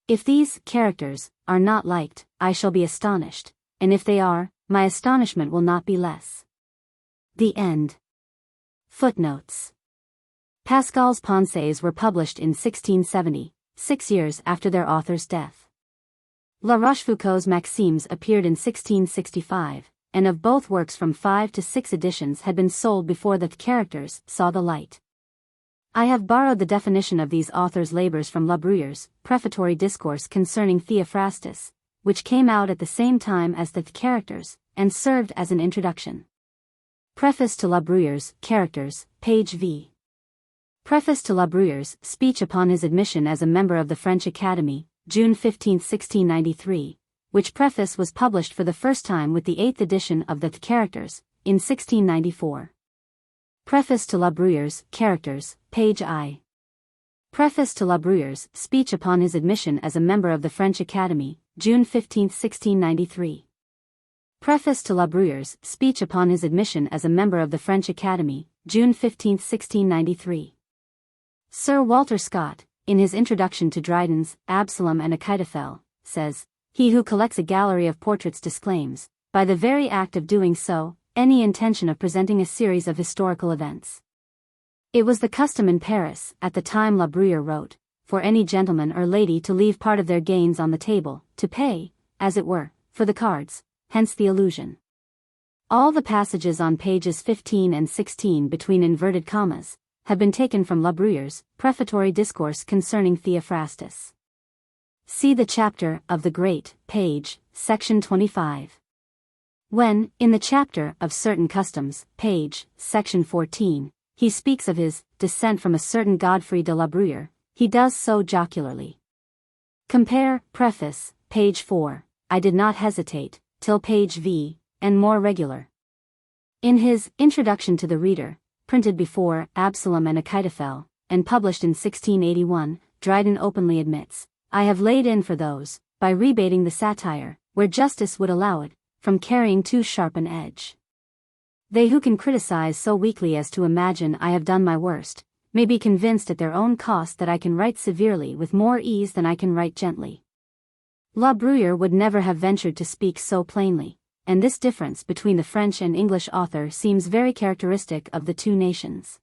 If these characters are not liked, I shall be astonished, and if they are, my astonishment will not be less. The end. Footnotes. Pascal's Pensées were published in 1670, 6 years after their author's death. La Rochefoucauld's Maximes appeared in 1665, and of both works from 5 to 6 editions had been sold before the characters saw the light. I have borrowed the definition of these authors' labors from La Bruyère's Prefatory Discourse concerning Theophrastus, which came out at the same time as the characters, and served as an introduction. Preface to La Bruyère's Characters, page v. Preface to La Bruyère's Speech upon his admission as a member of the French Academy, June 15, 1693, which preface was published for the first time with the 8th edition of the Characters, in 1694. Preface to La Bruyère's Characters, page I. Preface to La Bruyère's Speech upon his admission as a member of the French Academy, June 15, 1693. Preface to La Bruyère's Speech upon his admission as a member of the French Academy, June 15, 1693. Sir Walter Scott, in his introduction to Dryden's Absalom and Achitophel, says, "He who collects a gallery of portraits disclaims, by the very act of doing so, any intention of presenting a series of historical events." It was the custom in Paris, at the time La Bruyère wrote, for any gentleman or lady to leave part of their gains on the table, to pay, as it were, for the cards, hence the allusion. All the passages on pages 15 and 16 between inverted commas have been taken from La Bruyère's Prefatory Discourse concerning Theophrastus. See the chapter of the Great, page, section 25. When, in the chapter of certain customs, page, section 14, he speaks of his descent from a certain Godfrey de la Bruyère, he does so jocularly. Compare Preface, page 4, I did not hesitate, till page v, and more regular. In his Introduction to the Reader, printed before Absalom and Achitophel, and published in 1681, Dryden openly admits, I have laid in for those, by rebating the satire, where justice would allow it, from carrying too sharp an edge. They who can criticize so weakly as to imagine I have done my worst, may be convinced at their own cost that I can write severely with more ease than I can write gently. La Bruyère would never have ventured to speak so plainly, and this difference between the French and English author seems very characteristic of the two nations.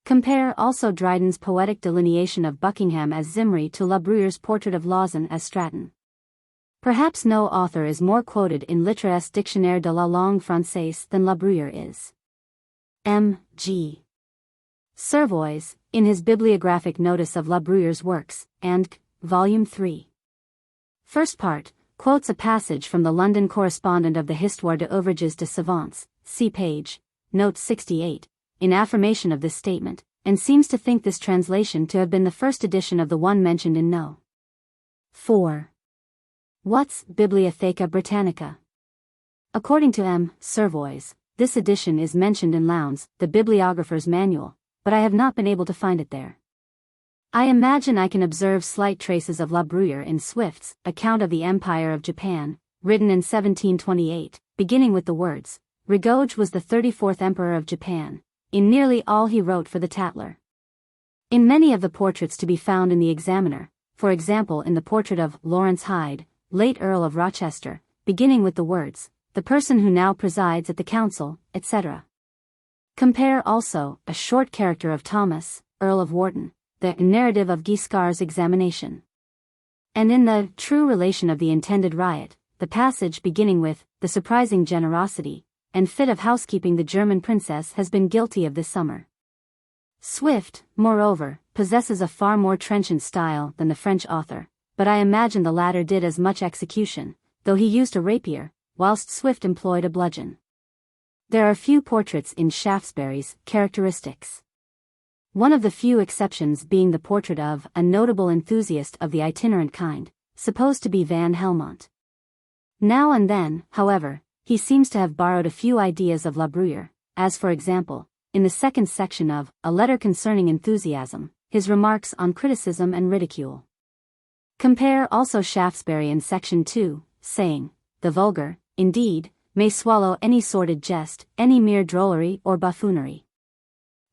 Compare also Dryden's poetic delineation of Buckingham as Zimri to La Bruyère's portrait of Lauzun as Stratton. Perhaps no author is more quoted in Littrés Dictionnaire de la langue française than La Bruyère is. M. G. Servois, in his bibliographic notice of La Bruyère's works, and Volume 3. First part, quotes a passage from the London correspondent of the Histoire de Ouvrages de Savants, see page, note 68, in affirmation of this statement, and seems to think this translation to have been the first edition of the one mentioned in No. 4. Watt's Bibliotheca Britannica. According to M. Servois, this edition is mentioned in Lowndes, the Bibliographer's Manual, but I have not been able to find it there. I imagine I can observe slight traces of La Bruyère in Swift's Account of the Empire of Japan, written in 1728, beginning with the words, Rigauge was the 34th Emperor of Japan, in nearly all he wrote for the Tatler. In many of the portraits to be found in the Examiner, for example in the portrait of Lawrence Hyde, late Earl of Rochester, beginning with the words, the person who now presides at the council, etc. Compare also a short character of Thomas, Earl of Wharton, the narrative of Guiscard's examination. And in the True Relation of the Intended Riot, the passage beginning with, the surprising generosity, and fit of housekeeping the German princess has been guilty of this summer. Swift, moreover, possesses a far more trenchant style than the French author, but I imagine the latter did as much execution, though he used a rapier, whilst Swift employed a bludgeon. There are few portraits in Shaftesbury's Characteristics. One of the few exceptions being the portrait of a notable enthusiast of the itinerant kind, supposed to be Van Helmont. Now and then, however, he seems to have borrowed a few ideas of La Bruyère, as for example, in the second section of A Letter Concerning Enthusiasm, his remarks on criticism and ridicule. Compare also Shaftesbury in section 2, saying, the vulgar, indeed, may swallow any sordid jest, any mere drollery or buffoonery.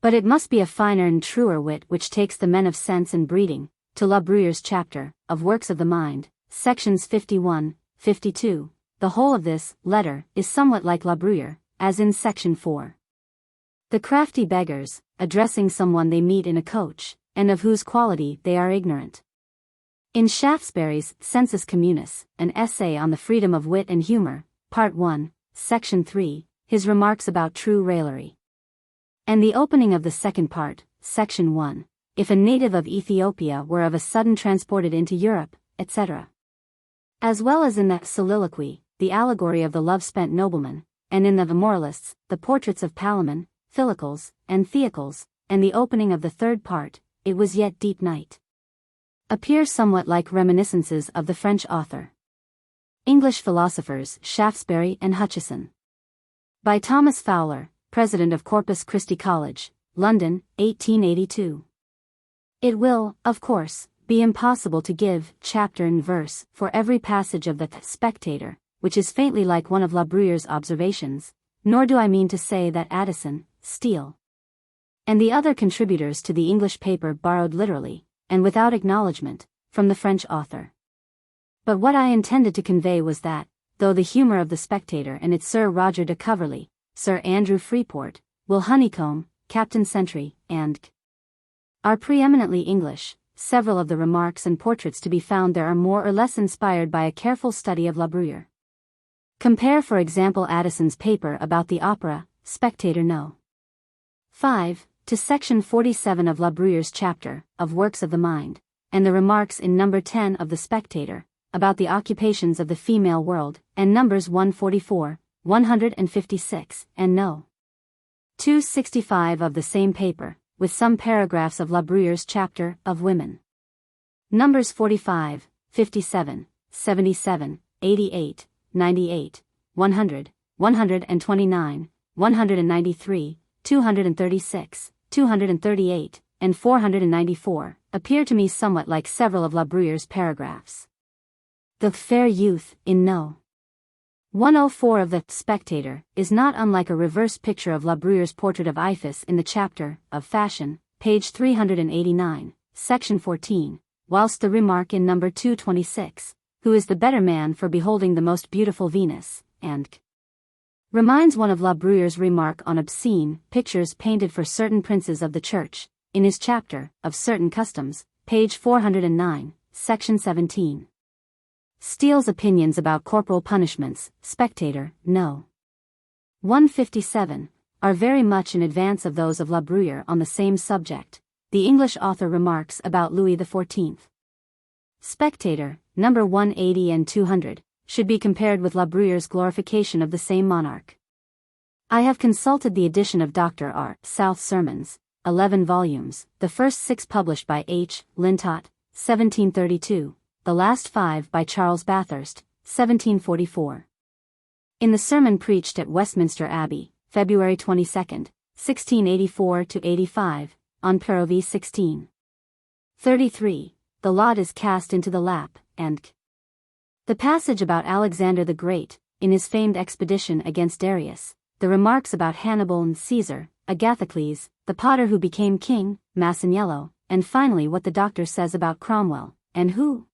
But it must be a finer and truer wit which takes the men of sense and breeding, to La Bruyère's chapter, of Works of the Mind, sections 51, 52, the whole of this letter is somewhat like La Bruyère, as in section 4. The crafty beggars, addressing someone they meet in a coach, and of whose quality they are ignorant. In Shaftesbury's Sensus Communis, an essay on the freedom of wit and humor, Part 1, Section 3, his remarks about true raillery. And the opening of the second part, Section 1, if a native of Ethiopia were of a sudden transported into Europe, etc. As well as in the soliloquy, the allegory of the love-spent nobleman, and in the moralists, the portraits of Palamon, Philocles, and Theocles, and the opening of the third part, It Was Yet Deep Night, appear somewhat like reminiscences of the French author. English philosophers Shaftesbury and Hutcheson. By Thomas Fowler, President of Corpus Christi College, London, 1882. It will, of course, be impossible to give chapter and verse for every passage of the Spectator, which is faintly like one of La Bruyère's observations, nor do I mean to say that Addison, Steele, and the other contributors to the English paper borrowed literally, and without acknowledgement, from the French author. But what I intended to convey was that, though the humour of the Spectator and its Sir Roger de Coverley, Sir Andrew Freeport, Will Honeycomb, Captain Sentry, and are preeminently English, several of the remarks and portraits to be found there are more or less inspired by a careful study of La Bruyère. Compare for example Addison's paper about the opera, Spectator No. 5, to section 47 of La Bruyère's chapter, of Works of the Mind, and the remarks in number 10 of the Spectator, about the occupations of the female world, and numbers 144, 156, and no. 265 of the same paper, with some paragraphs of La Bruyère's chapter, of Women. Numbers 45, 57, 77, 88, 98, 100, 129, 193, 236, 238, and 494, appear to me somewhat like several of La Bruyère's paragraphs. The fair youth, in no. 104 of the Spectator, is not unlike a reverse picture of La Bruyère's portrait of Iphis in the chapter, of Fashion, page 389, section 14, whilst the remark in number 226, who is the better man for beholding the most beautiful Venus, and reminds one of La Bruyère's remark on obscene pictures painted for certain princes of the church, in his chapter, of Certain Customs, page 409, section 17. Steele's opinions about corporal punishments, Spectator, no. 157, are very much in advance of those of La Bruyère on the same subject. The English author remarks about Louis XIV. Spectator, number 180 and 200, should be compared with La Bruyère's glorification of the same monarch. I have consulted the edition of Dr. R. South's Sermons, 11 volumes, the first 6 published by H. Lintott, 1732, the last 5 by Charles Bathurst, 1744. In the sermon preached at Westminster Abbey, February 22, 1684-85, on Perovie 16. 33, the lot is cast into the lap, and the passage about Alexander the Great, in his famed expedition against Darius, the remarks about Hannibal and Caesar, Agathocles, the potter who became king, Masaniello, and finally what the doctor says about Cromwell, and who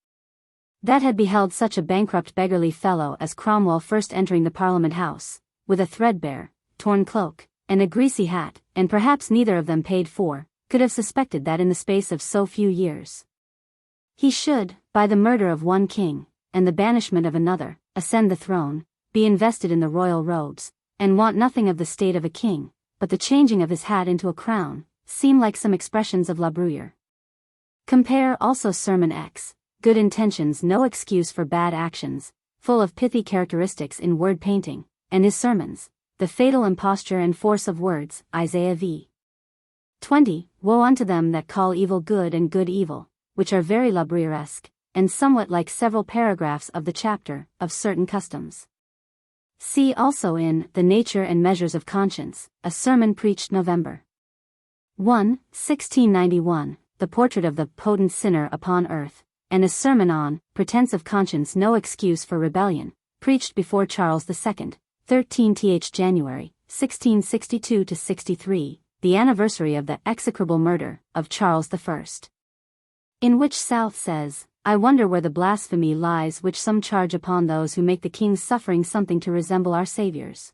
that had beheld such a bankrupt beggarly fellow as Cromwell first entering the Parliament House, with a threadbare, torn cloak, and a greasy hat, and perhaps neither of them paid for, could have suspected that in the space of so few years he should, by the murder of one king, and the banishment of another, ascend the throne, be invested in the royal robes, and want nothing of the state of a king, but the changing of his hat into a crown, seem like some expressions of La Bruyère. Compare also Sermon X, Good Intentions No Excuse for Bad Actions, full of pithy characteristics in word painting, and his sermons, The Fatal Imposture and Force of Words, Isaiah v. 20, Woe unto them that call evil good and good evil, which are very La Bruyèresque, and somewhat like several paragraphs of the chapter, of Certain Customs. See also in The Nature and Measures of Conscience, a sermon preached November 1, 1691, the portrait of the potent sinner upon earth, and a sermon on Pretense of Conscience No Excuse for Rebellion, preached before Charles II, 13th January, 1662-63, the anniversary of the execrable murder of Charles I. In which South says, I wonder where the blasphemy lies which some charge upon those who make the king's suffering something to resemble our Saviour's.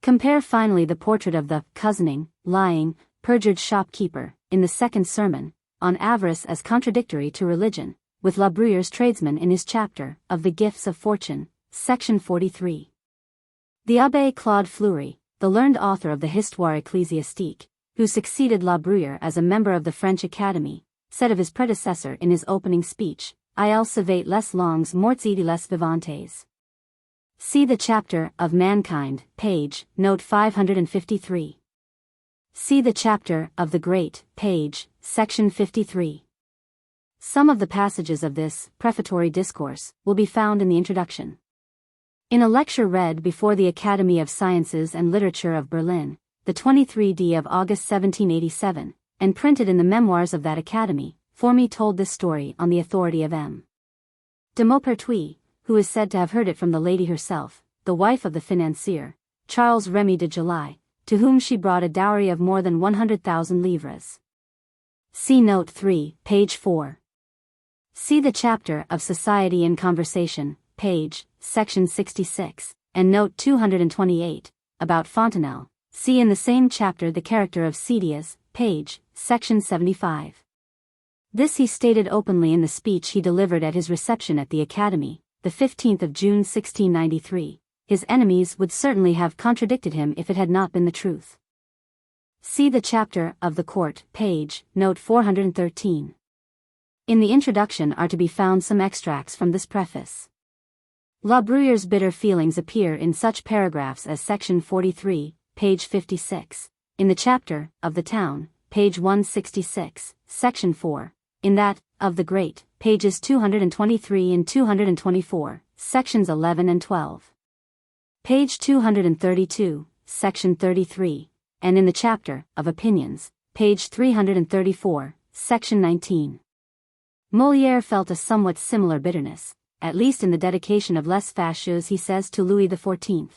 Compare finally the portrait of the cozening, lying, perjured shopkeeper, in the second sermon, on avarice as contradictory to religion, with La Bruyère's tradesman in his chapter, of the gifts of fortune, section 43. The Abbé Claude Fleury, the learned author of the Histoire ecclésiastique, who succeeded La Bruyère as a member of the French Academy, said of his predecessor in his opening speech, Il savait les langues mortes et les vivantes. See the chapter of Mankind, page, note 553. See the chapter of the Great, page, section 53. Some of the passages of this prefatory discourse will be found in the introduction. In a lecture read before the Academy of Sciences and Literature of Berlin, the 23d of August 1787, and printed in the memoirs of that Academy, Formy told this story on the authority of M. de Maupertuis, who is said to have heard it from the lady herself, the wife of the financier, Charles Remy de July, to whom she brought a dowry of more than 100,000 livres. See note 3, page 4. See the chapter of Society and Conversation, page, section 66, and note 228, about Fontenelle. See in the same chapter the character of Cedias, page, section 75. This he stated openly in the speech he delivered at his reception at the Academy, the 15th of June 1693. His enemies would certainly have contradicted him if it had not been the truth. See the chapter of the Court, page, note 413. In the introduction are to be found some extracts from this preface. La Bruyère's bitter feelings appear in such paragraphs as section 43, page 56, in the chapter of the Town, page 166, section 4, in that of the Great, pages 223 and 224, sections 11 and 12. Page 232, section 33, and in the chapter of Opinions, page 334, section 19. Molière felt a somewhat similar bitterness, at least in the dedication of Les Fâcheux he says to Louis XIV.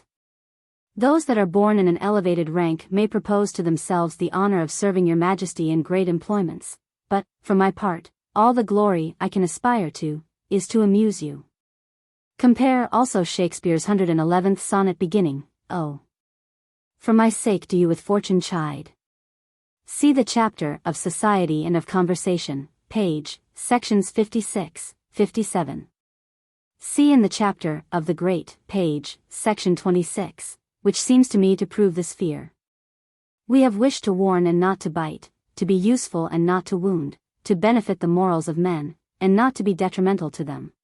Those that are born in an elevated rank may propose to themselves the honor of serving your majesty in great employments, but, for my part, all the glory I can aspire to, is to amuse you. Compare also Shakespeare's 111th sonnet beginning, Oh, for my sake do you with fortune chide. See the chapter of Society and of Conversation, page, sections 56, 57. See in the chapter of the Great, page, section 26, which seems to me to prove this fear. We have wished to warn and not to bite, to be useful and not to wound, to benefit the morals of men, and not to be detrimental to them.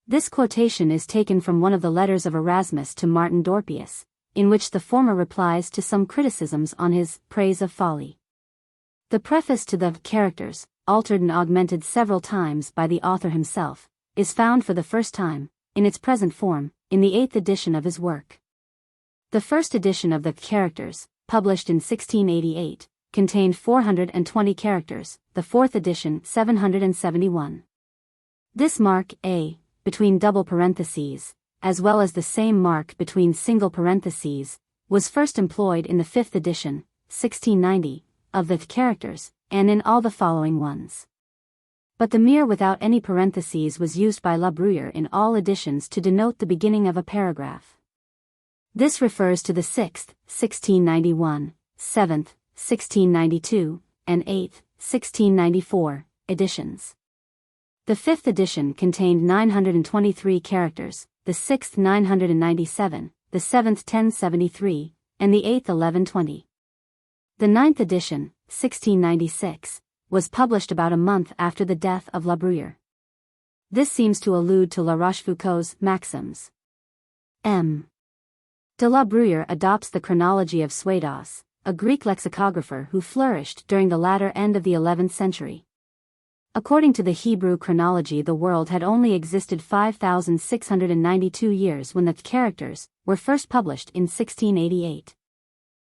This quotation is taken from one of the letters of Erasmus to Martin Dorpius, in which the former replies to some criticisms on his Praise of Folly. The preface to the Characters, altered and augmented several times by the author himself, is found for the first time, in its present form, in the 8th edition of his work. The first edition of the Characters, published in 1688, contained 420 characters, the 4th edition 771. This mark A, between double parentheses, as well as the same mark between single parentheses, was first employed in the 5th edition, 1690, of the Characters, and in all the following ones. But the mere without any parentheses was used by La Bruyère in all editions to denote the beginning of a paragraph. This refers to the 6th, 1691, 7th, 1692, and 8th, 1694, editions. The 5th edition contained 923 characters, the 6th 997, the 7th 1073, and the 8th 1120. The 9th edition, 1696, was published about a month after the death of La Bruyère. This seems to allude to La Rochefoucauld's maxims. M. de La Bruyère adopts the chronology of Suédos, a Greek lexicographer who flourished during the latter end of the 11th century. According to the Hebrew chronology, the world had only existed 5,692 years when the Characters were first published in 1688.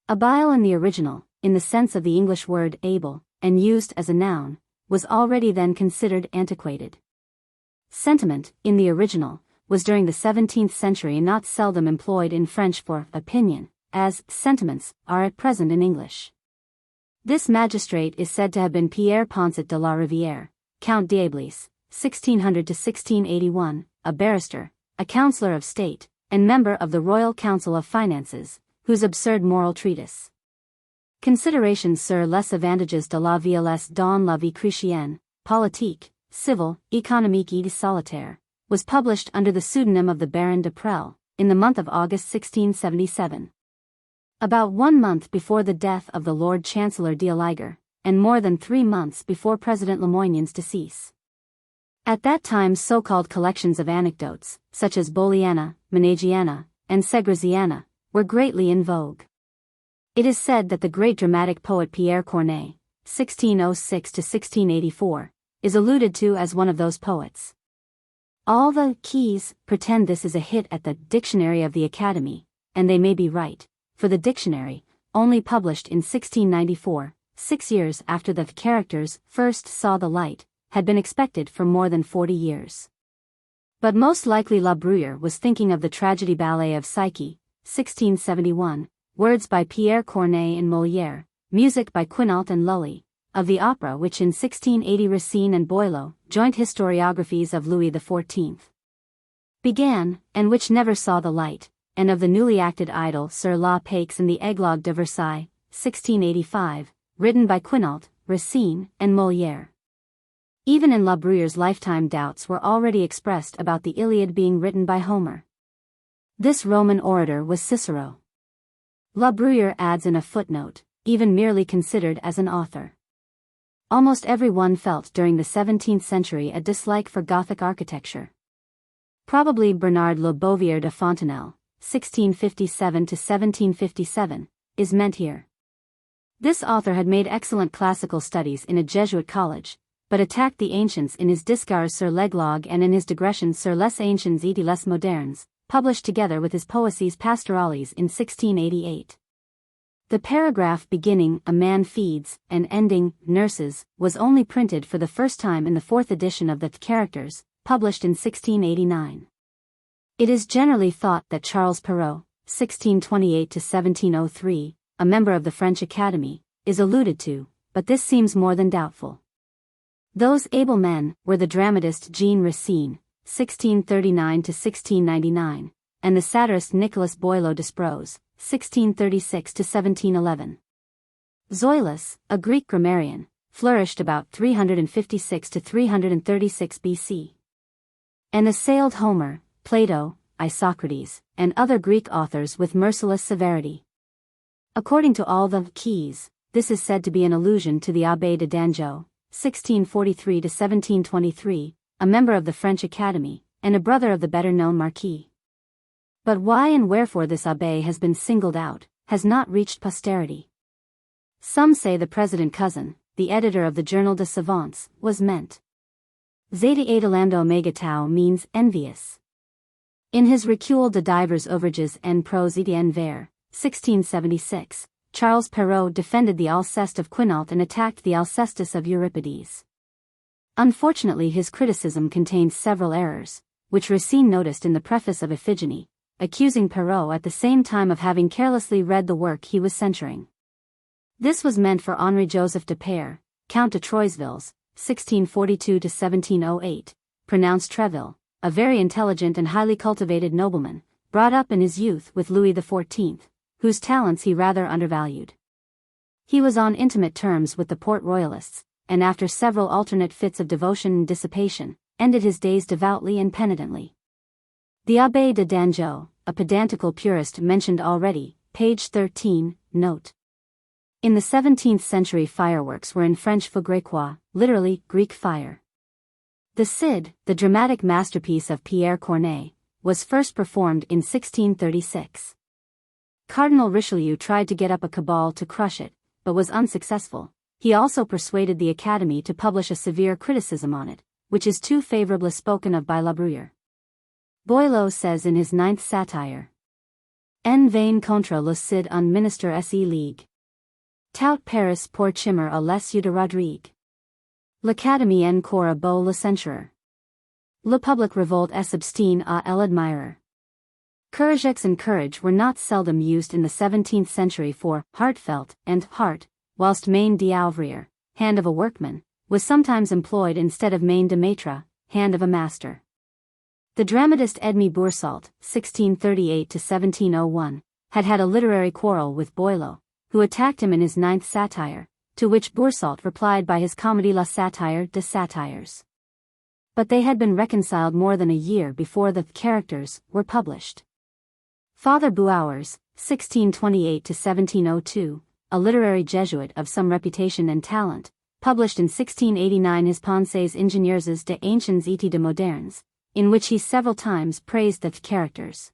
Abile in the original, in the sense of the English word able, and used as a noun, was already then considered antiquated. Sentiment, in the original, was during the 17th century not seldom employed in French for opinion, as sentiments are at present in English. This magistrate is said to have been Pierre Poncet de la Rivière, Count d'Ablys, 1600 to 1681, a barrister, a councillor of state, and member of the Royal Council of Finances, whose absurd moral treatise, Considérations sur les avantages de la vie dans la vie chrétienne, politique, civil, économique et solitaire, was published under the pseudonym of the Baron de Prel, in the month of August 1677. About 1 month before the death of the Lord Chancellor d'Aliger, and more than 3 months before President Lemoyne's decease. At that time so-called collections of anecdotes, such as Boliana, Menagiana, and Segresiana, were greatly in vogue. It is said that the great dramatic poet Pierre Corneille, 1606 to 1684, is alluded to as one of those poets. All the keys pretend this is a hit at the Dictionary of the Academy, and they may be right, for the dictionary, only published in 1694, 6 years after the Characters first saw the light, had been expected for more than 40 years. But most likely La Bruyère was thinking of the tragedy ballet of Psyche, 1671, words by Pierre Corneille and Molière, music by Quinault and Lully, of the opera which in 1680 Racine and Boileau, joint historiographies of Louis XIV, began, and which never saw the light, and of the newly acted idyll Sur la Paix in the Églogue de Versailles, 1685, written by Quinault, Racine, and Molière. Even in La Bruyère's lifetime doubts were already expressed about the Iliad being written by Homer. This Roman orator was Cicero. La Bruyère adds in a footnote, even merely considered as an author. Almost everyone felt during the 17th century a dislike for Gothic architecture. Probably Bernard Le Bouvier de Fontenelle, 1657 to 1757, is meant here. This author had made excellent classical studies in a Jesuit college, but attacked the ancients in his Discours sur l'Églogue and in his Digressions sur les anciens et les modernes, published together with his Poésies pastorales in 1688. The paragraph beginning "A man feeds," and ending "nurses," was only printed for the first time in the 4th edition of the Characters, published in 1689. It is generally thought that Charles Perrault, 1628 to 1703, a member of the French Academy, is alluded to, but this seems more than doubtful. Those able men were the dramatist Jean Racine, 1639 to 1699, and the satirist Nicolas Boileau Despreaux, 1636 to 1711. Zoilus, a Greek grammarian, flourished about 356 to 336 BC. And assailed Homer, Plato, Isocrates, and other Greek authors with merciless severity. According to all the keys, this is said to be an allusion to the Abbé de Dangeau, 1643 to 1723, a member of the French Academy, and a brother of the better-known Marquis. But why and wherefore this abbé has been singled out, has not reached posterity. Some say the president cousin, the editor of the Journal de Savants, was meant. Zeta Adelando Omega Tau means envious. In his Recul de divers ouvrages en prose et en vers, 1676, Charles Perrault defended the Alceste of Quinault and attacked the Alcestis of Euripides. Unfortunately, his criticism contains several errors, which Racine noticed in the preface of Iphigenie, accusing Perrault at the same time of having carelessly read the work he was censuring. This was meant for Henri-Joseph de Peyre, Count de Troisville's, 1642 to 1708, pronounced Treville, a very intelligent and highly cultivated nobleman, brought up in his youth with Louis XIV, whose talents he rather undervalued. He was on intimate terms with the Port Royalists, and after several alternate fits of devotion and dissipation, ended his days devoutly and penitently. The Abbé de Dangeau, a pedantical purist mentioned already, page 13, note. In the 17th century fireworks were in French feu grécois, literally, Greek fire. The Cid, the dramatic masterpiece of Pierre Corneille, was first performed in 1636. Cardinal Richelieu tried to get up a cabal to crush it, but was unsuccessful. He also persuaded the Academy to publish a severe criticism on it, which is too favorably spoken of by La Bruyère. Boileau says in his 9th satire, En vain contre le Cid un ministre se ligue. Tout Paris pour chimmer à l'essieu de Rodrigue. L'Académie en corps beau le censureur. Le public revolt s'abstient à l'admirer. Couragex and courage were not seldom used in the 17th century for heartfelt and heart, whilst main d'ouvrier, hand of a workman, was sometimes employed instead of main de maître, hand of a master. The dramatist Edmé Boursault, 1638–1701, had a literary quarrel with Boileau, who attacked him in his ninth satire, to which Boursault replied by his comedy La Satire des Satires. But they had been reconciled more than a year before the Characters were published. Father Bouhours, 1628–1702, a literary Jesuit of some reputation and talent, published in 1689 his Pensées ingénieuses des anciens et des modernes, in which he several times praised the Characters.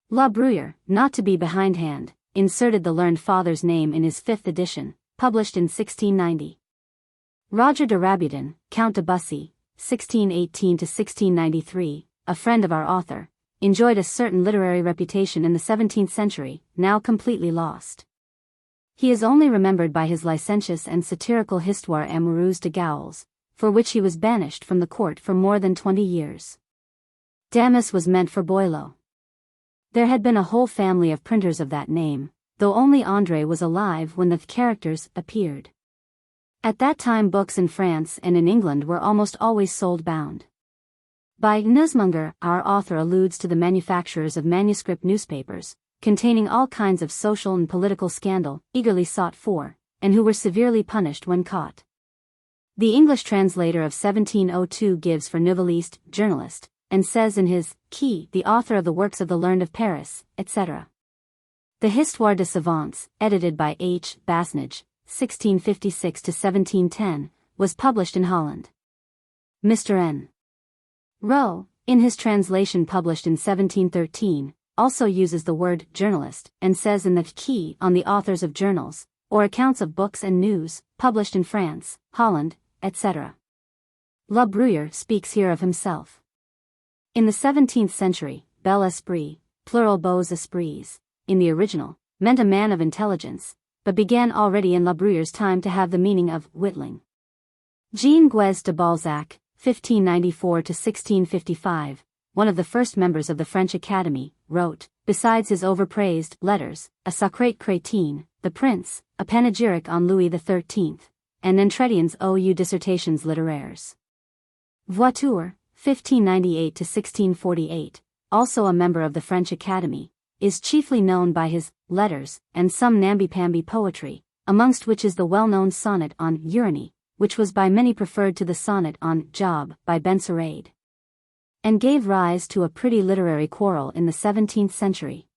La Bruyère, not to be behindhand, inserted the learned father's name in his fifth edition, published in 1690. Roger de Rabutin, Count de Bussy, 1618–1693, a friend of our author, enjoyed a certain literary reputation in the 17th century, now completely lost. He is only remembered by his licentious and satirical Histoire amoureuse de Gaules, for which he was banished from the court for more than 20 years. Damas was meant for Boileau. There had been a whole family of printers of that name, though only André was alive when the Characters appeared. At that time books in France and in England were almost always sold bound. By newsmonger, our author alludes to the manufacturers of manuscript newspapers, containing all kinds of social and political scandal, eagerly sought for, and who were severely punished when caught. The English translator of 1702 gives for noveliste, journalist, and says in his Key, the author of the works of the learned of Paris, etc. The Histoire de Savants, edited by H. Basnage, 1656–1710, was published in Holland. Mr. N. Rowe, in his translation published in 1713, also uses the word journalist, and says in the Key on the authors of journals, or accounts of books and news, published in France, Holland, etc. La Bruyère speaks here of himself. In the 17th century, bel esprit, plural beaux esprits, in the original, meant a man of intelligence, but began already in La Bruyère's time to have the meaning of witling. Jean Guez de Balzac, 1594–1655, one of the first members of the French Academy, wrote, besides his overpraised Letters, a Sacré Crétin, The Prince, a panegyric on Louis XIII, and Entretien aux dissertations littéraires. Voiture, 1598–1648, also a member of the French Academy, is chiefly known by his Letters and some namby-pamby poetry, amongst which is the well-known sonnet on Uranie, which was by many preferred to the sonnet on Job by Benserade, and gave rise to a pretty literary quarrel in the 17th century.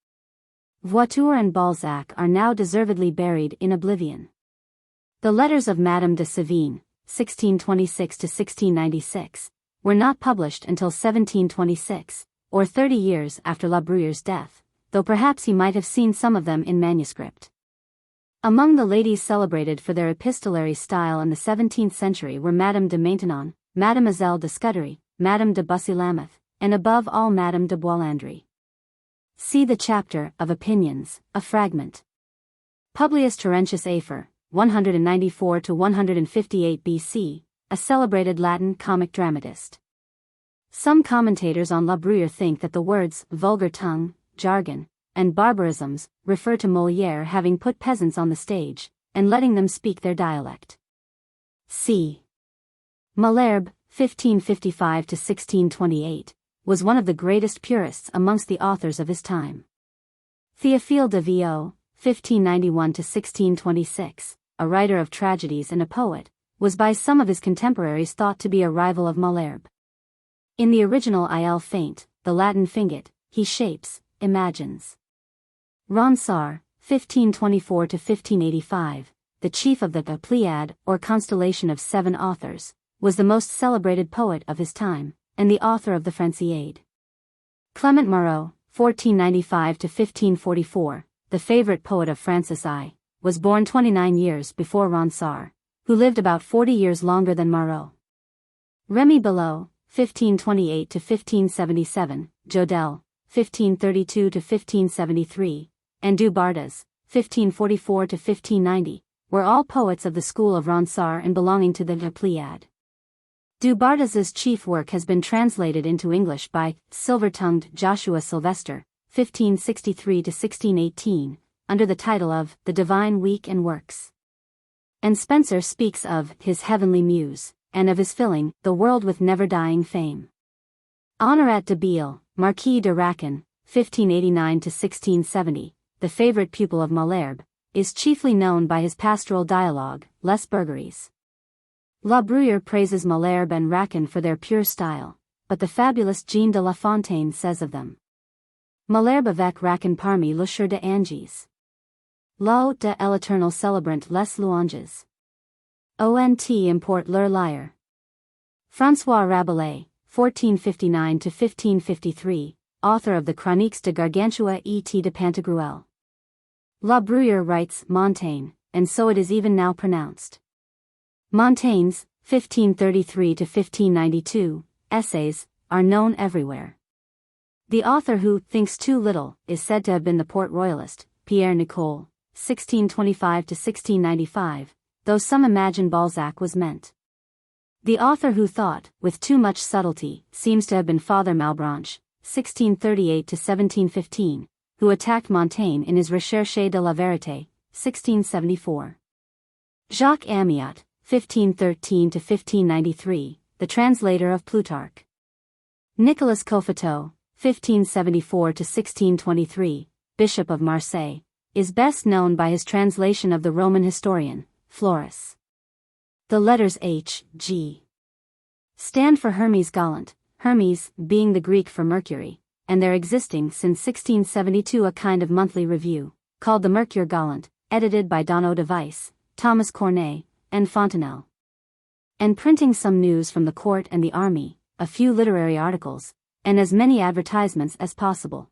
Voiture and Balzac are now deservedly buried in oblivion. The Letters of Madame de Sévigné, 1626–1696, were not published until 1726, or 30 years after La Bruyère's death, though perhaps he might have seen some of them in manuscript. Among the ladies celebrated for their epistolary style in the 17th century were Madame de Maintenon, Mademoiselle de Scudery, Madame de Bussy-Lameth, and above all Madame de Boislandry. See the chapter of Opinions, a fragment. Publius Terentius Afer, 194–158 BC, a celebrated Latin comic dramatist. Some commentators on La Bruyère think that the words vulgar tongue, jargon, and barbarisms refer to Molière having put peasants on the stage, and letting them speak their dialect. C. Malherbe, 1555–1628, was one of the greatest purists amongst the authors of his time. Théophile de Viau, 1591–1626, a writer of tragedies and a poet, was by some of his contemporaries thought to be a rival of Malherbe. In the original Il feint, the Latin fingit, he shapes, imagines. Ronsard, 1524–1585, the chief of the Pléiade or constellation of 7 authors, was the most celebrated poet of his time, and the author of the Franciade. Clement Marot, 1495–1544, the favorite poet of Francis I, was born 29 years before Ronsard, who lived about 40 years longer than Marot. Rémy Belleau, 1528–1577, Jodelle, 1532–1573, and Du Bartas, 1544–1590, were all poets of the school of Ronsard and belonging to the Pléiade. Du Bartas's chief work has been translated into English by silver-tongued Joshua Sylvester, 1563–1618, under the title of The Divine Week and Works. And Spenser speaks of his heavenly muse, and of his filling the world with never-dying fame. Honorat de Biel, Marquis de Racan, 1589–1670, the favorite pupil of Malherbe, is chiefly known by his pastoral dialogue, Les Bergeries. La Bruyère praises Malherbe and Racan for their pure style, but the fabulous Jean de La Fontaine says of them: Malherbe avec Racan parmi le chœur de anges. L'eau de l'éternel célébrant les louanges. Ont import leur lyre. François Rabelais, 1459–1553, author of the Chroniques de Gargantua et de Pantagruel. La Bruyère writes Montaigne, and so it is even now pronounced. Montaigne's, 1533–1592, essays, are known everywhere. The author who thinks too little is said to have been the Port Royalist, Pierre Nicole, 1625–1695, though some imagine Balzac was meant. The author who thought, with too much subtlety, seems to have been Father Malebranche, 1638–1715, who attacked Montaigne in his Recherche de la Vérité, 1674. Jacques Amiot, 1513–1593, the translator of Plutarch. Nicolas Coffateau, 1574–1623, Bishop of Marseille, is best known by his translation of the Roman historian, Florus. The letters H, G stand for Hermes Gallant, Hermes being the Greek for Mercury, and there existing since 1672 a kind of monthly review, called the Mercure Gallant, edited by Donneau de Vice, Thomas Corneille, and Fontenelle. And printing some news from the court and the army, a few literary articles, and as many advertisements as possible.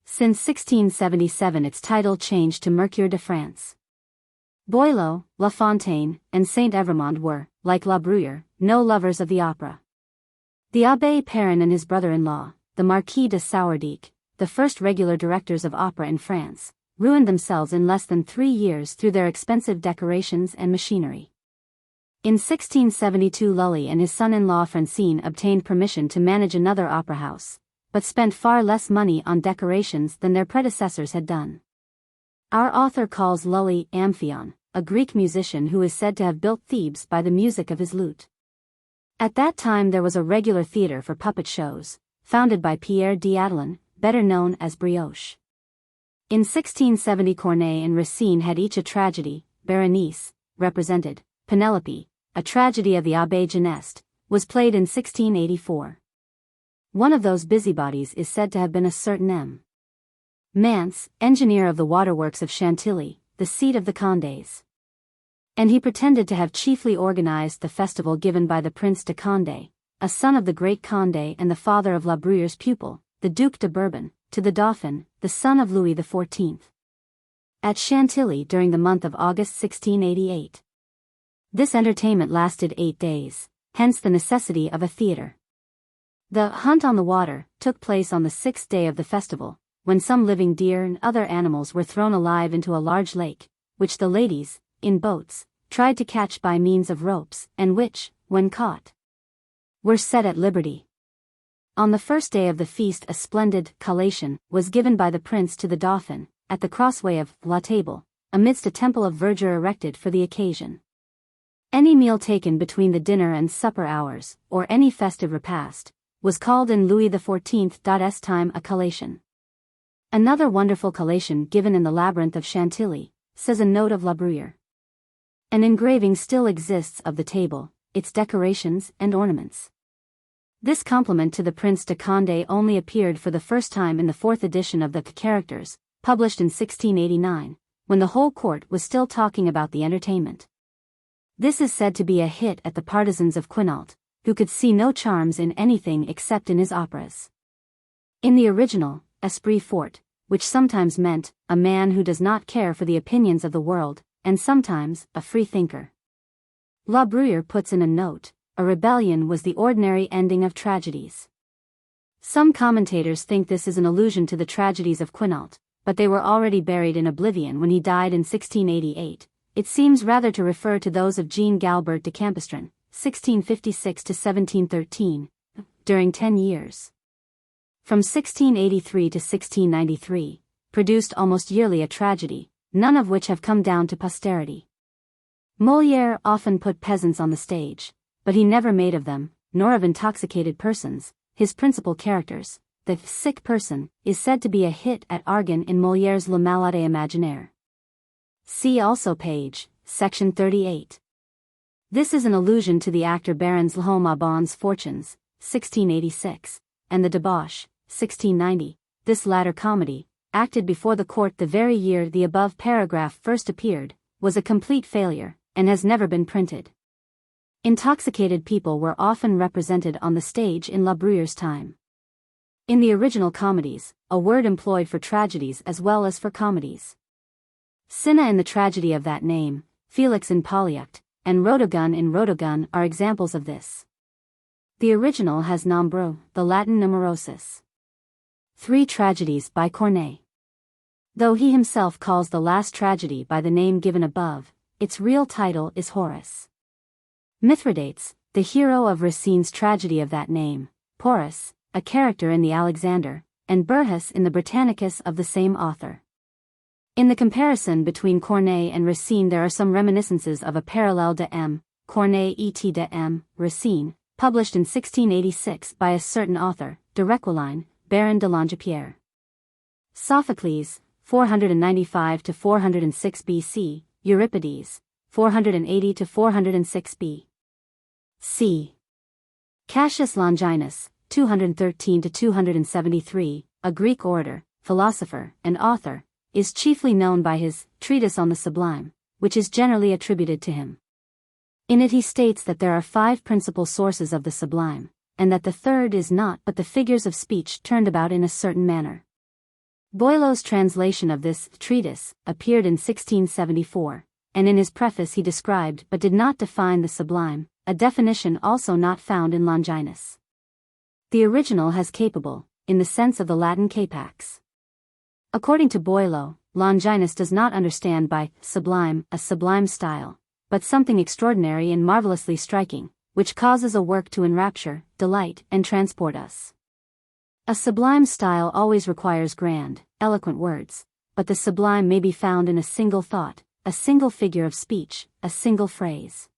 Since 1677 its title changed to Mercure de France. Boileau, La Fontaine, and Saint Evremond were, like La Bruyère, no lovers of the opera. The Abbé Perrin and his brother-in-law, the Marquis de Sourdic, the first regular directors of opera in France, ruined themselves in less than 3 years through their expensive decorations and machinery. In 1672 Lully and his son-in-law Francine obtained permission to manage another opera house, but spent far less money on decorations than their predecessors had done. Our author calls Lully Amphion, a Greek musician who is said to have built Thebes by the music of his lute. At that time there was a regular theatre for puppet shows, founded by Pierre d'Adelin, better known as Brioche. In 1670 Corneille and Racine had each a tragedy. Berenice, represented, Penelope, a tragedy of the Abbé Geneste, was played in 1684. One of those busybodies is said to have been a certain M. Mance, engineer of the waterworks of Chantilly, the seat of the Condés. And he pretended to have chiefly organized the festival given by the Prince de Condé, a son of the great Condé and the father of La Bruyère's pupil, the Duc de Bourbon, to the Dauphin, the son of Louis XIV. At Chantilly during the month of August 1688. This entertainment lasted 8 days, hence the necessity of a theatre. The hunt on the water took place on the 6th day of the festival, when some living deer and other animals were thrown alive into a large lake, which the ladies, in boats, tried to catch by means of ropes, and which, when caught, were set at liberty. On the first day of the feast a splendid collation was given by the prince to the Dauphin, at the crossway of La Table, amidst a temple of verdure erected for the occasion. Any meal taken between the dinner and supper hours, or any festive repast, was called in Louis XIV's time a collation. Another wonderful collation given in the labyrinth of Chantilly, says a note of La Bruyère. An engraving still exists of the table, its decorations and ornaments. This compliment to the Prince de Condé only appeared for the first time in the 4th edition of the Caractères, published in 1689, when the whole court was still talking about the entertainment. This is said to be a hit at the partisans of Quinault, who could see no charms in anything except in his operas. In the original, Esprit fort, which sometimes meant a man who does not care for the opinions of the world, and sometimes a free thinker. La Bruyère puts in a note, a rebellion was the ordinary ending of tragedies. Some commentators think this is an allusion to the tragedies of Quinault, but they were already buried in oblivion when he died in 1688. It seems rather to refer to those of Jean Galbert de Campistran, 1656–1713, during 10 years. From 1683 to 1693, produced almost yearly a tragedy, none of which have come down to posterity. Molière often put peasants on the stage, but he never made of them, nor of intoxicated persons, his principal characters. The sick person is said to be a hit at Argonne in Molière's Le Malade Imaginaire. See also page, section 38. This is an allusion to the actor Baron's L'Homme à Bonnes Fortunes, 1686, and The Debauche, 1690. This latter comedy, acted before the court the very year the above paragraph first appeared, was a complete failure, and has never been printed. Intoxicated people were often represented on the stage in La Bruyère's time. In the original comedies, a word employed for tragedies as well as for comedies. Cinna in the tragedy of that name, Felix in Polyeucte, and Rhodogun in Rhodogun are examples of this. The original has nombreux, the Latin numerosus. 3 Tragedies by Corneille. Though he himself calls the last tragedy by the name given above, its real title is Horace. Mithridates, the hero of Racine's tragedy of that name, Porus, a character in the Alexander, and Burrhus in the Britannicus of the same author. In the comparison between Corneille and Racine there are some reminiscences of a parallel de M. Corneille et de M. Racine, published in 1686 by a certain author, de Requelin, Baron de Longipierre. Sophocles, 495–406 BC, Euripides, 480–406 B.C. Cassius Longinus, 213–273, a Greek orator, philosopher, and author, is chiefly known by his Treatise on the Sublime, which is generally attributed to him. In it he states that there are 5 principal sources of the sublime, and that the third is not but the figures of speech turned about in a certain manner. Boileau's translation of this treatise appeared in 1674, and in his preface he described but did not define the sublime, a definition also not found in Longinus. The original has capable, in the sense of the Latin capax. According to Boileau, Longinus does not understand by sublime a sublime style, but something extraordinary and marvelously striking, which causes a work to enrapture, delight, and transport us. A sublime style always requires grand, eloquent words, but the sublime may be found in a single thought, a single figure of speech, a single phrase.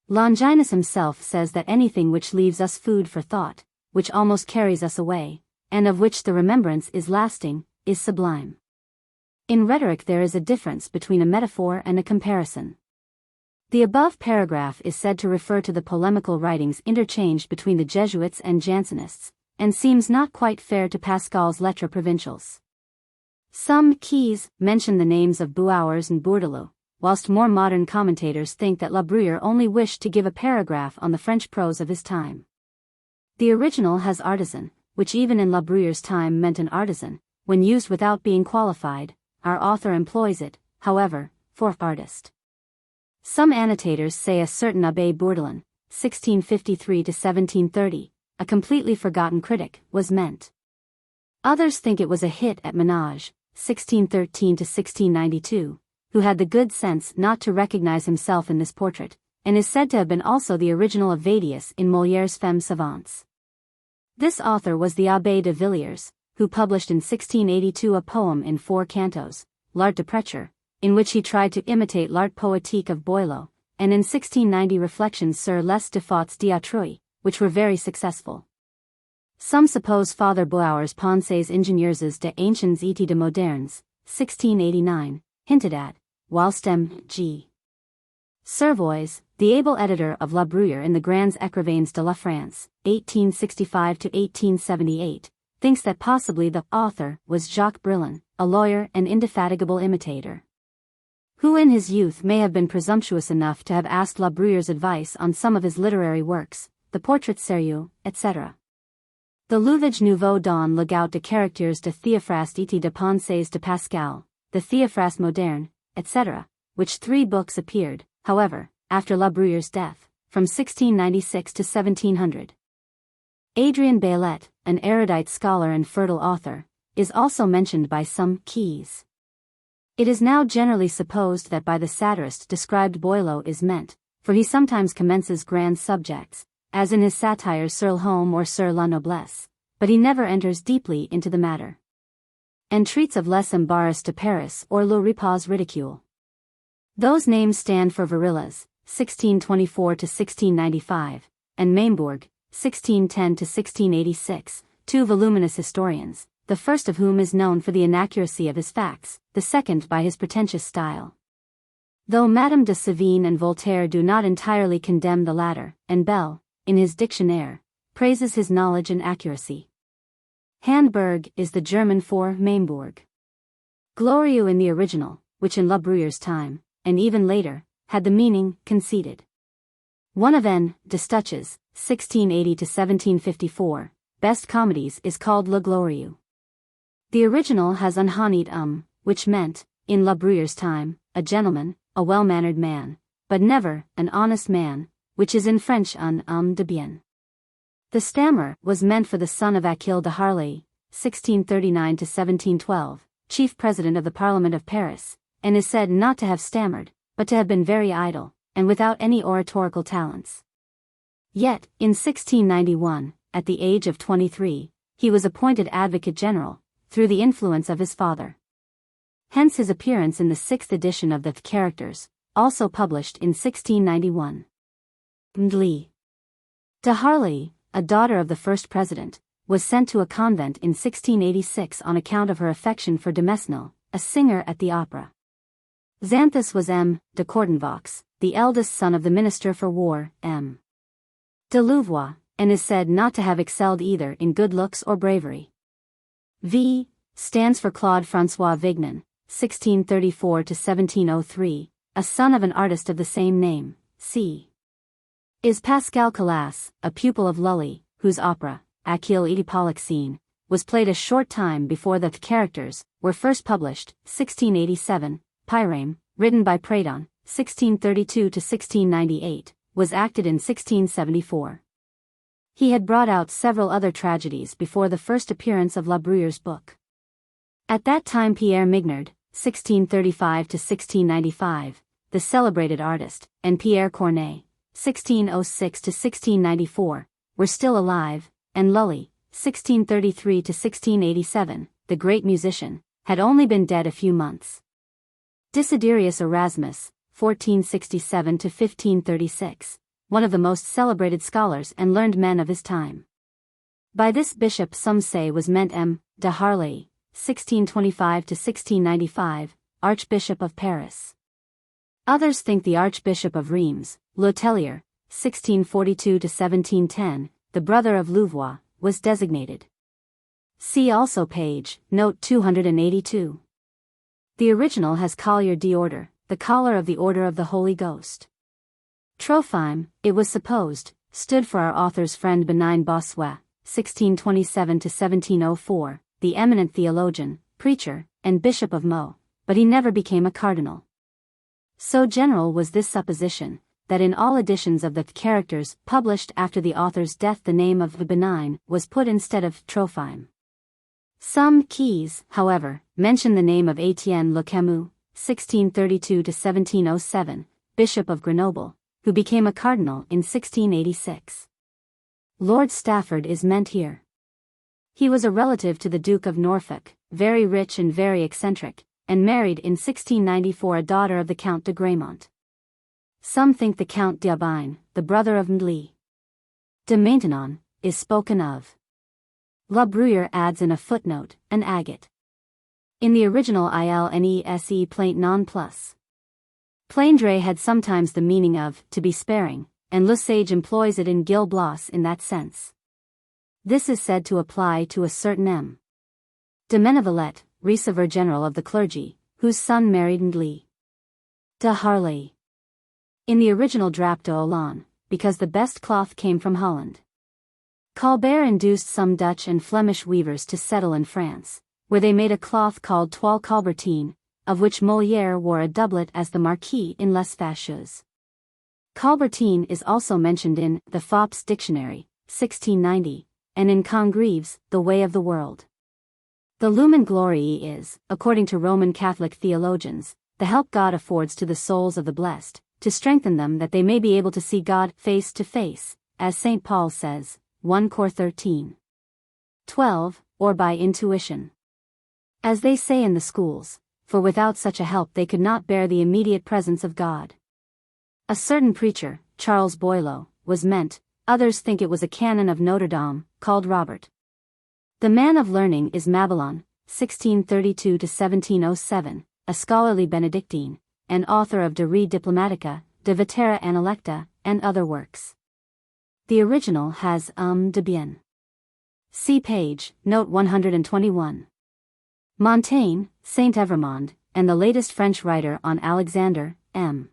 Longinus himself says that anything which leaves us food for thought, which almost carries us away, and of which the remembrance is lasting, is sublime. In rhetoric there is a difference between a metaphor and a comparison. The above paragraph is said to refer to the polemical writings interchanged between the Jesuits and Jansenists, and seems not quite fair to Pascal's Lettres Provinciales. Some keys mention the names of Bouwers and Bourdelot, whilst more modern commentators think that La Bruyère only wished to give a paragraph on the French prose of his time. The original has artisan, which even in La Bruyère's time meant an artisan, when used without being qualified. Our author employs it, however, for artist. Some annotators say a certain Abbé Bourdelin, 1653–1730, a completely forgotten critic, was meant. Others think it was a hit at Menage, 1613–1692, who had the good sense not to recognize himself in this portrait, and is said to have been also the original of Vadius in Molière's Femmes Savantes. This author was the Abbé de Villiers, who published in 1682 a poem in 4 cantos, L'Art de Préture, in which he tried to imitate L'Art Poétique of Boileau, and in 1690 Reflections sur les défauts d'autrui, which were very successful. Some suppose Father Bouwers' Pensées ingénieuses des anciens et de modernes, 1689, hinted at, whilst M.G. Servois, the able editor of La Bruyère in the Grands Écrivains de la France, 1865–1878, thinks that possibly the author was Jacques Brillan, a lawyer and indefatigable imitator, who in his youth may have been presumptuous enough to have asked La Bruyère's advice on some of his literary works, the Portraits Sérieux, etc. The L'Ouvrage Nouveau dans le Goût de Caractères de Théophraste et de Pensées de Pascal, the Théophraste Moderne, etc., which 3 books appeared, however, after La Bruyère's death, from 1696 to 1700. Adrien Baylet, an erudite scholar and fertile author, is also mentioned by some keys. It is now generally supposed that by the satirist described Boileau is meant, for he sometimes commences grand subjects, as in his satires sur l'homme or sur la noblesse, but he never enters deeply into the matter, and treats of les embarras de Paris or le repos ridicule. Those names stand for Varillas, 1624 to 1695, and Maimbourg, 1610 to 1686, two voluminous historians, the first of whom is known for the inaccuracy of his facts, the second by his pretentious style. Though Madame de Sévigné and Voltaire do not entirely condemn the latter, and Bell, in his Dictionnaire, praises his knowledge and accuracy. Handberg is the German for Maimbourg. Glorieux in the original, which in La Bruyère's time, and even later, had the meaning conceited. One of N. de Stucke's, 1680 to 1754, best comedies is called Le Glorieux. The original has unhoneyed which meant, in La Bruyère's time, a gentleman, a well-mannered man, but never an honest man, which is in French un homme de bien. The stammer was meant for the son of Achille de Harlay, 1639 to 1712, chief president of the Parliament of Paris, and is said not to have stammered, but to have been very idle, and without any oratorical talents. Yet, in 1691, at the age of 23, he was appointed Advocate General, through the influence of his father. Hence his appearance in the 6th edition of the Characters, also published in 1691. Ndli. De Harlay, a daughter of the first president, was sent to a convent in 1686 on account of her affection for Demesnil, a singer at the opera. Xanthus was M. de Courtenvaux, the eldest son of the Minister for War, M. de Louvois, and is said not to have excelled either in good looks or bravery. V. stands for Claude François Vignon, 1634 to 1703, a son of an artist of the same name. C. is Pascal Calas, a pupil of Lully, whose opera, Achille et Polyxene, was played a short time before the Characters were first published, 1687. Pyrame, written by Prédon, 1632 to 1698, was acted in 1674. He had brought out several other tragedies before the first appearance of La Bruyère's book. At that time Pierre Mignard, 1635 to 1695, the celebrated artist, and Pierre Corneille, 1606 to 1694, were still alive, and Lully, 1633 to 1687, the great musician, had only been dead a few months. Desiderius Erasmus, 1467 to 1536, one of the most celebrated scholars and learned men of his time. By this bishop some say was meant M. de Harlay, 1625 to 1695, Archbishop of Paris. Others think the Archbishop of Reims, Le Tellier, 1642 to 1710, the brother of Louvois, was designated. See also page, note 282. The original has Collier d'Ordre, the collar of the Order of the Holy Ghost. Trophime, it was supposed, stood for our author's friend Benign Bossuet, 1627 to 1704, the eminent theologian, preacher, and Bishop of Meaux, but he never became a cardinal. So general was this supposition, that in all editions of the Characters published after the author's death the name of the Benign was put instead of Trophime. Some keys, however, mention the name of Étienne Le Camus, 1632 to 1707, Bishop of Grenoble, who became a cardinal in 1686. Lord Stafford is meant here. He was a relative to the Duke of Norfolk, very rich and very eccentric, and married in 1694 a daughter of the Count de Gramont. Some think the Count d'Aubagne, the brother of Ndli de Maintenon, is spoken of. La Bruyère adds in a footnote, an agate. In the original ilnese plaint non plus. Plaindre had sometimes the meaning of, to be sparing, and Le Sage employs it in Gil Blas in that sense. This is said to apply to a certain M. de Mennevillet, Receiver General of the clergy, whose son married Ndli de Harlay. In the original Drap de Holland, because the best cloth came from Holland. Colbert induced some Dutch and Flemish weavers to settle in France, where they made a cloth called toile colbertine, of which Molière wore a doublet as the Marquis in Les Fâcheuses. Colbertine is also mentioned in the Fopp's Dictionary, 1690, and in Congreve's The Way of the World. The Lumen Gloriae is, according to Roman Catholic theologians, the help God affords to the souls of the blessed, to strengthen them that they may be able to see God face to face, as St. Paul says, 1 Cor 13:12, or by intuition. As they say in the schools, for without such a help they could not bear the immediate presence of God. A certain preacher, Charles Boileau, was meant, others think it was a canon of Notre Dame, called Robert. The man of learning is Mabillon, 1632–1707, a scholarly Benedictine, and author of De Re Diplomatica, De Vetera Analecta, and other works. The original has de bien. See page, note 121. Montaigne, Saint Evremond, and the latest French writer on Alexander, M.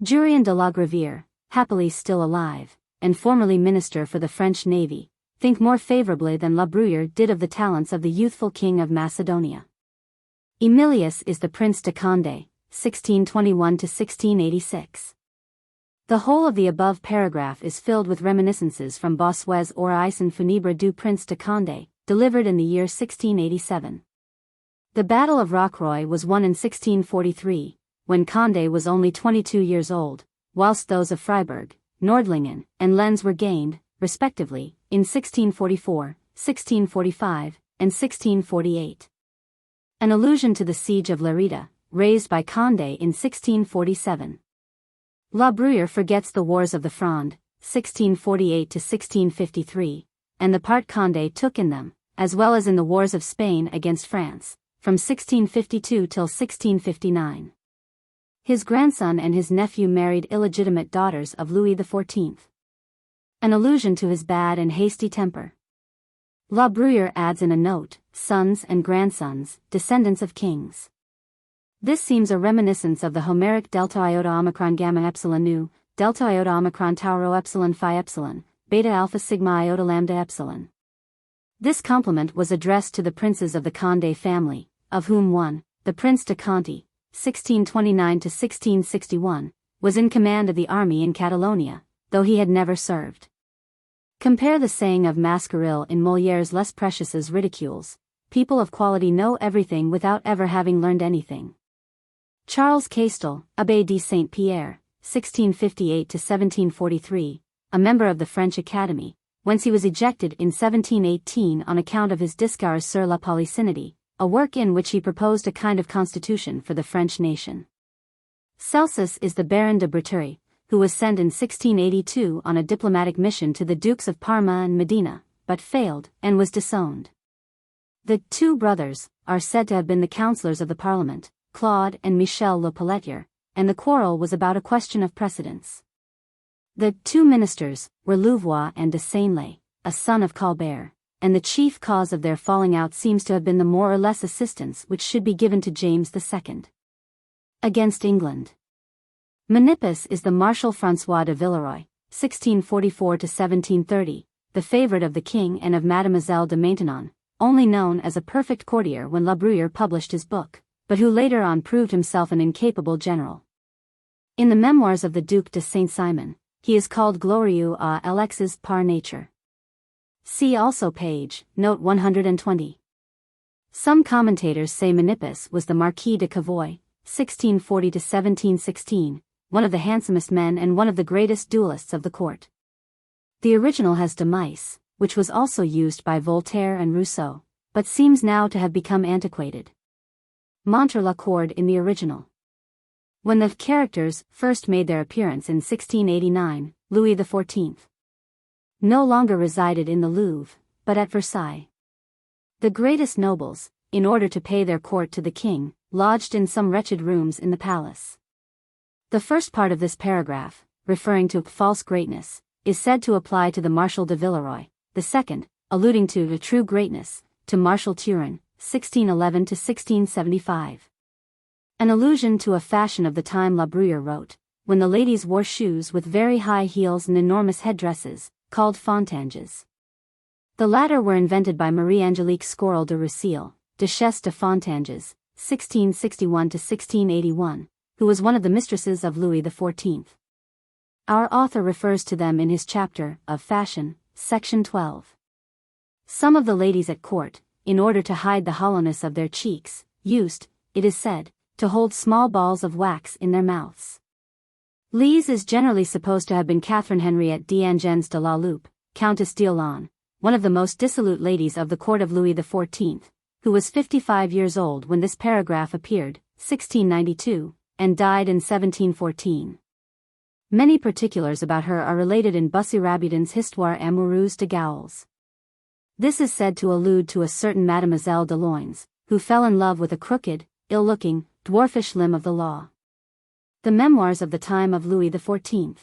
JEAN de la Bruyère, happily still alive, and formerly minister for the French Navy, think more favorably than La Bruyère did of the talents of the youthful king of Macedonia. Emilius is the Prince de Condé, 1621–1686. The whole of the above paragraph is filled with reminiscences from Bossuet's Oraison funèbre du Prince de Condé, delivered in the year 1687. The Battle of Rocroi was won in 1643, when Condé was only 22 years old, whilst those of Freiburg, Nordlingen, and Lens were gained, respectively, in 1644, 1645, and 1648. An allusion to the siege of Lerida, raised by Condé in 1647. La Bruyère forgets the wars of the Fronde, 1648–1653, and the part Condé took in them, as well as in the wars of Spain against France, from 1652 till 1659. His grandson and his nephew married illegitimate daughters of Louis XIV. An allusion to his bad and hasty temper. La Bruyère adds in a note, sons and grandsons, descendants of kings. This seems a reminiscence of the Homeric delta iota omicron gamma epsilon nu, delta iota omicron tau rho epsilon phi epsilon, beta alpha sigma iota lambda epsilon. This compliment was addressed to the princes of the Condé family, of whom one, the Prince de Conti, 1629–1661, was in command of the army in Catalonia, though he had never served. Compare the saying of Mascarille in Molière's Les Précieuses Ridicules, people of quality know everything without ever having learned anything. Charles Castel, Abbé de Saint-Pierre, 1658–1743, a member of the French Academy, whence he was ejected in 1718 on account of his Discours sur la Polysynodzie, a work in which he proposed a kind of constitution for the French nation. Celsus is the Baron de Breteuil, who was sent in 1682 on a diplomatic mission to the Dukes of Parma and Medina, but failed, and was disowned. The two brothers are said to have been the councillors of the Parliament, Claude and Michel Le Pelletier, and the quarrel was about a question of precedence. The two ministers were Louvois and de Seignelay, a son of Colbert, and the chief cause of their falling out seems to have been the more or less assistance which should be given to James II. Against England. Menippus is the Marshal François de Villeroy, 1644–1730, the favorite of the king and of Mademoiselle de Maintenon, only known as a perfect courtier when La Bruyère published his book, but who later on proved himself an incapable general. In the memoirs of the Duc de Saint-Simon, he is called glorieux à Alexis par nature. See also page, note 120. Some commentators say Menippus was the Marquis de Cavoy, 1640–1716, one of the handsomest men and one of the greatest duelists of the court. The original has demise, which was also used by Voltaire and Rousseau, but seems now to have become antiquated. Montre la Corde in the original. When the characters first made their appearance in 1689, Louis XIV no longer resided in the Louvre, but at Versailles. The greatest nobles, in order to pay their court to the king, lodged in some wretched rooms in the palace. The first part of this paragraph, referring to false greatness, is said to apply to the Marshal de Villeroy, the second, alluding to the true greatness, to Marshal Turenne, 1611–1675. An allusion to a fashion of the time La Bruyère wrote, when the ladies wore shoes with very high heels and enormous headdresses, called fontanges. The latter were invented by Marie-Angélique Scorel de Roussille, Duchesse de Fontanges, 1661–1681, who was one of the mistresses of Louis XIV. Our author refers to them in his chapter, of Fashion, section 12. Some of the ladies at court, in order to hide the hollowness of their cheeks, used, it is said, to hold small balls of wax in their mouths. Lise is generally supposed to have been Catherine Henriette d'Angens de la Loupe, Countess d'Aulon, one of the most dissolute ladies of the court of Louis XIV, who was 55 years old when this paragraph appeared, 1692, and died in 1714. Many particulars about her are related in Bussy Rabidon's Histoire amoureuse de Gaules. This is said to allude to a certain Mademoiselle de Loins, who fell in love with a crooked, ill-looking, dwarfish limb of the law. The memoirs of the time of Louis XIV.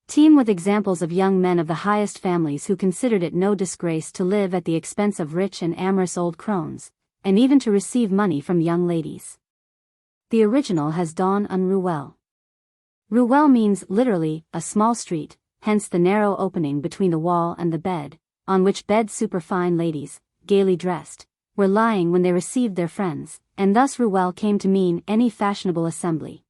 Teem with examples of young men of the highest families who considered it no disgrace to live at the expense of rich and amorous old crones, and even to receive money from young ladies. The original has Don un ruelle. Ruelle means literally a small street, hence the narrow opening between the wall and the bed, on which bed superfine ladies, gaily dressed, were lying when they received their friends, and thus ruelle came to mean any fashionable assembly.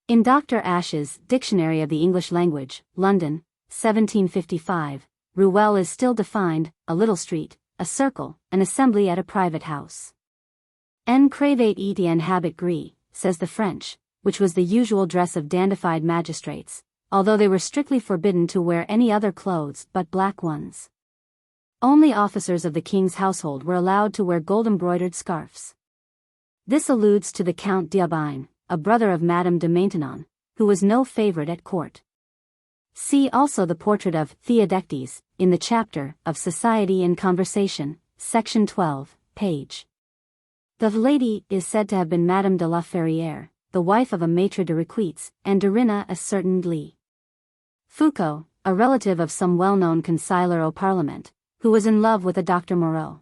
In Dr. Ash's Dictionary of the English Language, London, 1755, ruelle is still defined, a little street, a circle, an assembly at a private house. En cravate et en habit gris, says the French, which was the usual dress of dandified magistrates, although they were strictly forbidden to wear any other clothes but black ones. Only officers of the king's household were allowed to wear gold-embroidered scarfs. This alludes to the Count d'Aubagne, a brother of Madame de Maintenon, who was no favorite at court. See also the portrait of Theodectes, in the chapter of Society and Conversation, section 12, page. The lady is said to have been Madame de la Ferrière, the wife of a maître de requêtes, and Dorina a certain Glee. Foucault, a relative of some well-known consigliere au Parlement, who was in love with a Dr. Moreau.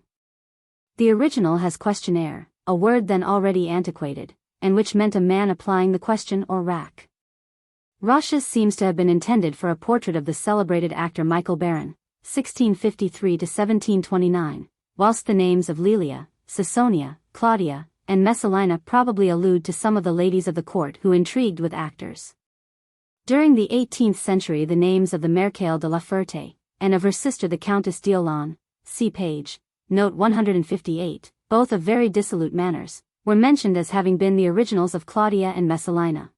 The original has questionnaire, a word then already antiquated, and which meant a man applying the question or rack. Roches seems to have been intended for a portrait of the celebrated actor Michael Baron, 1653–1729, whilst the names of Lelia, Caesonia, Claudia, and Messalina probably allude to some of the ladies of the court who intrigued with actors. During the 18th century the names of the Marechale de la Ferté, and of her sister the Countess d'Aulon, see page, note 158, both of very dissolute manners, were mentioned as having been the originals of Claudia and Messalina.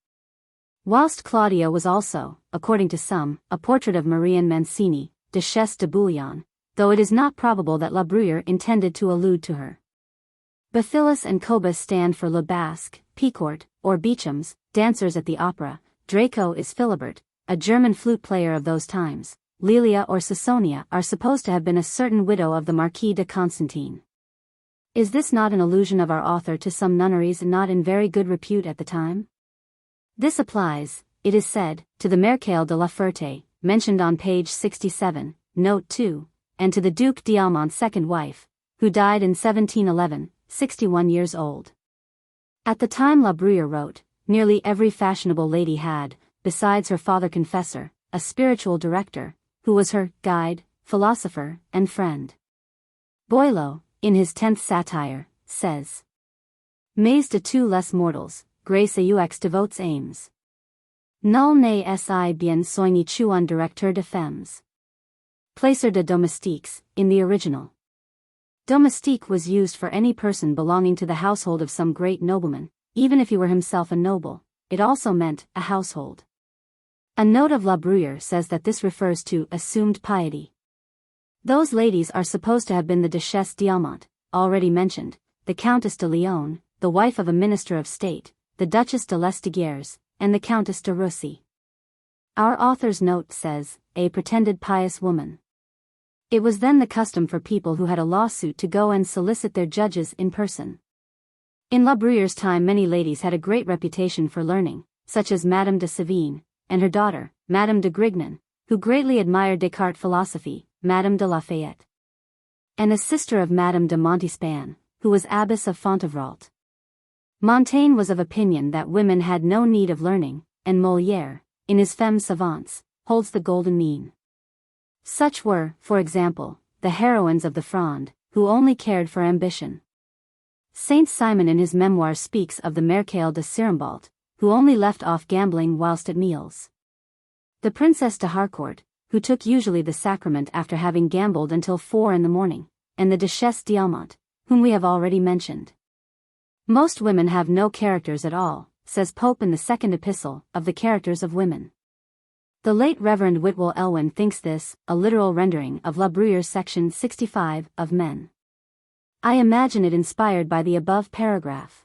Whilst Claudia was also, according to some, a portrait of Marianne Mancini, Duchesse de Bouillon, though it is not probable that La Bruyère intended to allude to her. Bathyllus and Cobus stand for Le Basque, Picourt, or Beechams, dancers at the opera. Draco is Philibert, a German flute player of those times. Lelia or Caesonia are supposed to have been a certain widow of the Marquis de Constantine. Is this not an allusion of our author to some nunneries not in very good repute at the time? This applies, it is said, to the Marechale de la Ferté, mentioned on page 67, note 2, and to the Duc d'Almont's second wife, who died in 1711, 61 years old. At the time La Bruyère wrote, nearly every fashionable lady had, besides her father confessor, a spiritual director, who was her guide, philosopher, and friend. Boileau, in his 10th satire, says, Mais de tous les mortals, grâce aux devotes aimes. Nul ne si bien soigné un directeur de femmes. Placer de domestiques, in the original. Domestique was used for any person belonging to the household of some great nobleman, even if he were himself a noble. It also meant a household. A note of La Bruyère says that this refers to assumed piety. Those ladies are supposed to have been the Duchesse d'Almont, already mentioned, the Countess de Lyon, the wife of a minister of state, the Duchess de Lesdiguières, and the Countess de Russy. Our author's note says, a pretended pious woman. It was then the custom for people who had a lawsuit to go and solicit their judges in person. In La Bruyère's time many ladies had a great reputation for learning, such as Madame de Sévigné, and her daughter, Madame de Grignan, who greatly admired Descartes' philosophy, Madame de Lafayette. And a sister of Madame de Montespan, who was abbess of Fontevrault. Montaigne was of opinion that women had no need of learning, and Molière, in his Femmes Savantes, holds the golden mean. Such were, for example, the heroines of the Fronde, who only cared for ambition. Saint Simon in his memoirs speaks of the Marechale de Sirembault, who only left off gambling whilst at meals. The Princess de Harcourt, who took usually the sacrament after having gambled until 4 in the morning, and the Duchesse d'Almont, whom we have already mentioned. Most women have no characters at all, says Pope in the second epistle, of the characters of women. The late Reverend Whitwell Elwin thinks this, a literal rendering of La Bruyère's section 65, of men. I imagine it inspired by the above paragraph.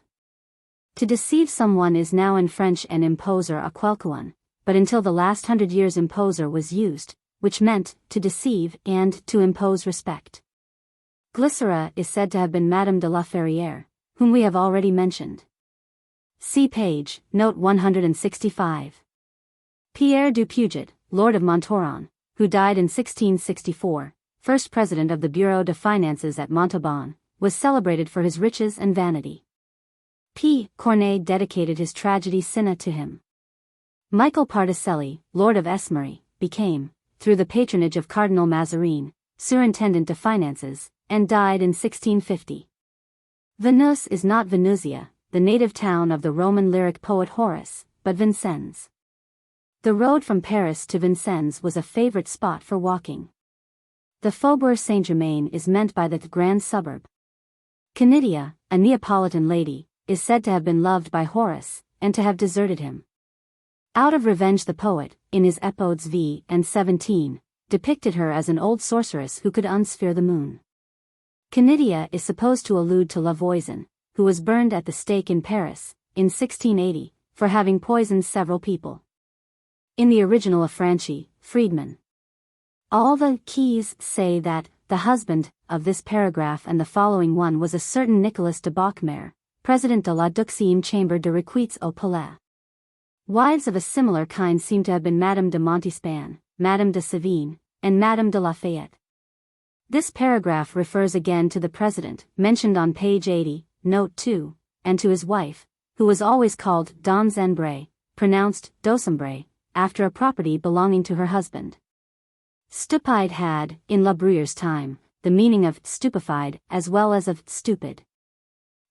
To deceive someone is now in French an imposer à quelqu'un, but until the last 100 years imposer was used, which meant to deceive and to impose respect. Glycera is said to have been Madame de la Ferrière, whom we have already mentioned. See page, note 165. Pierre du Puget, Lord of Montauran, who died in 1664, first president of the Bureau de Finances at Montauban, was celebrated for his riches and vanity. P. Corneille dedicated his tragedy Cinna to him. Michael Particelli, Lord of Esmery, became, through the patronage of Cardinal Mazarin, Surintendant de Finances, and died in 1650. Venus is not Venusia, the native town of the Roman lyric poet Horace, but Vincennes. The road from Paris to Vincennes was a favorite spot for walking. The Faubourg Saint-Germain is meant by the grand suburb. Canidia, a Neapolitan lady, is said to have been loved by Horace, and to have deserted him. Out of revenge the poet, in his Epodes V and 17, depicted her as an old sorceress who could unsphere the moon. Canidia is supposed to allude to Lavoisin, who was burned at the stake in Paris, in 1680, for having poisoned several people. In the original of Franchi, Friedman. All the keys say that the husband of this paragraph and the following one was a certain Nicolas de Baucquemare, president de la Duxième Chambre de Requêtes au Palais. Wives of a similar kind seem to have been Madame de Montespan, Madame de Sévigné, and Madame de Lafayette. This paragraph refers again to the president, mentioned on page 80, note 2, and to his wife, who was always called Donzembre, pronounced Dosembre, after a property belonging to her husband. Stupide had, in La Bruyère's time, the meaning of stupefied as well as of stupid.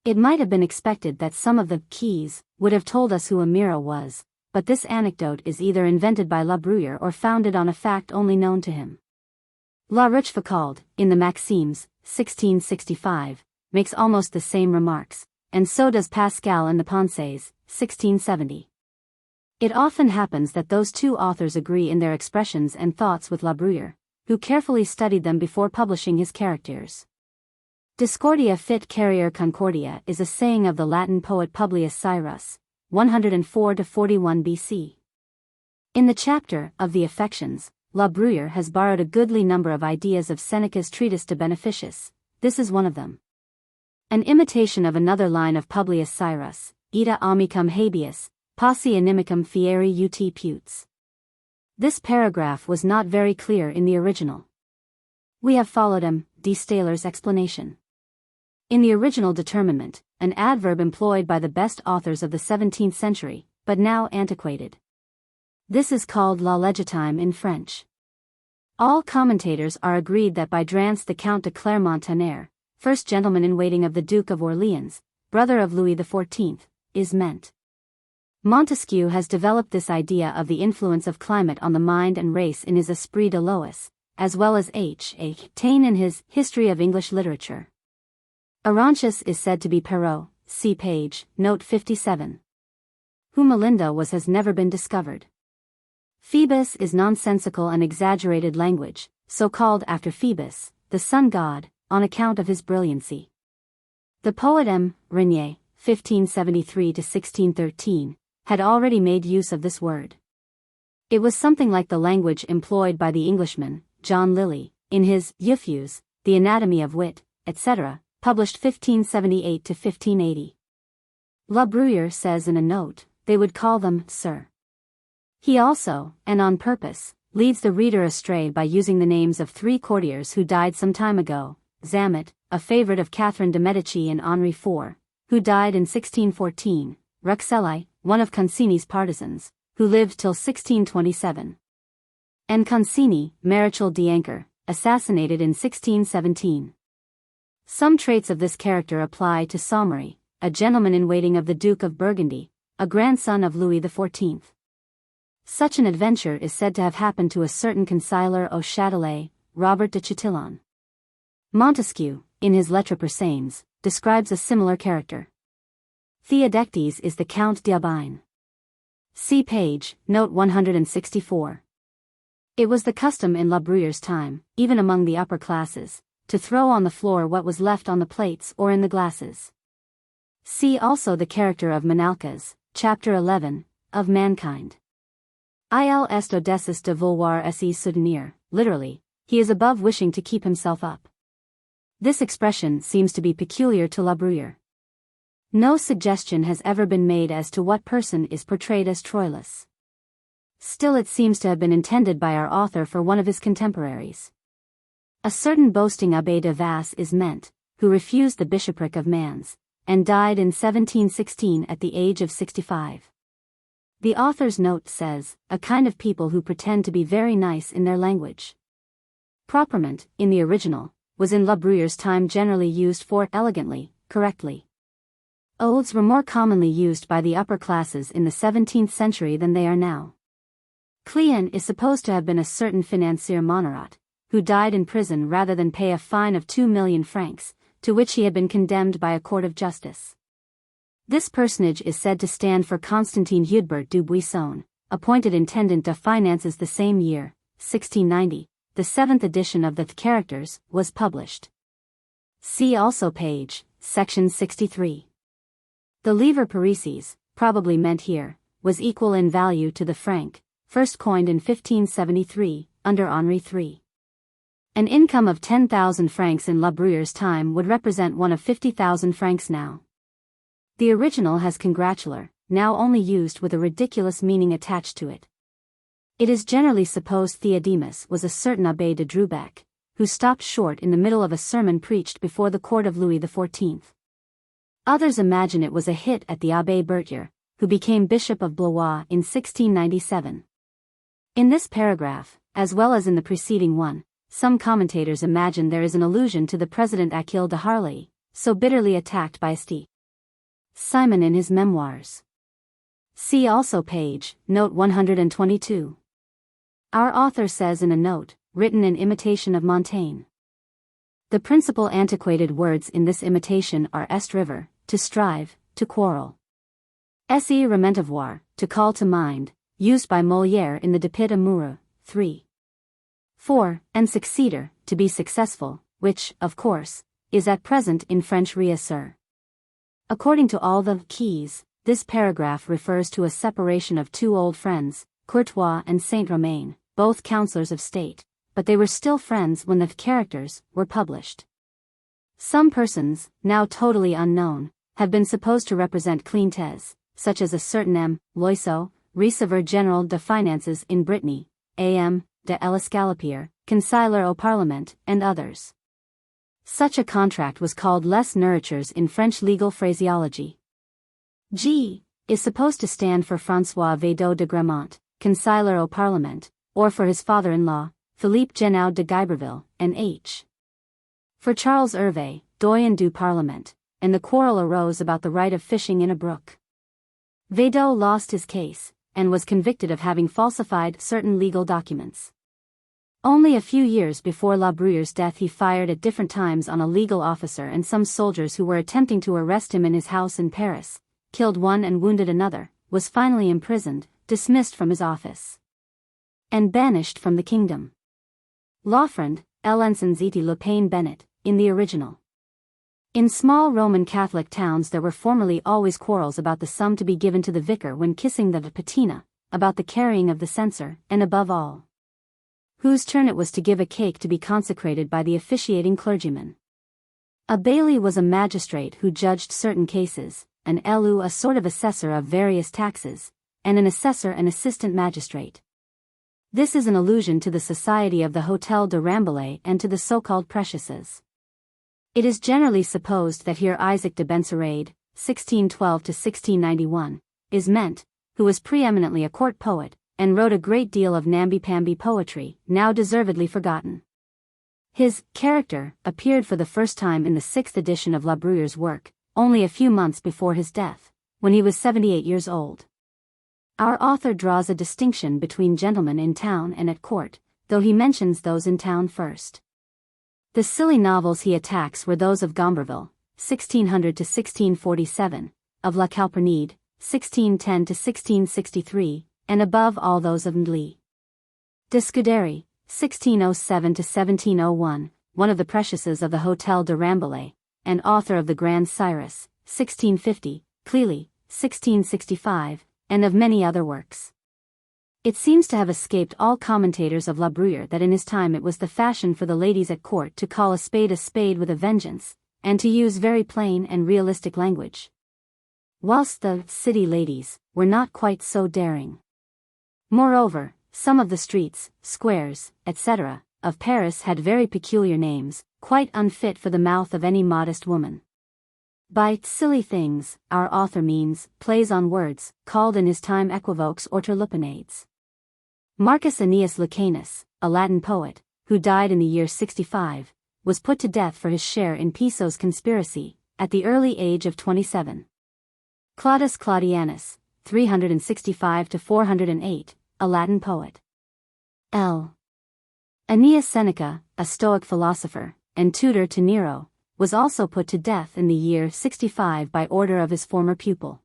It might have been expected that some of the keys would have told us who Amira was, but this anecdote is either invented by La Bruyère or founded on a fact only known to him. La Rochefoucauld, in the Maximes, 1665, makes almost the same remarks, and so does Pascal in the Pensées, 1670. It often happens that those two authors agree in their expressions and thoughts with La Bruyère, who carefully studied them before publishing his Caractères. Discordia fit carrier concordia is a saying of the Latin poet Publius Cyrus, 104–41 BC. In the chapter of the affections, La Bruyère has borrowed a goodly number of ideas of Seneca's treatise De Beneficiis. This is one of them. An imitation of another line of Publius Cyrus, Ita amicum habeas, posse inimicum fieri ut putes. This paragraph was not very clear in the original. We have followed M. D. Staler's explanation. In the original determinant, an adverb employed by the best authors of the 17th century, but now antiquated. This is called la légitime in French. All commentators are agreed that by Drance the Count de Clermont-Tonnerre, first gentleman-in-waiting of the Duke of Orleans, brother of Louis XIV, is meant. Montesquieu has developed this idea of the influence of climate on the mind and race in his Esprit de Lois, as well as H. A. Taine in his History of English Literature. Arauntius is said to be Perrault, see page, note 57. Who Melinda was has never been discovered. Phoebus is nonsensical and exaggerated language, so called after Phoebus, the sun god, on account of his brilliancy. The poet M. Regnier, 1573–1613, had already made use of this word. It was something like the language employed by the Englishman, John Lilly, in his Euphues, The Anatomy of Wit, etc., published 1578–1580. La Bruyère says in a note, they would call them Sir. He also, and on purpose, leads the reader astray by using the names of three courtiers who died some time ago: Zamet, a favorite of Catherine de Medici and Henri IV, who died in 1614, Ruxelli, one of Concini's partisans, who lived till 1627, and Concini, Marechal d'Ancre, assassinated in 1617. Some traits of this character apply to Saumery, a gentleman-in-waiting of the Duke of Burgundy, a grandson of Louis XIV. Such an adventure is said to have happened to a certain Consigliere au Châtelet, Robert de Chatillon. Montesquieu, in his Lettres Persanes, describes a similar character. Theodectes is the Count d'Aubagne. See page, note 164. It was the custom in La Bruyère's time, even among the upper classes, to throw on the floor what was left on the plates or in the glasses. See also the character of Menalcas, chapter 11, of Mankind. Il est au-dessus de vouloir se soutenir, literally, he is above wishing to keep himself up. This expression seems to be peculiar to La Bruyère. No suggestion has ever been made as to what person is portrayed as Troilus. Still it seems to have been intended by our author for one of his contemporaries. A certain boasting Abbé de Vasse is meant, who refused the bishopric of Mans, and died in 1716 at the age of 65. The author's note says, a kind of people who pretend to be very nice in their language. Proprement, in the original, was in La Bruyère's time generally used for elegantly, correctly. Oaths were more commonly used by the upper classes in the 17th century than they are now. Cleon is supposed to have been a certain financier Monerat, who died in prison rather than pay a fine of 2 million francs, to which he had been condemned by a court of justice. This personage is said to stand for Constantin Hudebert du Buisson, appointed Intendant of Finances the same year, 1690. The 7th edition of the Caractères was published. See also page, section 63. The livre Parisis, probably meant here, was equal in value to the franc, first coined in 1573, under Henri III. An income of 10,000 francs in La Bruyère's time would represent one of 50,000 francs now. The original has congratular, now only used with a ridiculous meaning attached to it. It is generally supposed Theodemus was a certain Abbé de Drubec, who stopped short in the middle of a sermon preached before the court of Louis XIV. Others imagine it was a hit at the Abbé Berthier, who became Bishop of Blois in 1697. In this paragraph, as well as in the preceding one, some commentators imagine there is an allusion to the President Achille de Harlay, so bitterly attacked by St. Simon in his memoirs. See also page, note 122. Our author says in a note, written in imitation of Montaigne. The principal antiquated words in this imitation are est river, to strive, to quarrel. Se rementevoir, to call to mind, used by Molière in the depict amoureux, 3. 4, and succeder, to be successful, which, of course, is at present in French réussir. According to all the keys, this paragraph refers to a separation of two old friends, Courtois and Saint-Romain, both councillors of state, but they were still friends when the Caractères were published. Some persons, now totally unknown, have been supposed to represent Cleanthes, such as a certain M. Loiseau, Receveur General de Finances in Brittany, A.M. de l'Escalopier, Consigliere au Parlement, and others. Such a contract was called les nourritures in French legal phraseology. G is supposed to stand for François Védot de Gramont, Consigliere au Parlement, or for his father-in-law, Philippe Genaud de Guiberville, and H. for Charles Hervé, Doyen du Parlement, and the quarrel arose about the right of fishing in a brook. Védot lost his case, and was convicted of having falsified certain legal documents. Only a few years before La Bruyère's death he fired at different times on a legal officer and some soldiers who were attempting to arrest him in his house in Paris, killed one and wounded another, was finally imprisoned, dismissed from his office, and banished from the kingdom. L'Offrande, l'Encensité Le Pain Bennett, in the original. In small Roman Catholic towns there were formerly always quarrels about the sum to be given to the vicar when kissing the patina, about the carrying of the censer, and above all, whose turn it was to give a cake to be consecrated by the officiating clergyman. A baillie was a magistrate who judged certain cases, an élu a sort of assessor of various taxes, and an assessor an assistant magistrate. This is an allusion to the society of the Hôtel de Rambouillet and to the so-called precieuses. It is generally supposed that here Isaac de Benserade, 1612–1691, is meant, who was preeminently a court poet, and wrote a great deal of namby-pamby poetry, now deservedly forgotten. His character appeared for the first time in the 6th edition of La Bruyère's work, only a few months before his death, when he was 78 years old. Our author draws a distinction between gentlemen in town and at court, though he mentions those in town first. The silly novels he attacks were those of Gomberville, 1600–1647, of La Calprenède, 1610–1663, and above all those of Ndli. De Scuderi, 1607–1701, one of the preciouses of the Hôtel de Rambouillet, and author of the Grand Cyrus, 1650, Cleely, 1665, and of many other works. It seems to have escaped all commentators of La Bruyère that in his time it was the fashion for the ladies at court to call a spade with a vengeance, and to use very plain and realistic language, whilst the city ladies were not quite so daring. Moreover, some of the streets, squares, etc., of Paris had very peculiar names, quite unfit for the mouth of any modest woman. By silly things, our author means plays on words, called in his time equivoques or turlupinades. Marcus Annius Lucanus, a Latin poet, who died in the year 65, was put to death for his share in Piso's conspiracy, at the early age of 27. Claudius Claudianus, 365–408, a Latin poet. L. Aeneas Seneca, a Stoic philosopher, and tutor to Nero, was also put to death in the year 65 by order of his former pupil.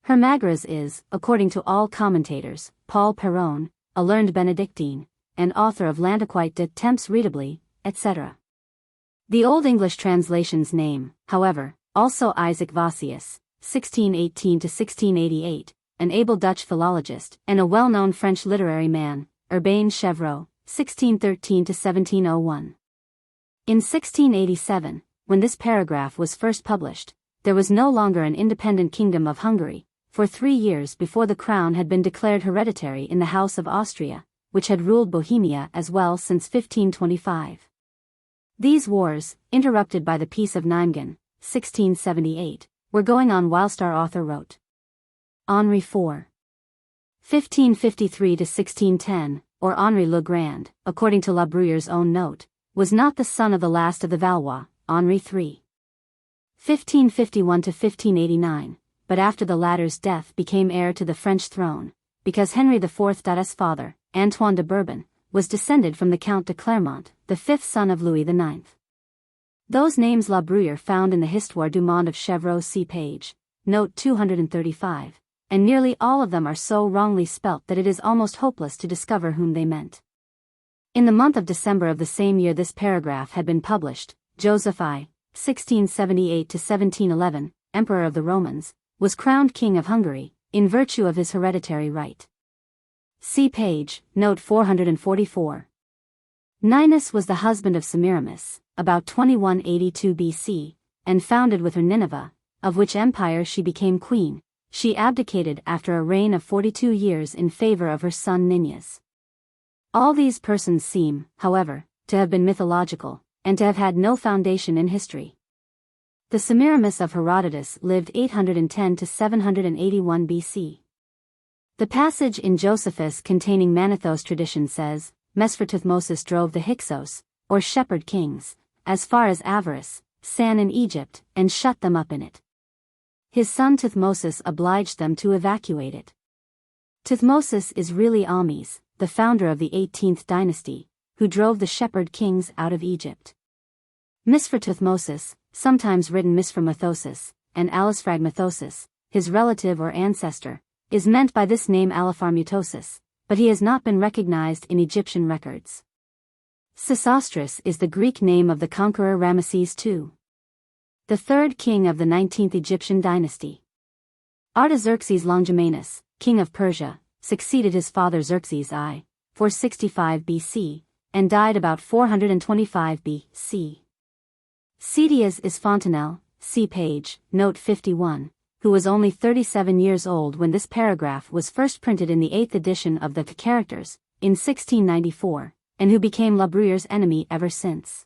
Hermagras is, according to all commentators, Paul Perron, a learned Benedictine, and author of L'Antiquité de Temps Readably, etc. The Old English translation's name, however, also Isaac Vossius, 1618–1688, an able Dutch philologist and a well-known French literary man, Urbain Chevreau, 1613–1701. In 1687, when this paragraph was first published, there was no longer an independent kingdom of Hungary, for 3 years before the crown had been declared hereditary in the House of Austria, which had ruled Bohemia as well since 1525. These wars, interrupted by the Peace of Nijmegen, 1678, were going on whilst our author wrote. Henri IV. 1553–1610, or Henri le Grand, according to La Bruyère's own note, was not the son of the last of the Valois, Henri III. 1551–1589, but after the latter's death became heir to the French throne, because Henry IV's father, Antoine de Bourbon, was descended from the Count de Clermont, the fifth son of Louis IX. Those names La Bruyère found in the Histoire du Monde of Chevreau see page, note 235, and nearly all of them are so wrongly spelt that it is almost hopeless to discover whom they meant. In the month of December of the same year this paragraph had been published, Joseph I, 1678–1711, Emperor of the Romans, was crowned King of Hungary, in virtue of his hereditary right. See page, note 444. Ninus was the husband of Semiramis, about 2182 BC, and founded with her Nineveh, of which empire she became queen. She abdicated after a reign of 42 years in favor of her son Ninus. All these persons seem, however, to have been mythological, and to have had no foundation in history. The Semiramis of Herodotus lived 810–781 BC. The passage in Josephus containing Manetho's tradition says, Mesphar-Tuthmosis drove the Hyksos, or shepherd kings, as far as Avaris, San in Egypt, and shut them up in it. His son Tuthmosis obliged them to evacuate it. Tuthmosis is really Ahmes, the founder of the 18th dynasty, who drove the shepherd kings out of Egypt. Misphar-Tuthmosis, sometimes written Misphar-Mathosis, and Alisphraga-Mathosis, his relative or ancestor, is meant by this name Alipharmutosis, but he has not been recognized in Egyptian records. Sesostris is the Greek name of the conqueror Ramesses II, the third king of the 19th Egyptian dynasty. Artaxerxes Longimanus, king of Persia, succeeded his father Xerxes I, 465 BC, and died about 425 BC. Cetius is Fontenelle, see page, note 51, who was only 37 years old when this paragraph was first printed in the 8th edition of the Caractères, in 1694, and who became La Bruyère's enemy ever since.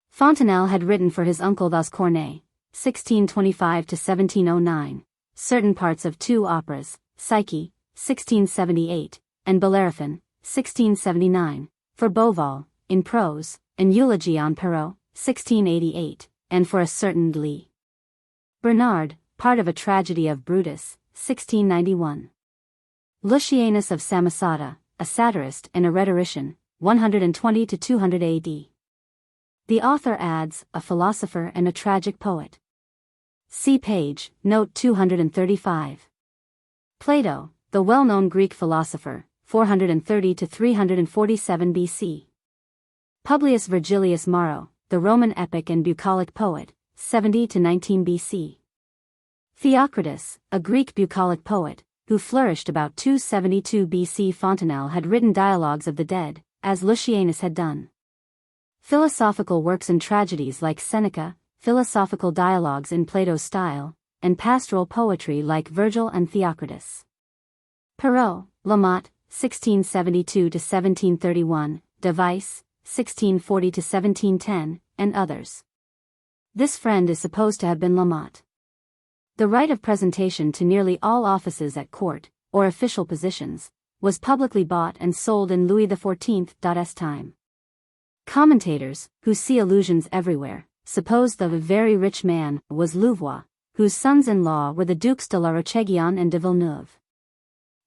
Fontenelle had written for his uncle Vascornet, 1625–1709, certain parts of 2 operas, Psyche, 1678, and Bellerophon, 1679, for Beauval, in prose, and Eulogy on Perrault, 1688, and for a certain Lee Bernard, part of a tragedy of Brutus, 1691. Lucianus of Samosata, a satirist and a rhetorician, 120–200 AD. The author adds, a philosopher and a tragic poet. See page, note 235. Plato, the well-known Greek philosopher, 430–347 BC. Publius Virgilius Maro, the Roman epic and bucolic poet, 70 to 19 BC. Theocritus, a Greek bucolic poet, who flourished about 272 BC. Fontenelle had written dialogues of the dead, as Lucianus had done. Philosophical works and tragedies like Seneca, philosophical dialogues in Plato's style, and pastoral poetry like Virgil and Theocritus. Perrault, Lamotte, 1672 to 1731, De Vice, 1640 to 1710, and others. This friend is supposed to have been Lamotte. The right of presentation to nearly all offices at court, or official positions, was publicly bought and sold in Louis XIV's time. Commentators, who see allusions everywhere, suppose the very rich man was Louvois, whose sons-in-law were the Dukes de la Rocheguyon and de Villeneuve.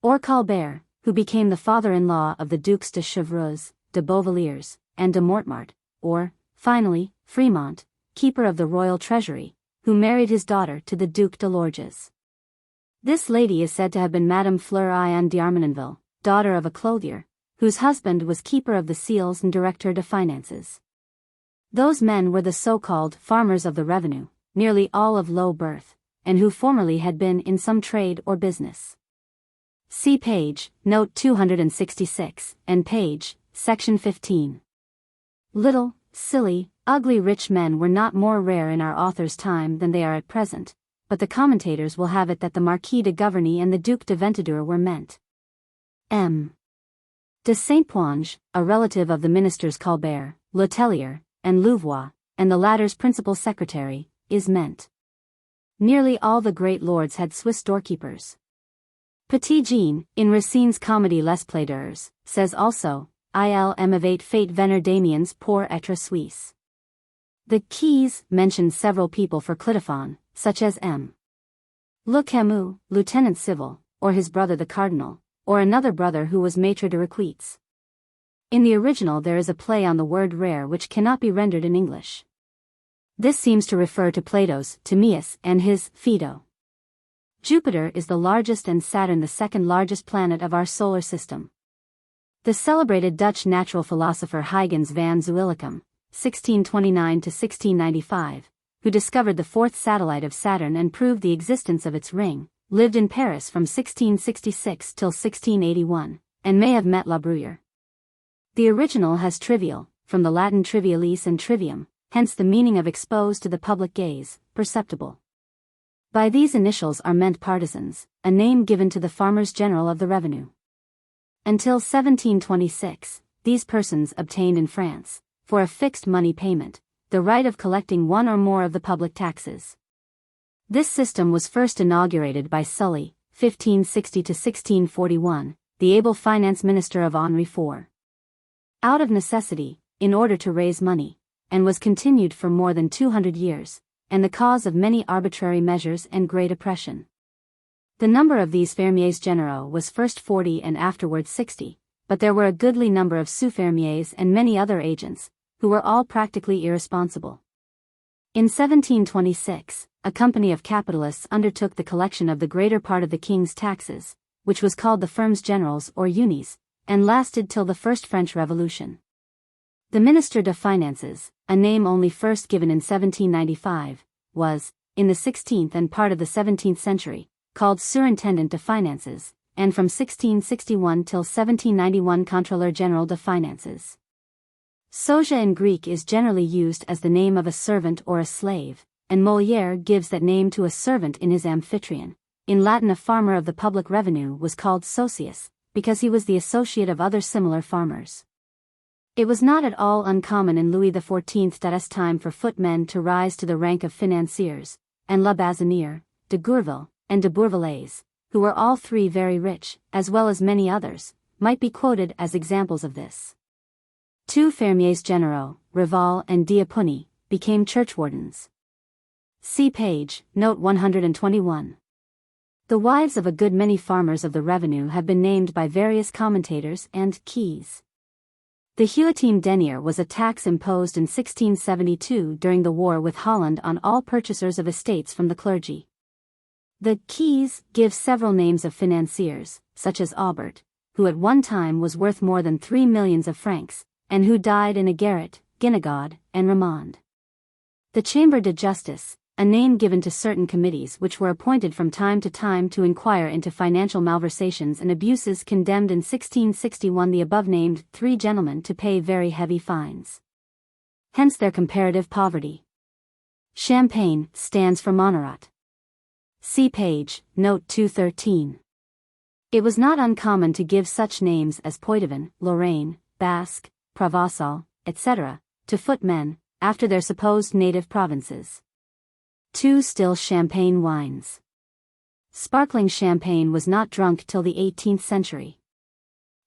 Or Colbert, who became the father-in-law of the Dukes de Chevreuse, de Beauvilliers, and de Mortemart, or, finally, Fremont, keeper of the royal treasury, who married his daughter to the Duc de Lorges. This lady is said to have been Madame Fleur Ion d'Armenonville, daughter of a clothier, whose husband was keeper of the seals and director de finances. Those men were the so-called farmers of the revenue, nearly all of low birth, and who formerly had been in some trade or business. See page, note 266, and page, section 15. Little, silly, ugly rich men were not more rare in our author's time than they are at present, but the commentators will have it that the Marquis de Gouverney and the Duc de Ventadour were meant. M. de Saint-Ponge, a relative of the ministers Colbert, Letellier, and Louvois, and the latter's principal secretary, is meant. Nearly all the great lords had Swiss doorkeepers. Petit Jean, in Racine's comedy Les Plaideurs, says also, Il m'avait fait venir d'Amiens pour être Suisse. The Keys mention several people for Clitophon, such as M. Le Camus, lieutenant civil, or his brother the cardinal, or another brother who was maître de requêtes. In the original there is a play on the word rare which cannot be rendered in English. This seems to refer to Plato's Timaeus and his Phaedo. Jupiter is the largest and Saturn the second largest planet of our solar system. The celebrated Dutch natural philosopher Huygens van Zuilichem, 1629 to 1695, who discovered the fourth satellite of Saturn and proved the existence of its ring, lived in Paris from 1666 till 1681, and may have met La Bruyère. The original has trivial, from the Latin trivialis and trivium, hence the meaning of exposed to the public gaze, perceptible. By these initials are meant partisans, a name given to the farmers general of the revenue. Until 1726, these persons obtained in France, for a fixed money payment, the right of collecting one or more of the public taxes. This system was first inaugurated by Sully, 1560 to 1641, the able finance minister of Henri IV. Out of necessity, in order to raise money, and was continued for more than 200 years, and the cause of many arbitrary measures and great oppression. The number of these fermiers généraux was first 40 and afterwards 60, but there were a goodly number of sous-fermiers and many other agents, who were all practically irresponsible. In 1726, a company of capitalists undertook the collection of the greater part of the king's taxes, which was called the Firmes Generales or Unis, and lasted till the First French Revolution. The Minister de Finances, a name only first given in 1795, was, in the 16th and part of the 17th century, called Surintendant de Finances, and from 1661 till 1791 Contrôleur Général de Finances. Soja in Greek is generally used as the name of a servant or a slave, and Molière gives that name to a servant in his Amphitryon. In Latin a farmer of the public revenue was called socius, because he was the associate of other similar farmers. It was not at all uncommon in Louis XIV's time for footmen to rise to the rank of financiers, and La Bazinière, de Gourville, and de Bourvillais, who were all three very rich, as well as many others, might be quoted as examples of this. Two fermiers généraux, Rival and Diapunny, became churchwardens. See page, note 121. The wives of a good many farmers of the revenue have been named by various commentators and Keys. The huitième denier was a tax imposed in 1672 during the war with Holland on all purchasers of estates from the clergy. The Keys give several names of financiers, such as Aubert, who at one time was worth more than 3 millions of francs, and who died in a garret, Guinegod, and Ramond. The Chambre de Justice, a name given to certain committees which were appointed from time to time to inquire into financial malversations and abuses, condemned in 1661 the above-named 3 gentlemen to pay very heavy fines. Hence their comparative poverty. Champagne stands for Monerat. See page, note 213. It was not uncommon to give such names as Poitevin, Lorraine, Basque, Provençal, etc., to footmen, after their supposed native provinces. 2 Still champagne wines. Sparkling champagne was not drunk till the 18th century.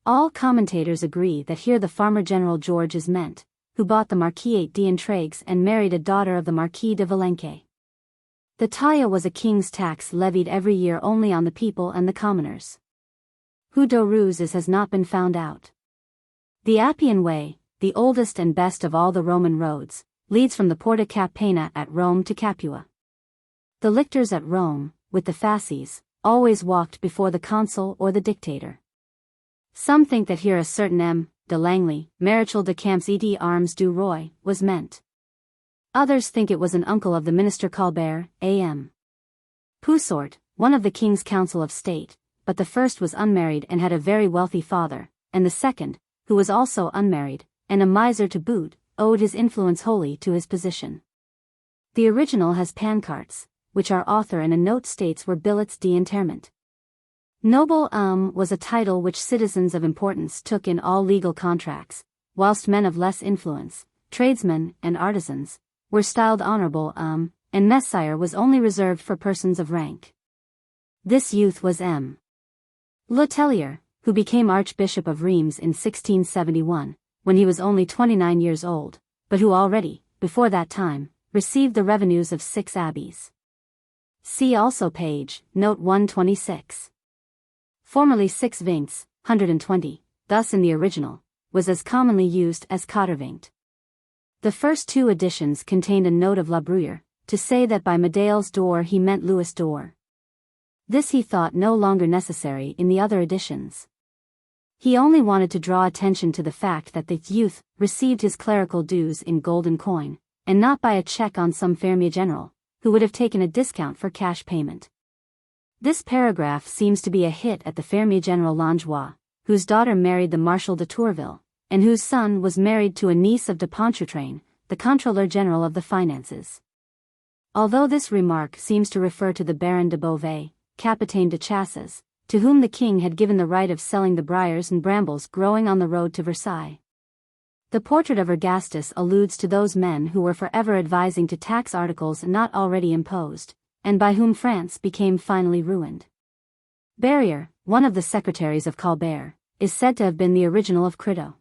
All commentators agree that here the farmer General George is meant, who bought the Marquis d'Entraigues and married a daughter of the Marquis de Valenque. The taille was a king's tax levied every year only on the people and the commoners. Who Dorus is has not been found out. The Appian Way, the oldest and best of all the Roman roads, leads from the Porta Capena at Rome to Capua. The lictors at Rome, with the fasces, always walked before the consul or the dictator. Some think that here a certain M. de Langley, Maréchal de Camps et Armes du Roi, was meant. Others think it was an uncle of the minister Colbert, A.M. Poussort, one of the king's council of state, but the first was unmarried and had a very wealthy father, and the second, who was also unmarried, and a miser to boot, owed his influence wholly to his position. The original has pancarts, which our author in a note states were billets d'interment. Noble was a title which citizens of importance took in all legal contracts, whilst men of less influence, tradesmen and artisans, were styled honorable and messire was only reserved for persons of rank. This youth was M. Le Tellier, who became Archbishop of Reims in 1671, when he was only 29 years old, but who already, before that time, received the revenues of 6 abbeys. See also page, note 126. Formerly 6 vingt, 120, thus in the original, was as commonly used as 4 vingt. The first 2 editions contained a note of La Bruyère, to say that by Médailles d'Or he meant Louis d'Or. This he thought no longer necessary in the other editions. He only wanted to draw attention to the fact that the youth received his clerical dues in golden coin, and not by a check on some fermier general, who would have taken a discount for cash payment. This paragraph seems to be a hit at the fermier general Langlois, whose daughter married the Marshal de Tourville, and whose son was married to a niece of de Pontchartrain, the Controller General of the Finances. Although this remark seems to refer to the Baron de Beauvais, Capitaine de Chasses, to whom the king had given the right of selling the briars and brambles growing on the road to Versailles. The portrait of Ergastus alludes to those men who were forever advising to tax articles not already imposed, and by whom France became finally ruined. Barrière, one of the secretaries of Colbert, is said to have been the original of Crito.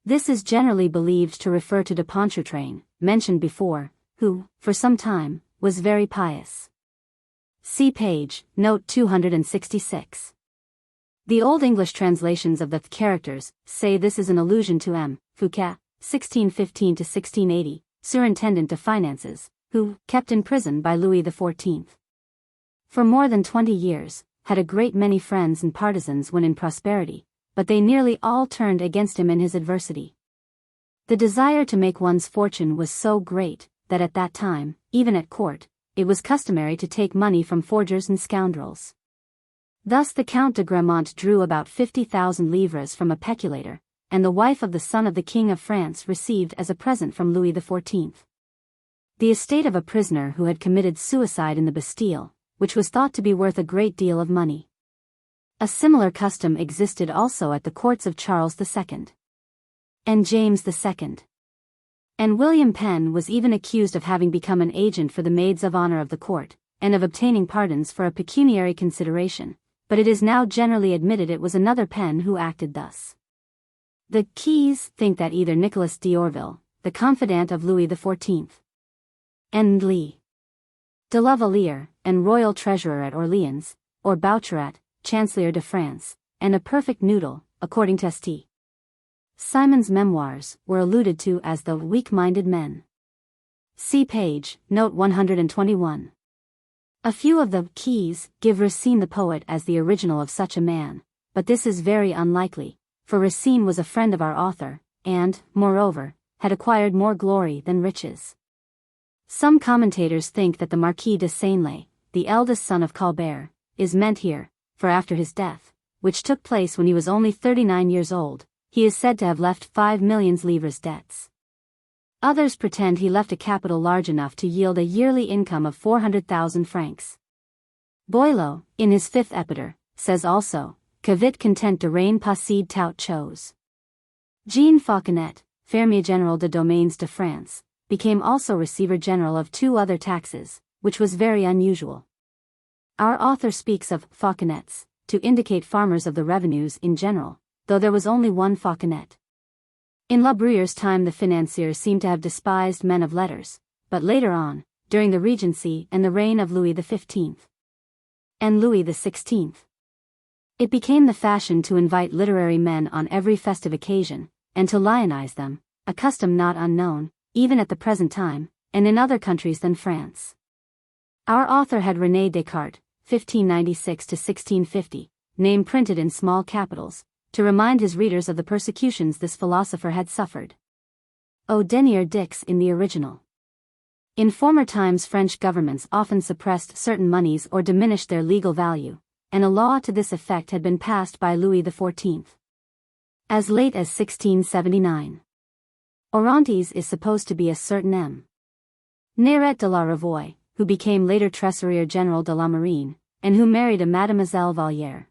This is generally believed to refer to de Pontchartrain, mentioned before, who, for some time, was very pious. See page, note 266. The Old English translations of the Characters say this is an allusion to M. Fouquet, 1615–1680, Surintendant de Finances, who, kept in prison by Louis XIV. For more than 20 years, had a great many friends and partisans when in prosperity, but they nearly all turned against him in his adversity. The desire to make one's fortune was so great, that at that time, even at court, it was customary to take money from forgers and scoundrels. Thus the Count de Gramont drew about 50,000 livres from a peculator, and the wife of the son of the King of France received as a present from Louis XIV. The estate of a prisoner who had committed suicide in the Bastille, which was thought to be worth a great deal of money. A similar custom existed also at the courts of Charles II. And James II. And William Penn was even accused of having become an agent for the maids of honor of the court, and of obtaining pardons for a pecuniary consideration, but it is now generally admitted it was another Penn who acted thus. The Keys think that either Nicolas d'Orville, the confidant of Louis XIV, and Lee de la Vallière, and royal treasurer at Orleans, or Boucherat, Chancellor de France, and a perfect noodle, according to St. Simon's memoirs, were alluded to as the weak-minded men. See page, note 121. A few of the Keys give Racine the poet as the original of such a man, but this is very unlikely, for Racine was a friend of our author, and, moreover, had acquired more glory than riches. Some commentators think that the Marquis de Seignelay, the eldest son of Colbert, is meant here, for after his death, which took place when he was only 39 years old, he is said to have left 5 million livres debts. Others pretend he left a capital large enough to yield a yearly income of 400,000 francs. Boileau, in his 5th Epitaph, says also, que vit content de reine possédé tout chose. Jean Fauconnet, Fermier General de Domaines de France, became also Receiver General of 2 other taxes, which was very unusual. Our author speaks of fauconnets, to indicate farmers of the revenues in general, though there was only one fauconnet. In La Bruyère's time the financiers seem to have despised men of letters, but later on, during the Regency and the reign of Louis XV and Louis XVI, it became the fashion to invite literary men on every festive occasion, and to lionize them, a custom not unknown, even at the present time, and in other countries than France. Our author had René Descartes, 1596–1650, name printed in small capitals, to remind his readers of the persecutions this philosopher had suffered. O denier dix in the original. In former times French governments often suppressed certain moneys or diminished their legal value, and a law to this effect had been passed by Louis XIV. As late as 1679. Orontes is supposed to be a certain M. Néret de la Ravoie, who became later Trésorier General de la Marine, and who married a Mademoiselle Vallière.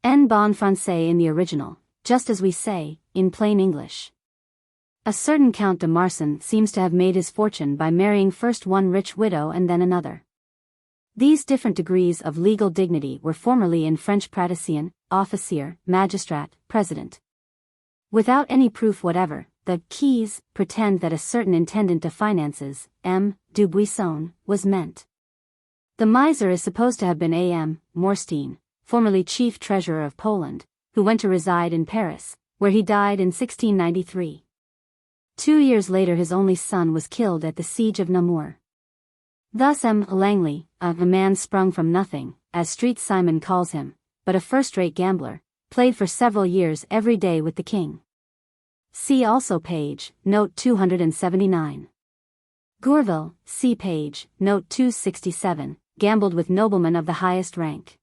En bon français in the original, just as we say, in plain English. A certain Count de Marsan seems to have made his fortune by marrying first one rich widow and then another. These different degrees of legal dignity were formerly in French pratician, officier, magistrat, president. Without any proof whatever, the keys pretend that a certain intendant of finances, M. Dubuisson, was meant. The miser is supposed to have been A. M. Morstein, formerly chief treasurer of Poland, who went to reside in Paris, where he died in 1693. 2 years later his only son was killed at the siege of Namur. Thus M. Langley, a man sprung from nothing, as Street Simon calls him, but a first-rate gambler, played for several years every day with the king. See also page, note 279. Gourville, see page, note 267, gambled with noblemen of the highest rank.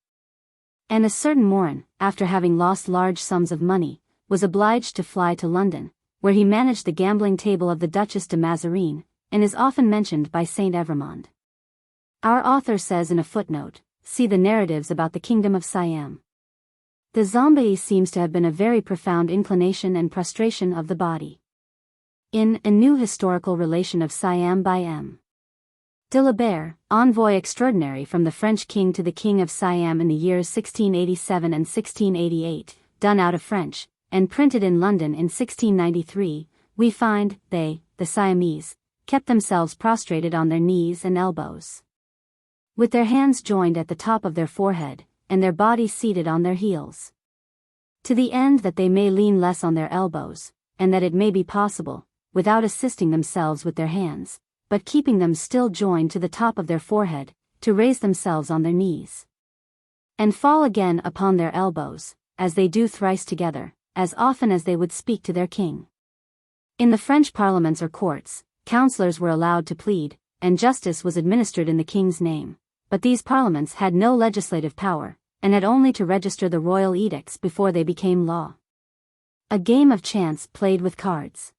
And a certain Morin, after having lost large sums of money, was obliged to fly to London, where he managed the gambling table of the Duchess de Mazarin, and is often mentioned by Saint Evremond. Our author says in a footnote, see the narratives about the kingdom of Siam. The zombie seems to have been a very profound inclination and prostration of the body. In A New Historical Relation of Siam by M. de la Bruyère, envoy extraordinary from the French king to the king of Siam in the years 1687 and 1688, done out of French, and printed in London in 1693, we find, they, the Siamese, kept themselves prostrated on their knees and elbows, with their hands joined at the top of their forehead, and their bodies seated on their heels, to the end that they may lean less on their elbows, and that it may be possible, without assisting themselves with their hands, but keeping them still joined to the top of their forehead, to raise themselves on their knees, and fall again upon their elbows, as they do thrice together, as often as they would speak to their king. In the French parliaments or courts, councillors were allowed to plead, and justice was administered in the king's name, but these parliaments had no legislative power, and had only to register the royal edicts before they became law. A game of chance played with cards.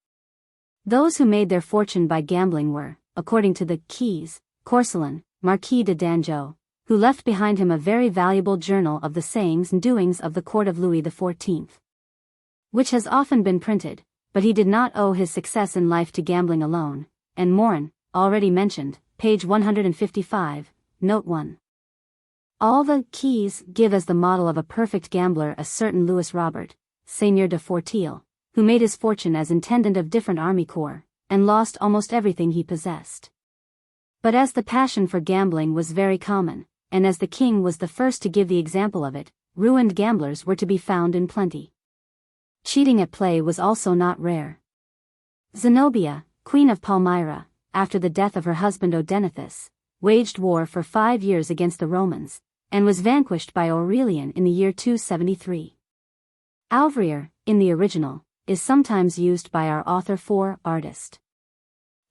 Those who made their fortune by gambling were, according to the keys, Corsilan, Marquis de Dangeau, who left behind him a very valuable journal of the sayings and doings of the court of Louis XIV, which has often been printed, but he did not owe his success in life to gambling alone, and Morin, already mentioned, page 155, note 1. All the keys give as the model of a perfect gambler a certain Louis Robert, Seigneur de Fortil, who made his fortune as intendant of different army corps, and lost almost everything he possessed. But as the passion for gambling was very common, and as the king was the first to give the example of it, ruined gamblers were to be found in plenty. Cheating at play was also not rare. Zenobia, queen of Palmyra, after the death of her husband Odenathus, waged war for 5 years against the Romans, and was vanquished by Aurelian in the year 273. Auvrier, in the original, is sometimes used by our author for artist.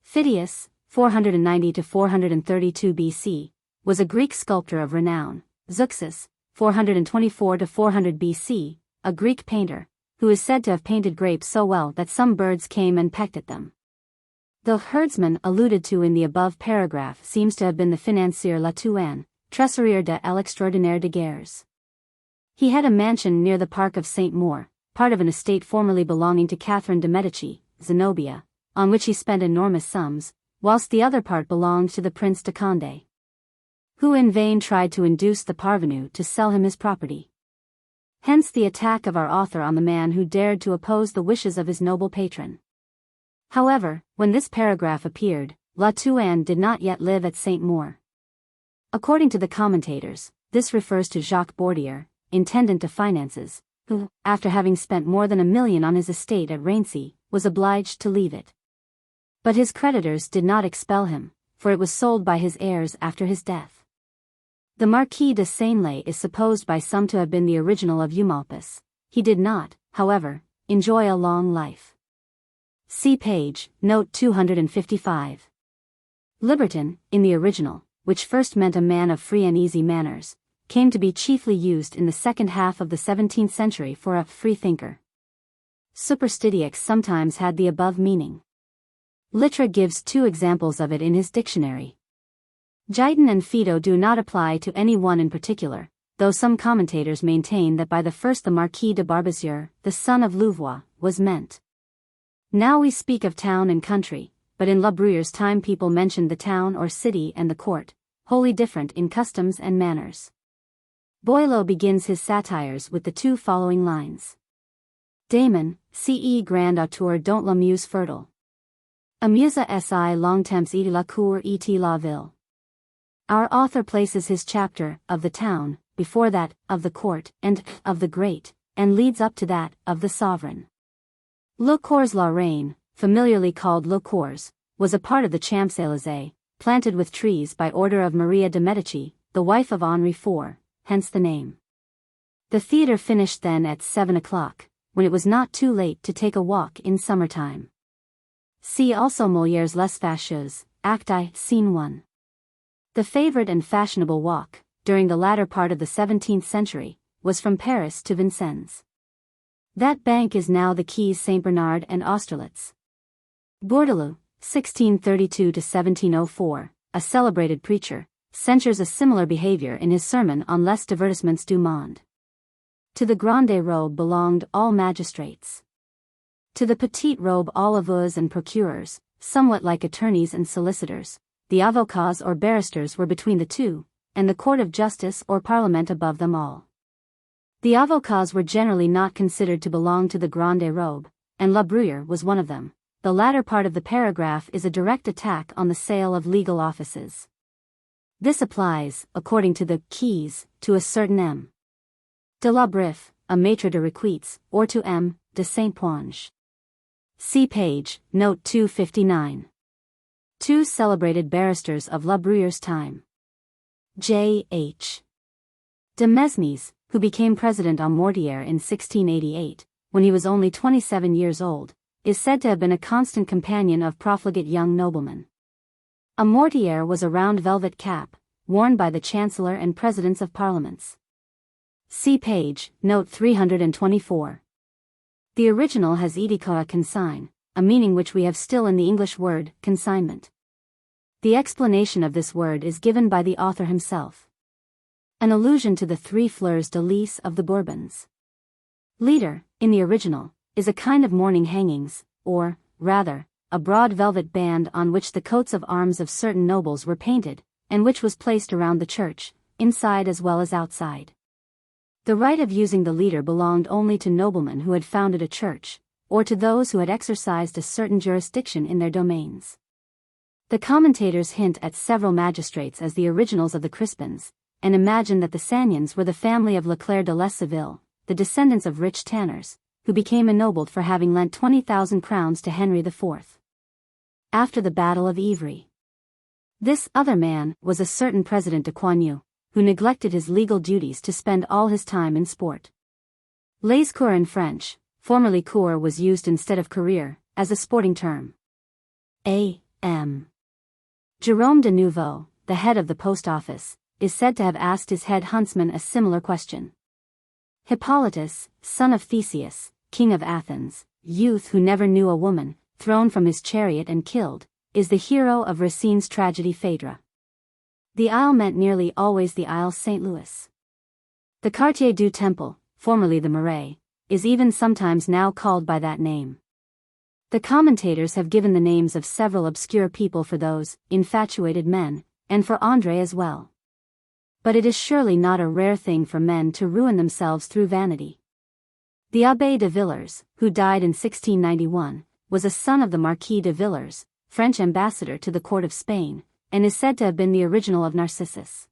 Phidias, 490 to 432 BC, was a Greek sculptor of renown. Zeuxis, 424 to 400 BC, a Greek painter, who is said to have painted grapes so well that some birds came and pecked at them. The herdsman alluded to in the above paragraph seems to have been the financier La Touraine, trésorier de l'extraordinaire de guerres. He had a mansion near the Park of Saint-Maur, part of an estate formerly belonging to Catherine de' Medici, Zenobia, on which he spent enormous sums, whilst the other part belonged to the Prince de Condé, who in vain tried to induce the parvenu to sell him his property. Hence the attack of our author on the man who dared to oppose the wishes of his noble patron. However, when this paragraph appeared, La Touraine did not yet live at Saint-Maur. According to the commentators, this refers to Jacques Bordier, intendant of finances, who, after having spent more than 1 million on his estate at Raincy, was obliged to leave it. But his creditors did not expel him, for it was sold by his heirs after his death. The Marquis de Seignelay is supposed by some to have been the original of Eumolpus. He did not, however, enjoy a long life. See page, note 255. Libertin, in the original, which first meant a man of free and easy manners, came to be chiefly used in the second half of the 17th century for a free thinker. Superstitieux sometimes had the above meaning. Littre gives 2 examples of it in his dictionary. Giton and Fido do not apply to any one in particular, though some commentators maintain that by the first the Marquis de Barbezieux, the son of Louvois, was meant. Now we speak of town and country, but in La Bruyère's time people mentioned the town or city and the court, wholly different in customs and manners. Boileau begins his satires with the 2 following lines. Damon, ce grand auteur dont la muse fertile. Amusa si longtemps et la cour et la ville. Our author places his chapter, of the town, before that, of the court, and, of the great, and leads up to that, of the sovereign. Le Cours la Reine, familiarly called Le Cours, was a part of the Champs-Élysées, planted with trees by order of Maria de' Medici, the wife of Henri IV, hence the name. The theatre finished then at 7 o'clock, when it was not too late to take a walk in summertime. See also Molière's Les Fâcheux, Act I, Scene 1. The favorite and fashionable walk, during the latter part of the 17th century, was from Paris to Vincennes. That bank is now the quays Saint Bernard and Austerlitz. Bourdelot, 1632–1704, a celebrated preacher, censures a similar behavior in his sermon on Les Divertissements du Monde. To the grande robe belonged all magistrates. To the petite robe all avoués and procureurs, somewhat like attorneys and solicitors, the avocats or barristers were between the two, and the court of justice or parliament above them all. The avocats were generally not considered to belong to the grande robe, and La Bruyère was one of them. The latter part of the paragraph is a direct attack on the sale of legal offices. This applies, according to the keys, to a certain M. de la Briffe, a maître de requêtes, or to M. de Saint-Ponge. See page, note 259. 2 celebrated barristers of La Bruyère's time. J.H. de Mesmes, who became president en Mortier in 1688, when he was only 27 years old, is said to have been a constant companion of profligate young noblemen. A mortier was a round velvet cap, worn by the chancellor and presidents of parliaments. See page, note 324. The original has edicoa consigne, a meaning which we have still in the English word, consignment. The explanation of this word is given by the author himself. An allusion to the 3 fleurs de lis of the Bourbons. Leader, in the original, is a kind of mourning hangings, or, rather, a broad velvet band on which the coats of arms of certain nobles were painted, and which was placed around the church, inside as well as outside. The right of using the leader belonged only to noblemen who had founded a church, or to those who had exercised a certain jurisdiction in their domains. The commentators hint at several magistrates as the originals of the Crispins, and imagine that the Sanions were the family of Leclerc de Les Saville, the descendants of rich tanners, who became ennobled for having lent 20,000 crowns to Henry IV. After the Battle of Ivry. This other man was a certain President de Coignou, who neglected his legal duties to spend all his time in sport. Les cours in French, formerly cour was used instead of career, as a sporting term. A.M. Jérôme de Nouveau, the head of the post office, is said to have asked his head huntsman a similar question. Hippolytus, son of Theseus, king of Athens, youth who never knew a woman, thrown from his chariot and killed, is the hero of Racine's tragedy Phèdre. The Isle meant nearly always the Isle St. Louis. The Quartier du Temple, formerly the Marais, is even sometimes now called by that name. The commentators have given the names of several obscure people for those infatuated men, and for André as well. But it is surely not a rare thing for men to ruin themselves through vanity. The Abbé de Villars, who died in 1691, was a son of the Marquis de Villars, French ambassador to the court of Spain, and is said to have been the original of Narcissus.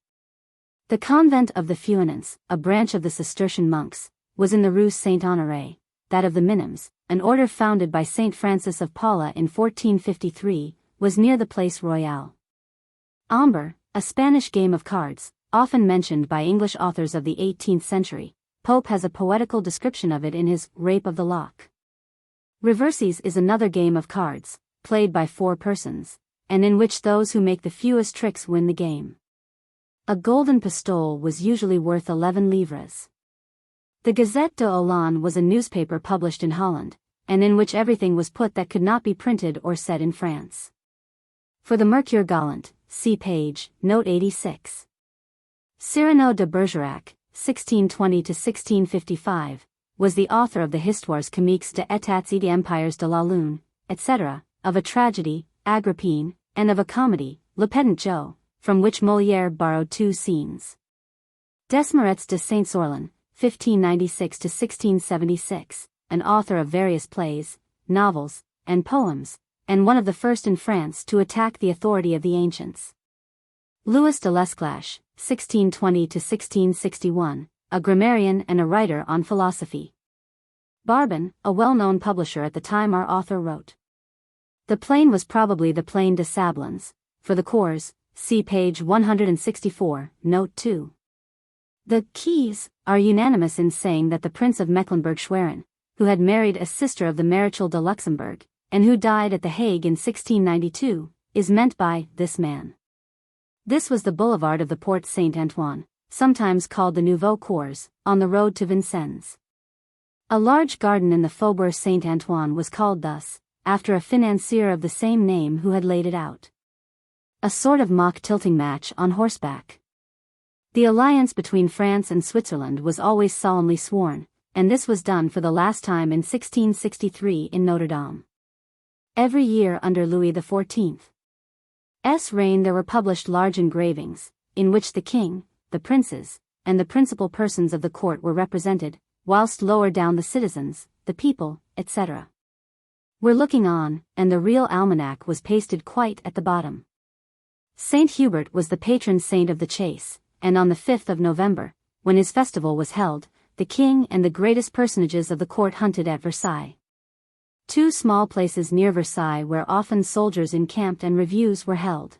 The convent of the Feuillants, a branch of the Cistercian monks, was in the Rue Saint-Honoré, that of the Minims, an order founded by Saint Francis of Paula in 1453, was near the Place Royale. Amber, a Spanish game of cards, often mentioned by English authors of the 18th century, Pope has a poetical description of it in his Rape of the Lock. Reverses is another game of cards, played by 4 persons, and in which those who make the fewest tricks win the game. A golden pistole was usually worth 11 livres. The Gazette de Holland was a newspaper published in Holland, and in which everything was put that could not be printed or said in France. For the Mercure Galant, see page, note 86. Cyrano de Bergerac, 1620–1655, was the author of the Histoires comiques de Etats et d'Empires de la Lune, etc., of a tragedy, Agrippine, and of a comedy, Le Pedant Joe, from which Molière borrowed 2 scenes. Desmarets de Saint-Sorlin, 1596–1676, an author of various plays, novels, and poems, and one of the first in France to attack the authority of the ancients. Louis de Lesclache, 1620–1661, a grammarian and a writer on philosophy. Barbin, a well-known publisher at the time our author wrote. The plane was probably the plain de Sablons, for the cours, see page 164, note 2. The Keys are unanimous in saying that the Prince of Mecklenburg-Schwerin, who had married a sister of the Marechal de Luxembourg, and who died at The Hague in 1692, is meant by this man. This was the boulevard of the Porte Saint-Antoine, sometimes called the Nouveau Cours, on the road to Vincennes. A large garden in the Faubourg Saint-Antoine was called thus, after a financier of the same name who had laid it out. A sort of mock tilting match on horseback. The alliance between France and Switzerland was always solemnly sworn, and this was done for the last time in 1663 in Notre Dame. Every year under Louis XIV's reign there were published large engravings, in which the king, the princes, and the principal persons of the court were represented, whilst lower down the citizens, the people, etc. were looking on, and the real almanac was pasted quite at the bottom. Saint Hubert was the patron saint of the chase, and on the 5th of November, when his festival was held, the king and the greatest personages of the court hunted at Versailles. 2 small places near Versailles where often soldiers encamped and reviews were held.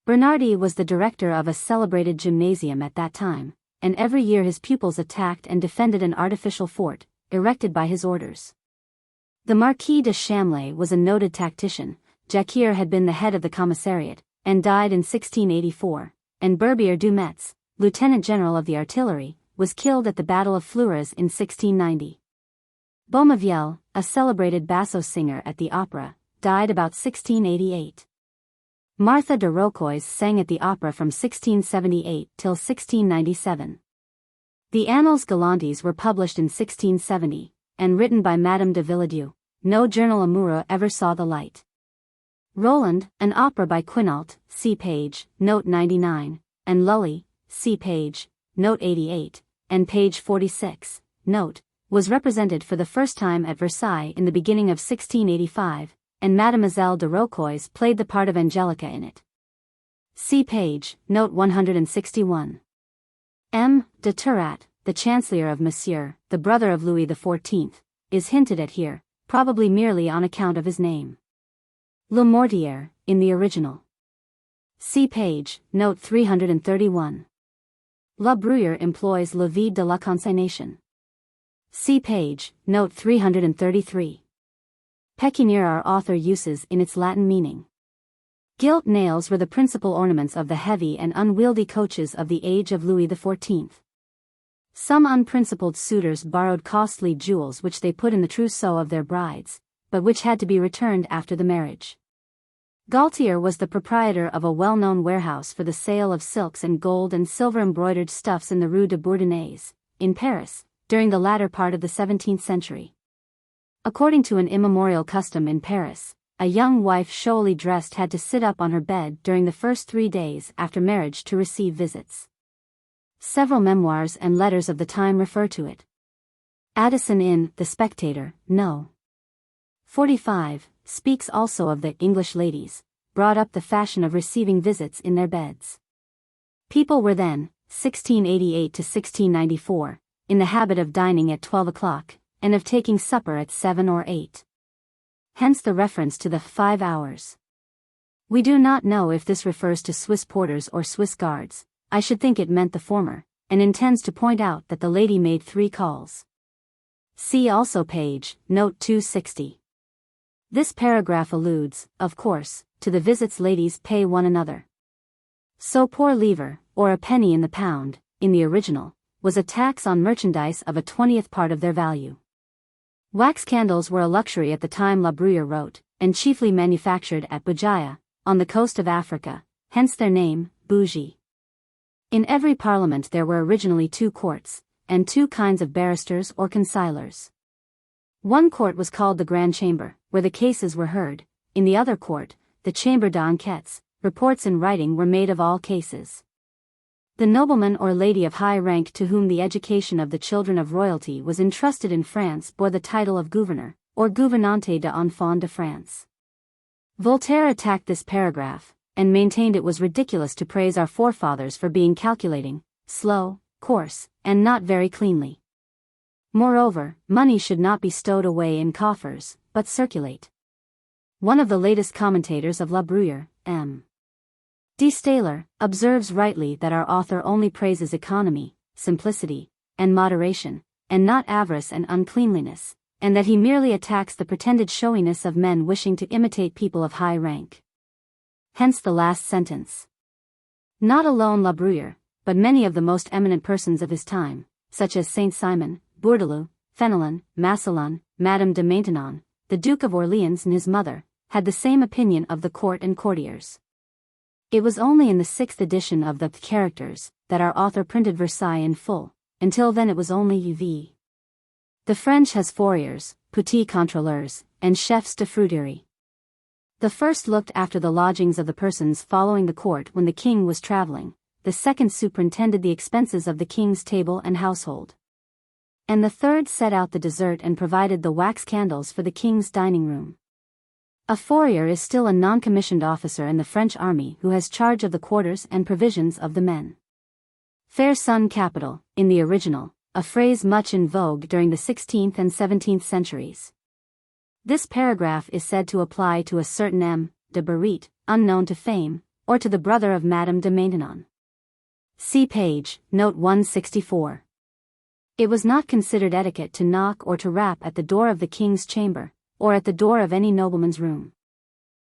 Bernardi was the director of a celebrated gymnasium at that time, and every year his pupils attacked and defended an artificial fort, erected by his orders. The Marquis de Chamblay was a noted tactician. Jacquier had been the head of the commissariat, and died in 1684, and Berbier du Metz, lieutenant general of the artillery, was killed at the Battle of Fleurus in 1690. Beaumaviel, a celebrated basso singer at the opera, died about 1688. Martha de Rocois sang at the opera from 1678 till 1697. The Annales Galantes were published in 1670, and written by Madame de Villedieu. No journal amoureux ever saw the light. Roland, an opera by Quinault, see page, note 99, and Lully, see page, note 88, and page 46, note, was represented for the first time at Versailles in the beginning of 1685, and Mademoiselle de Rocois played the part of Angelica in it. See page, note 161. M. de Turat, the Chancellor of Monsieur, the brother of Louis XIV, is hinted at here, probably merely on account of his name. Le Mortier, in the original. See page, note 331. La Bruyère employs la vie de la consignation. See page, note 333. Pecuniary our author uses in its Latin meaning. Gilt nails were the principal ornaments of the heavy and unwieldy coaches of the age of Louis XIV. Some unprincipled suitors borrowed costly jewels which they put in the trousseau of their brides, but which had to be returned after the marriage. Gaultier was the proprietor of a well-known warehouse for the sale of silks and gold and silver embroidered stuffs in the Rue de Bourdonnais, in Paris, during the latter part of the 17th century. According to an immemorial custom in Paris, a young wife showily dressed had to sit up on her bed during the first 3 days after marriage to receive visits. Several memoirs and letters of the time refer to it. Addison in The Spectator, No. 45, speaks also of the English ladies, brought up the fashion of receiving visits in their beds. People were then, 1688 to 1694, in the habit of dining at 12 o'clock, and of taking supper at 7 or 8. Hence the reference to the 5 hours. We do not know if this refers to Swiss porters or Swiss guards. I should think it meant the former, and intends to point out that the lady made 3 calls. See also page, note 260. This paragraph alludes, of course, to the visits ladies pay one another. So poor lever, or a penny in the pound, in the original, was a tax on merchandise of a 20th part of their value. Wax candles were a luxury at the time La Bruyère wrote, and chiefly manufactured at Bugia, on the coast of Africa, hence their name, bougie. In every parliament there were originally 2 courts, and 2 kinds of barristers or consilers. One court was called the Grand Chamber, where the cases were heard. In the other court, the Chamber d'enquêtes, reports in writing were made of all cases. The nobleman or lady of high rank to whom the education of the children of royalty was entrusted in France bore the title of gouverneur, or gouvernante d'enfants de France. Voltaire attacked this paragraph, and maintained it was ridiculous to praise our forefathers for being calculating, slow, coarse, and not very cleanly. Moreover, money should not be stowed away in coffers, but circulate. One of the latest commentators of La Bruyère, M. D. Staler, observes rightly that our author only praises economy, simplicity, and moderation, and not avarice and uncleanliness, and that he merely attacks the pretended showiness of men wishing to imitate people of high rank. Hence the last sentence. Not alone La Bruyère, but many of the most eminent persons of his time, such as Saint-Simon, Bourdaloue, Fenelon, Massillon, Madame de Maintenon, the Duke of Orleans and his mother, had the same opinion of the court and courtiers. It was only in the 6th edition of the Characters that our author printed Versailles in full. Until then it was only UV. The French has fourriers, petits contrôleurs, and chefs de fruiterie. The first looked after the lodgings of the persons following the court when the king was traveling, the second superintended the expenses of the king's table and household, and the third set out the dessert and provided the wax candles for the king's dining room. A fourrier is still a non-commissioned officer in the French army who has charge of the quarters and provisions of the men. Fair sun capital, in the original, a phrase much in vogue during the 16th and 17th centuries. This paragraph is said to apply to a certain M. de Barite, unknown to fame, or to the brother of Madame de Maintenon. See page, note 164. It was not considered etiquette to knock or to rap at the door of the king's chamber, or at the door of any nobleman's room.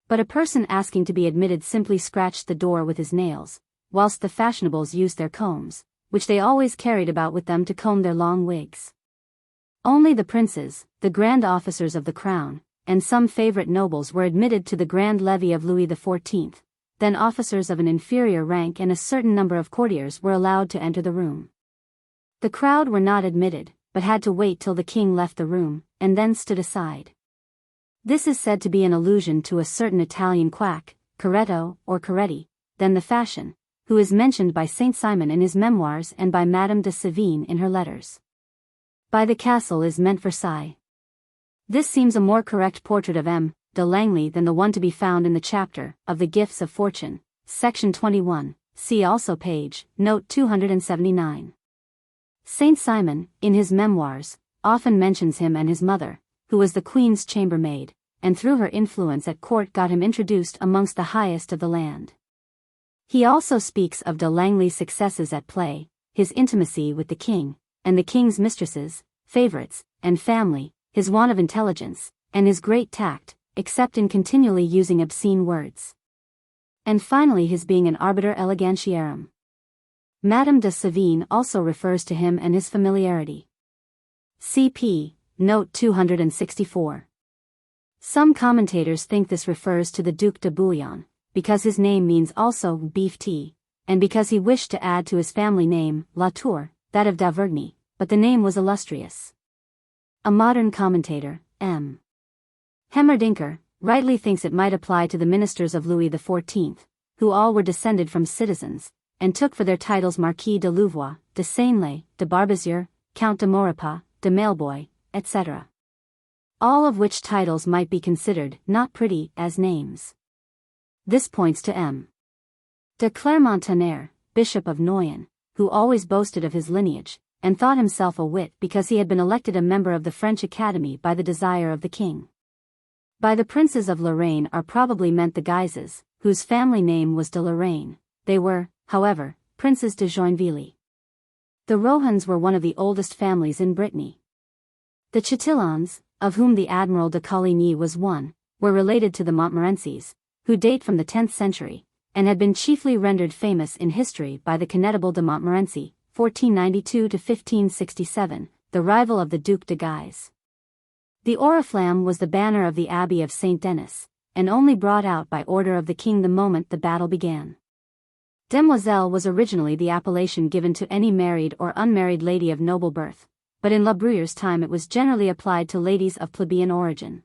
But a person asking to be admitted simply scratched the door with his nails, whilst the fashionables used their combs, which they always carried about with them to comb their long wigs. Only the princes, the grand officers of the crown, and some favorite nobles were admitted to the grand levee of Louis XIV, then officers of an inferior rank and a certain number of courtiers were allowed to enter the room. The crowd were not admitted, but had to wait till the king left the room, and then stood aside. This is said to be an allusion to a certain Italian quack, Coretto or Coretti, then the fashion, who is mentioned by Saint-Simon in his memoirs and by Madame de Sévigné in her letters. By the castle is meant Versailles. This seems a more correct portrait of M. de Langley than the one to be found in the chapter of the Gifts of Fortune, section 21, see also page, note 279. Saint-Simon, in his memoirs, often mentions him and his mother, who was the queen's chambermaid, and through her influence at court got him introduced amongst the highest of the land. He also speaks of de Langley's successes at play, his intimacy with the king, and the king's mistresses, favorites, and family, his want of intelligence, and his great tact, except in continually using obscene words. And finally his being an arbiter elegantiarum. Madame de Sévigné also refers to him and his familiarity. Cp. Note 264. Some commentators think this refers to the Duc de Bouillon, because his name means also beef tea, and because he wished to add to his family name, La Tour, that of d'Auvergne, but the name was illustrious. A modern commentator, M. Hemmerdinker, rightly thinks it might apply to the ministers of Louis XIV, who all were descended from citizens, and took for their titles Marquis de Louvois, de Seignelay, de Barbezieux, Count de Maurepas, de Mailboy, etc. All of which titles might be considered not pretty as names. This points to M. de Clermont-Tonnerre, Bishop of Noyon, who always boasted of his lineage, and thought himself a wit because he had been elected a member of the French Academy by the desire of the king. By the princes of Lorraine are probably meant the Guises, whose family name was de Lorraine. They were, however, princes de Joinville. The Rohans were one of the oldest families in Brittany. The Chatillons, of whom the Admiral de Coligny was one, were related to the Montmorencys, who date from the 10th century, and had been chiefly rendered famous in history by the Connétable de Montmorency, 1492 to 1567, the rival of the Duc de Guise. The oriflamme was the banner of the Abbey of Saint Denis, and only brought out by order of the king the moment the battle began. Demoiselle was originally the appellation given to any married or unmarried lady of noble birth, but in La Bruyère's time it was generally applied to ladies of plebeian origin.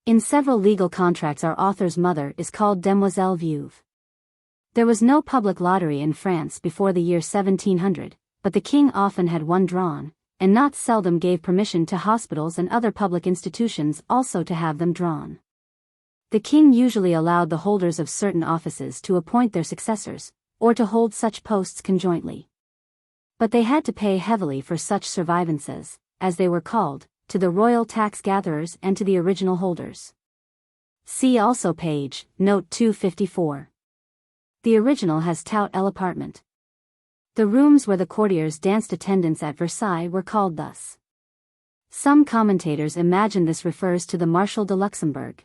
In several legal contracts our author's mother is called Demoiselle Veuve. There was no public lottery in France before the year 1700, but the king often had one drawn, and not seldom gave permission to hospitals and other public institutions also to have them drawn. The king usually allowed the holders of certain offices to appoint their successors, or to hold such posts conjointly. But they had to pay heavily for such survivances, as they were called, to the royal tax-gatherers and to the original holders. See also page, note 254. The original has tout el apartment. The rooms where the courtiers danced attendance at Versailles were called thus. Some commentators imagine this refers to the Marshal de Luxembourg,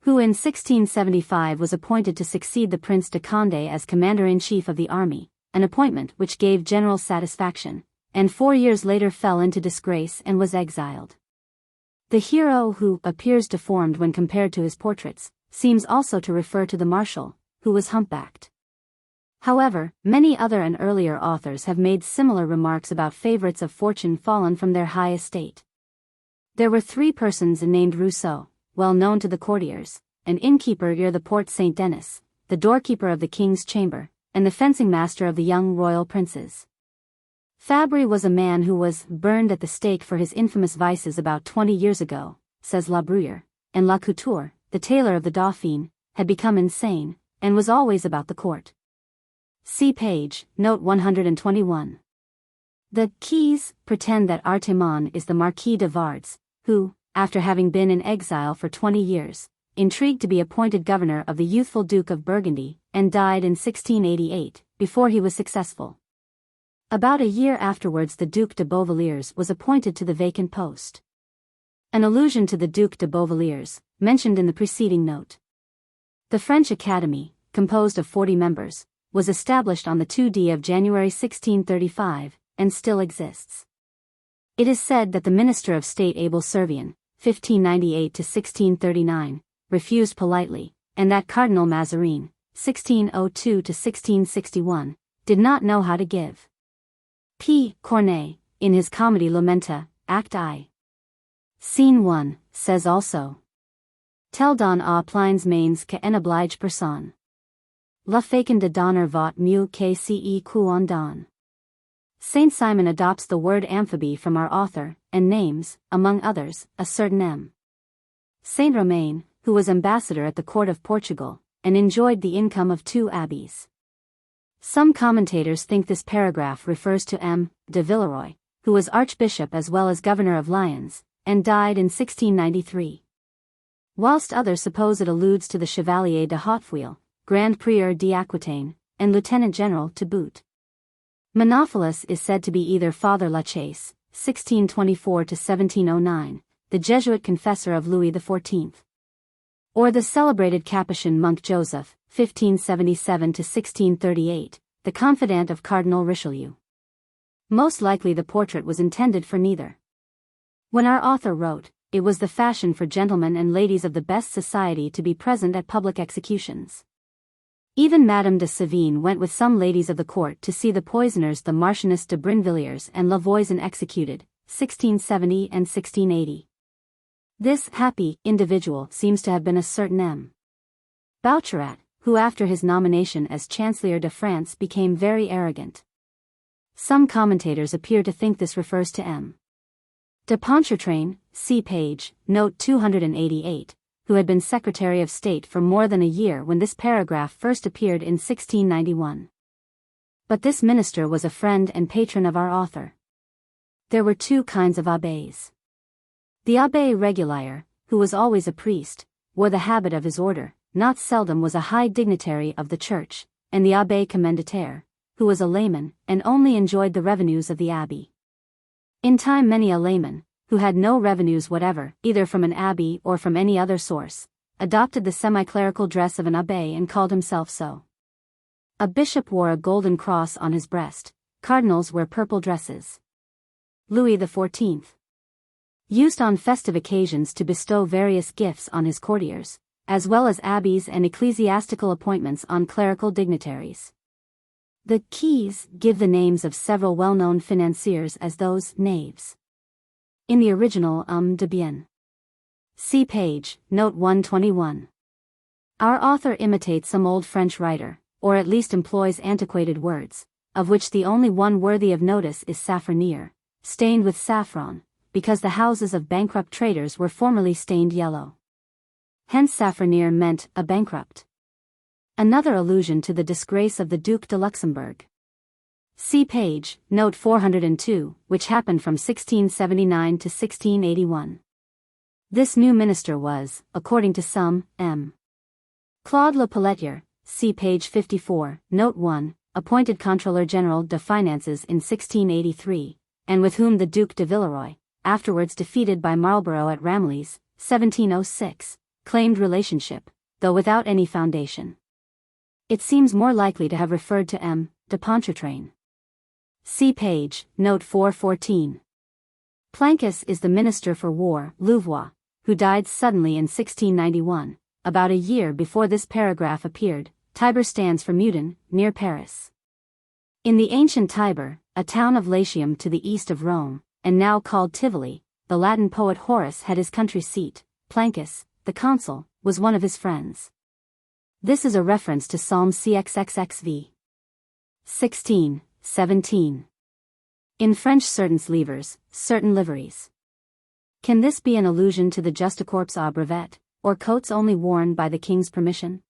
who in 1675 was appointed to succeed the Prince de Condé as commander-in-chief of the army, an appointment which gave general satisfaction, and 4 years later fell into disgrace and was exiled. The hero who appears deformed when compared to his portraits, seems also to refer to the Marshal, who was humpbacked. However, many other and earlier authors have made similar remarks about favorites of fortune fallen from their high estate. There were 3 persons named Rousseau, well known to the courtiers, an innkeeper near the Porte Saint-Denis, the doorkeeper of the king's chamber, and the fencing master of the young royal princes. Fabry was a man who was burned at the stake for his infamous vices about 20 years ago, says La Bruyère, and La Couture, the tailor of the Dauphin, had become insane, and was always about the court. See page, note 121. The Keys pretend that Artemon is the Marquis de Vardes, who, after having been in exile for 20 years, intrigued to be appointed governor of the youthful Duke of Burgundy, and died in 1688, before he was successful. About a year afterwards the Duc de Beauvilliers was appointed to the vacant post. An allusion to the Duc de Beauvilliers, mentioned in the preceding note. The French Academy, composed of 40 members, was established on the 2d of January 1635, and still exists. It is said that the Minister of State Abel Servien, 1598 to 1639, refused politely, and that Cardinal Mazarin, 1602 to 1661, did not know how to give. P. Corneille, in his comedy Lamenta, Act I. Scene 1, says also, Tel don a plines mains que en oblige personne. La facon de donner vot mieux que ce qu'on donne. Saint Simon adopts the word amphibie from our author, and names, among others, a certain M. Saint Romain, who was ambassador at the court of Portugal, and enjoyed the income of 2 abbeys. Some commentators think this paragraph refers to M. de Villeroy, who was archbishop as well as governor of Lyons, and died in 1693. Whilst others suppose it alludes to the Chevalier de Hautefeuille, Grand Prieur d'Aquitaine, and Lieutenant General to boot. Monophilus is said to be either Father Lachaise, 1624 to 1709, the Jesuit confessor of Louis XIV. Or the celebrated Capuchin monk Joseph, 1577 to 1638, the confidant of Cardinal Richelieu. Most likely the portrait was intended for neither. When our author wrote, it was the fashion for gentlemen and ladies of the best society to be present at public executions. Even Madame de Sévigné went with some ladies of the court to see the poisoners the Marchioness de Brinvilliers and Lavoisin executed, 1670 and 1680. This happy individual seems to have been a certain M. Boucherat, who after his nomination as Chancellor de France became very arrogant. Some commentators appear to think this refers to M. de Pontchartrain, see page, note 288, who had been Secretary of State for more than a year when this paragraph first appeared in 1691. But this minister was a friend and patron of our author. There were two kinds of abbés. The abbé régulier, who was always a priest, wore the habit of his order, not seldom was a high dignitary of the church, and the abbé commendataire, who was a layman, and only enjoyed the revenues of the abbey. In time many a layman, who had no revenues whatever, either from an abbey or from any other source, adopted the semi-clerical dress of an abbé and called himself so. A bishop wore a golden cross on his breast, cardinals wear purple dresses. Louis XIV used on festive occasions to bestow various gifts on his courtiers, as well as abbeys and ecclesiastical appointments on clerical dignitaries. The keys give the names of several well-known financiers as those knaves. In the original de bien. See page, note 121. Our author imitates some old French writer, or at least employs antiquated words, of which the only one worthy of notice is saffronier, stained with saffron, because the houses of bankrupt traders were formerly stained yellow. Hence saffronier meant a bankrupt. Another allusion to the disgrace of the Duc de Luxembourg. See page, note 402, which happened from 1679 to 1681. This new minister was, according to some, M. Claude Le Pelletier, see page 54, note 1, appointed Contrôleur Général des Finances in 1683, and with whom the Duc de Villeroy, afterwards defeated by Marlborough at Ramillies, 1706, claimed relationship, though without any foundation. It seems more likely to have referred to M. de Pontchartrain. See page, note 414. Plancus is the Minister for War, Louvois, who died suddenly in 1691, about a year before this paragraph appeared. Tiber stands for Meudon, near Paris. In the ancient Tiber, a town of Latium to the east of Rome, and now called Tivoli, the Latin poet Horace had his country seat. Plancus, the consul, was one of his friends. This is a reference to Psalm cxxxv. 16, 17. In French certains livres, certain liveries. Can this be an allusion to the Justicorps à brevet, or coats only worn by the king's permission?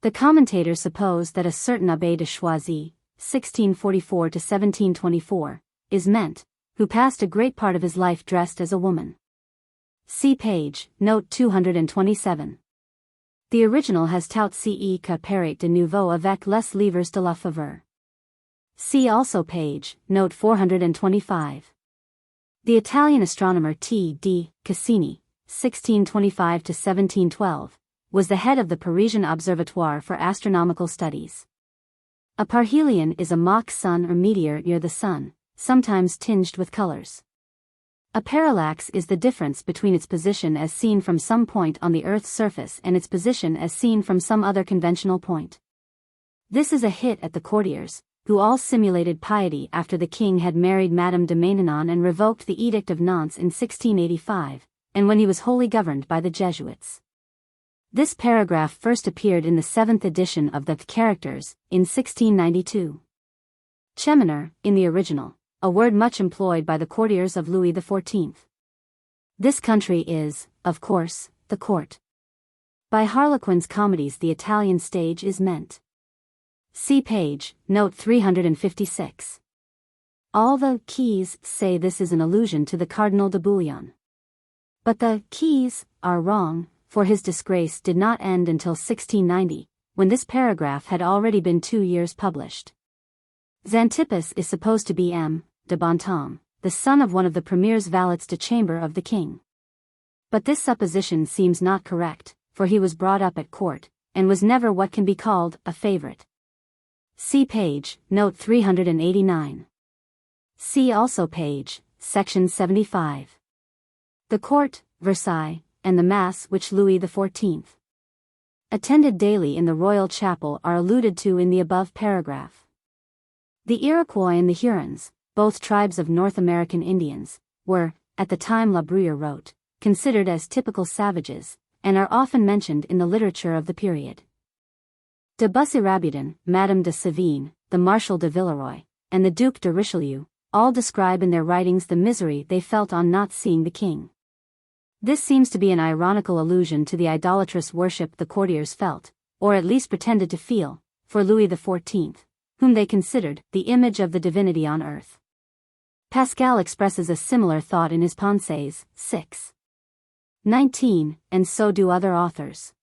The commentators suppose that a certain Abbé de Choisy, 1644 to 1724, is meant, who passed a great part of his life dressed as a woman. See page, note 227. The original has tout ce que paraît de nouveau avec les livres de la faveur. See also page, note 425. The Italian astronomer T.D. Cassini, 1625 to 1712, was the head of the Parisian Observatoire for Astronomical Studies. A parhelion is a mock sun or meteor near the sun, sometimes tinged with colors. A parallax is the difference between its position as seen from some point on the Earth's surface and its position as seen from some other conventional point. This is a hit at the courtiers, who all simulated piety after the king had married Madame de Maintenon and revoked the Edict of Nantes in 1685, and when he was wholly governed by the Jesuits. This paragraph first appeared in the 7th edition of the Caractères, in 1692. Chemineur, in the original, a word much employed by the courtiers of Louis XIV. This country is, of course, the court. By Harlequin's comedies the Italian stage is meant. See page, note 356. All the keys say this is an allusion to the Cardinal de Bouillon. But the keys are wrong, for his disgrace did not end until 1690, when this paragraph had already been 2 years published. Xanthippus is supposed to be M. de Bontemps, the son of one of the premier's valets de chambre of the king. But this supposition seems not correct, for he was brought up at court, and was never what can be called a favorite. See page, note 389. See also page, section 75. The court, Versailles, and the mass which Louis XIV attended daily in the royal chapel are alluded to in the above paragraph. The Iroquois and the Hurons, both tribes of North American Indians, were, at the time La Bruyère wrote, considered as typical savages, and are often mentioned in the literature of the period. De Bussy-Rabutin, Madame de Sévigné, the Marshal de Villeroy, and the Duc de Richelieu, all describe in their writings the misery they felt on not seeing the king. This seems to be an ironical allusion to the idolatrous worship the courtiers felt, or at least pretended to feel, for Louis XIV, whom they considered the image of the divinity on earth. Pascal expresses a similar thought in his Pensées, 6:19, and so do other authors.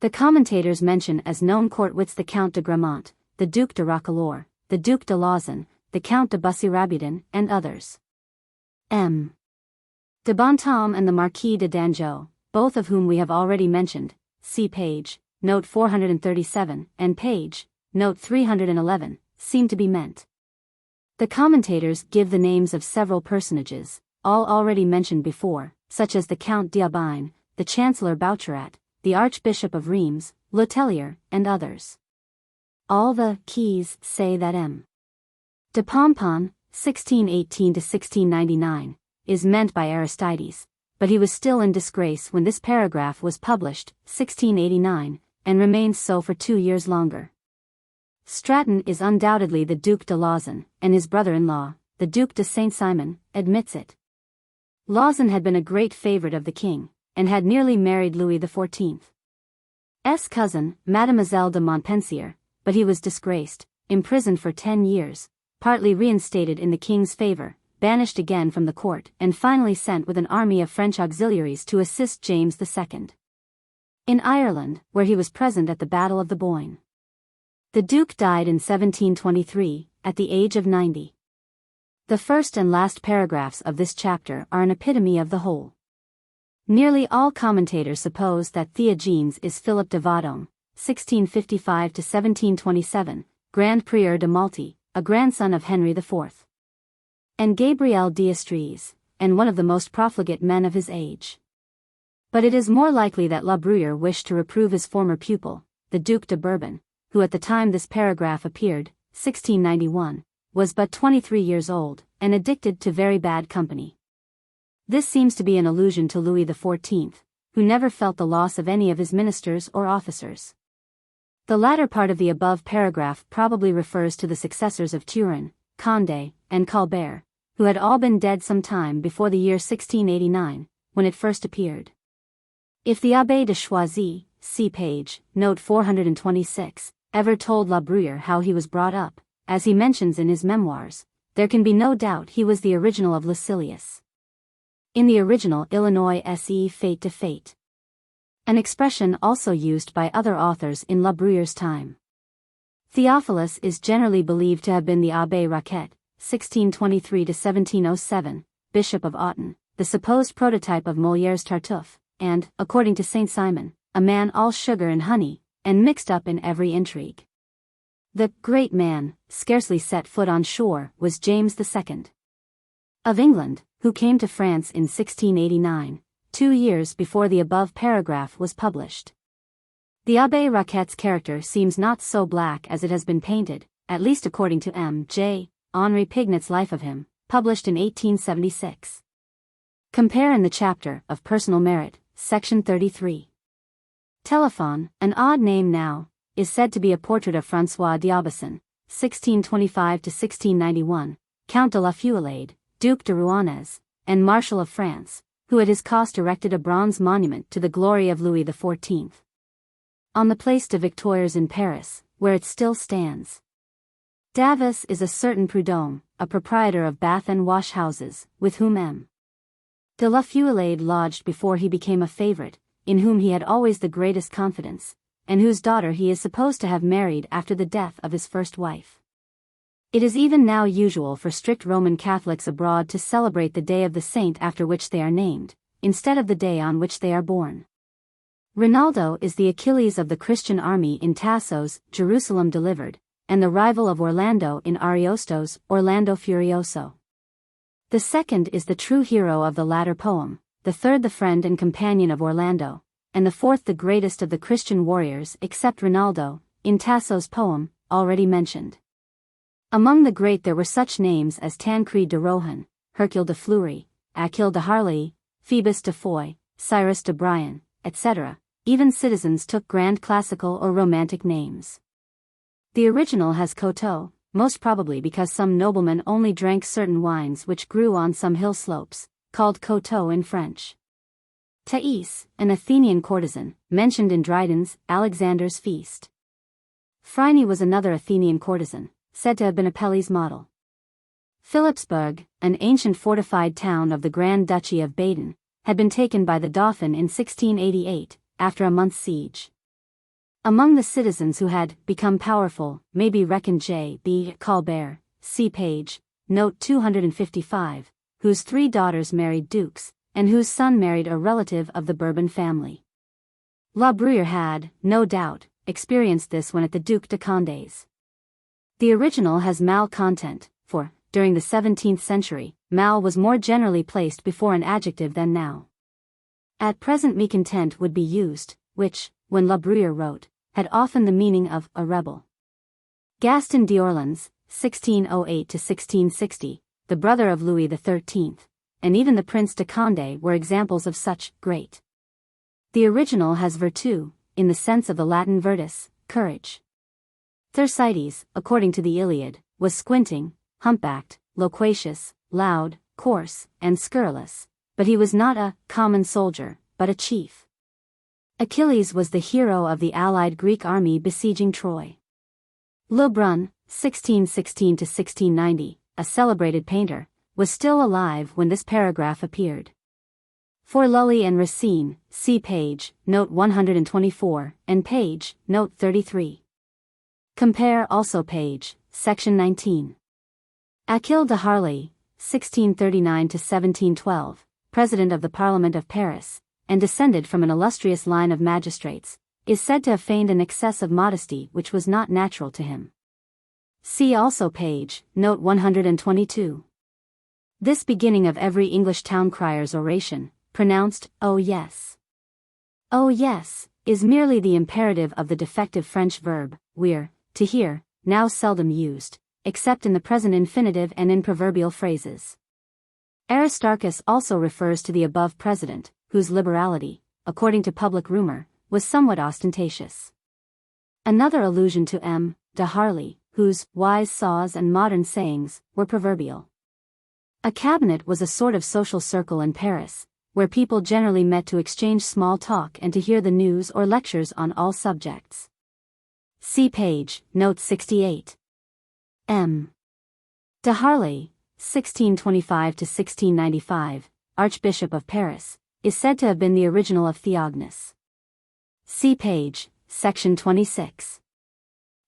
The commentators mention as known court wits the Count de Gramont, the Duc de Roquelaure, the Duc de Lauzun, the Count de Bussy-Rabutin, and others. M. de Bontemps and the Marquis de Dangeau, both of whom we have already mentioned, see page, note 437, and page, note 311, seem to be meant. The commentators give the names of several personages, all already mentioned before, such as the Count d'Aubagne, the Chancellor Boucherat, the Archbishop of Reims, Letellier, and others. All the keys say that M. de Pomponne, 1618–1699, is meant by Aristides, but he was still in disgrace when this paragraph was published, 1689, and remained so for 2 years longer. Stratton is undoubtedly the Duc de Lauzun, and his brother-in-law, the Duc de Saint-Simon, admits it. Lauzun had been a great favorite of the king, and had nearly married Louis XIV's cousin, Mademoiselle de Montpensier, but he was disgraced, imprisoned for 10 years, partly reinstated in the king's favor, banished again from the court, and finally sent with an army of French auxiliaries to assist James II in Ireland, where he was present at the Battle of the Boyne. The Duke died in 1723, at the age of 90. The first and last paragraphs of this chapter are an epitome of the whole. Nearly all commentators suppose that Theogene is Philip de Vendôme, 1655–1727, Grand Prieur de Malty, a grandson of Henry IV. And Gabriel d'Estrées, and one of the most profligate men of his age. But it is more likely that La Bruyère wished to reprove his former pupil, the Duc de Bourbon, who at the time this paragraph appeared, 1691, was but 23 years old, and addicted to very bad company. This seems to be an allusion to Louis XIV, who never felt the loss of any of his ministers or officers. The latter part of the above paragraph probably refers to the successors of Turenne, Condé, and Colbert, who had all been dead some time before the year 1689, when it first appeared. If the Abbé de Choisy, see page, note 426, ever told La Bruyère how he was brought up, as he mentions in his memoirs, there can be no doubt he was the original of Lucilius. In the original Illinois se fate de fate. An expression also used by other authors in La Bruyère's time. Theophilus is generally believed to have been the Abbé Raquet, 1623–1707, Bishop of Autun, the supposed prototype of Molière's Tartuffe, and, according to Saint-Simon, a man all sugar and honey, and mixed up in every intrigue. The great man, scarcely set foot on shore, was James II of England, who came to France in 1689, 2 years before the above paragraph was published. The Abbé Raquet's character seems not so black as it has been painted, at least according to M.J. Henri Pignot's Life of him, published in 1876. Compare in the chapter of Personal Merit, section 33. Telephone, an odd name now, is said to be a portrait of François d'Aubusson, 1625–1691, Count de la Feuillade, Duc de Rouennais, and Marshal of France, who at his cost erected a bronze monument to the glory of Louis XIV. On the Place des Victoires in Paris, where it still stands. Davis is a certain Prudhomme, a proprietor of bath and wash houses, with whom M. de la Feuillade lodged before he became a favorite, in whom he had always the greatest confidence, and whose daughter he is supposed to have married after the death of his first wife. It is even now usual for strict Roman Catholics abroad to celebrate the day of the saint after which they are named, instead of the day on which they are born. Rinaldo is the Achilles of the Christian army in Tasso's Jerusalem Delivered, and the rival of Orlando in Ariosto's Orlando Furioso. The second is the true hero of the latter poem, the third the friend and companion of Orlando, and the fourth the greatest of the Christian warriors except Rinaldo, in Tasso's poem, already mentioned. Among the great there were such names as Tancred de Rohan, Hercule de Fleury, Achille de Harlay, Phoebus de Foy, Cyrus de Brian, etc. Even citizens took grand classical or romantic names. The original has Coteau, most probably because some noblemen only drank certain wines which grew on some hill slopes, called Coteau in French. Thais, an Athenian courtesan, mentioned in Dryden's Alexander's Feast. Phryne was another Athenian courtesan, said to have been Apelles' model. Philipsburg, an ancient fortified town of the Grand Duchy of Baden, had been taken by the Dauphin in 1688, after a month's siege. Among the citizens who had become powerful may be reckoned J.B. Colbert, see page, note 255, whose 3 daughters married dukes, and whose son married a relative of the Bourbon family. La Bruyère had, no doubt, experienced this when at the Duc de Condé's. The original has mal content, for, during the 17th century, mal was more generally placed before an adjective than now. At present mécontent would be used, which, when La Bruyère wrote, had often the meaning of a rebel. Gaston d'Orléans, 1608–1660, the brother of Louis XIII, and even the Prince de Condé were examples of such great. The original has virtu, in the sense of the Latin virtus, courage. Thersites, according to the Iliad, was squinting, humpbacked, loquacious, loud, coarse, and scurrilous, but he was not a common soldier, but a chief. Achilles was the hero of the allied Greek army besieging Troy. Lebrun, 1616–1690, a celebrated painter, was still alive when this paragraph appeared. For Lully and Racine, see page, note 124, and page, note 33. Compare also page, section 19. Achille de Harlay, 1639–1712, president of the Parliament of Paris, and descended from an illustrious line of magistrates, is said to have feigned an excess of modesty which was not natural to him. See also page, note 122. This beginning of every English town crier's oration, pronounced, "oh yes." "Oh yes," is merely the imperative of the defective French verb, ouïr, to hear, now seldom used, except in the present infinitive and in proverbial phrases. Aristarchus also refers to the above president, whose liberality, according to public rumor, was somewhat ostentatious. Another allusion to M. de Harlay, whose wise saws and modern sayings were proverbial. A cabinet was a sort of social circle in Paris, where people generally met to exchange small talk and to hear the news or lectures on all subjects. See page, note 68. M. de Harlay, 1625–1695, Archbishop of Paris, is said to have been the original of Theognis. See page, section 26.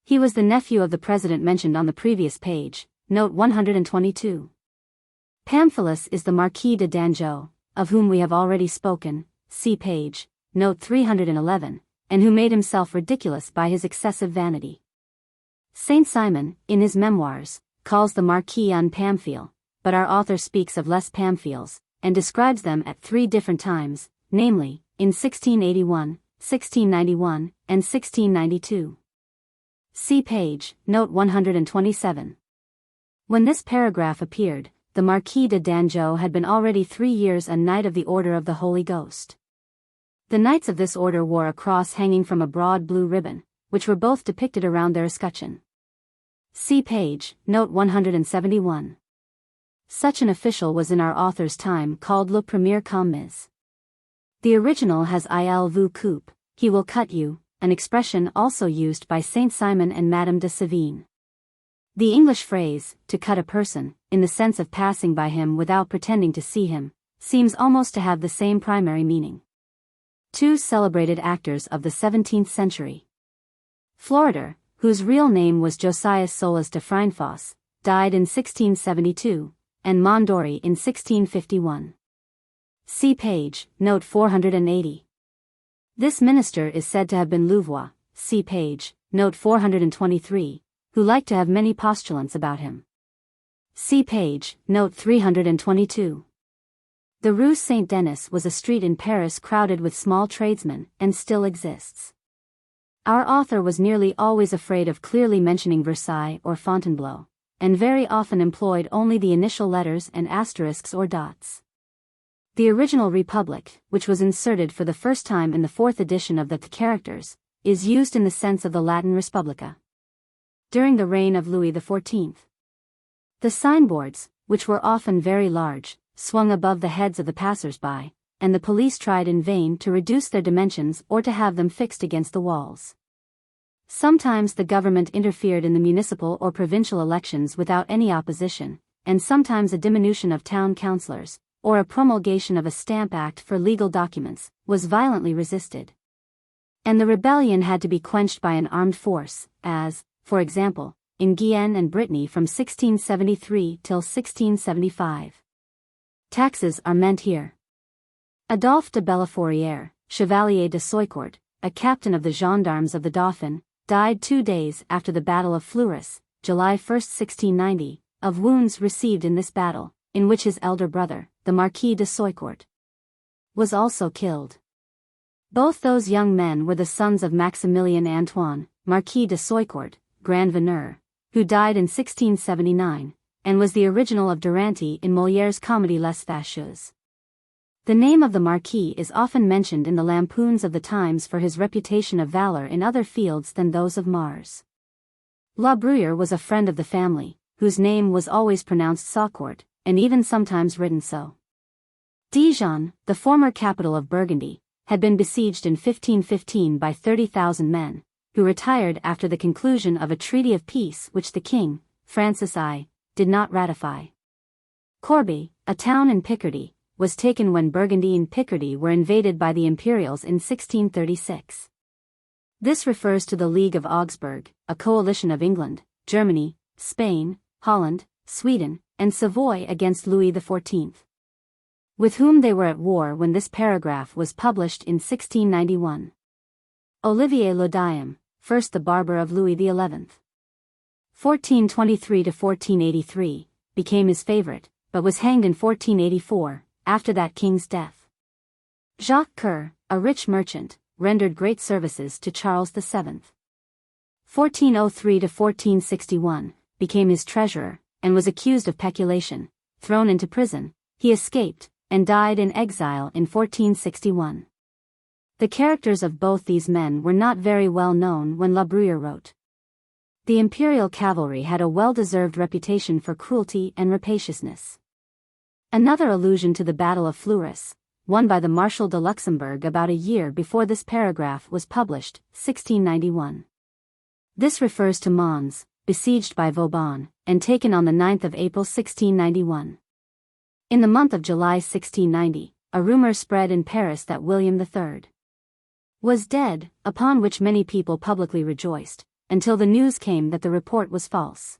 He was the nephew of the president mentioned on the previous page, note 122. Pamphilus is the Marquis de Dangeau, of whom we have already spoken, see page, note 311, and who made himself ridiculous by his excessive vanity. Saint Simon, in his memoirs, calls the Marquis un Pamphile, but our author speaks of les Pamphiles, and describes them at 3 different times, namely, in 1681, 1691, and 1692. See page, note 127. When this paragraph appeared, the Marquis de Dangeau had been already 3 years a Knight of the Order of the Holy Ghost. The knights of this order wore a cross hanging from a broad blue ribbon, which were both depicted around their escutcheon. See page, note 171. Such an official was in our author's time called le premier commis. The original has il vous coupe, he will cut you, an expression also used by Saint Simon and Madame de Sévigné. The English phrase, to cut a person, in the sense of passing by him without pretending to see him, seems almost to have the same primary meaning. 2 celebrated actors of the 17th century. Florider, whose real name was Josias Solas de Freinfoss, died in 1672, and Mondori in 1651. See page, note 480. This minister is said to have been Louvois, see page, note 423, who liked to have many postulants about him. See page, note 322. The Rue Saint-Denis was a street in Paris crowded with small tradesmen, and still exists. Our author was nearly always afraid of clearly mentioning Versailles or Fontainebleau, and very often employed only the initial letters and asterisks or dots. The original Republic, which was inserted for the first time in the 4th edition of the Characters, is used in the sense of the Latin Respublica. During the reign of Louis XIV. The signboards, which were often very large, swung above the heads of the passers-by, and the police tried in vain to reduce their dimensions or to have them fixed against the walls. Sometimes the government interfered in the municipal or provincial elections without any opposition, and sometimes a diminution of town councillors, or a promulgation of a stamp act for legal documents, was violently resisted. And the rebellion had to be quenched by an armed force, as, for example, in Guyenne and Brittany from 1673 till 1675. Taxes are meant here. Adolphe de Bellefourière, Chevalier de Soicourt, a captain of the gendarmes of the Dauphin, died 2 days after the Battle of Fleurus, July 1, 1690, of wounds received in this battle, in which his elder brother, the Marquis de Soicourt, was also killed. Both those young men were the sons of Maximilien Antoine, Marquis de Soicourt, Grand Veneur, who died in 1679, and was the original of Duranty in Molière's Comédie Les Fâcheux. The name of the Marquis is often mentioned in the lampoons of the times for his reputation of valor in other fields than those of Mars. La Bruyère was a friend of the family, whose name was always pronounced Saucourt, and even sometimes written so. Dijon, the former capital of Burgundy, had been besieged in 1515 by 30,000 men, who retired after the conclusion of a treaty of peace which the king, Francis I, did not ratify. Corbie, a town in Picardy, was taken when Burgundy and Picardy were invaded by the Imperials in 1636. This refers to the League of Augsburg, a coalition of England, Germany, Spain, Holland, Sweden, and Savoy against Louis XIV, with whom they were at war when this paragraph was published in 1691. Olivier le Diem, first the barber of Louis XI, 1423 to 1483, became his favorite, but was hanged in 1484, after that king's death. Jacques Coeur, a rich merchant, rendered great services to Charles VII. 1403 to 1461, became his treasurer, and was accused of peculation. Thrown into prison, he escaped, and died in exile in 1461. The characters of both these men were not very well known when La Bruyère wrote. The imperial cavalry had a well-deserved reputation for cruelty and rapaciousness. Another allusion to the Battle of Fleurus, won by the Marshal de Luxembourg about a year before this paragraph was published, 1691. This refers to Mons, besieged by Vauban, and taken on the 9th of April 1691. In the month of July 1690, a rumor spread in Paris that William III was dead, upon which many people publicly rejoiced, until the news came that the report was false.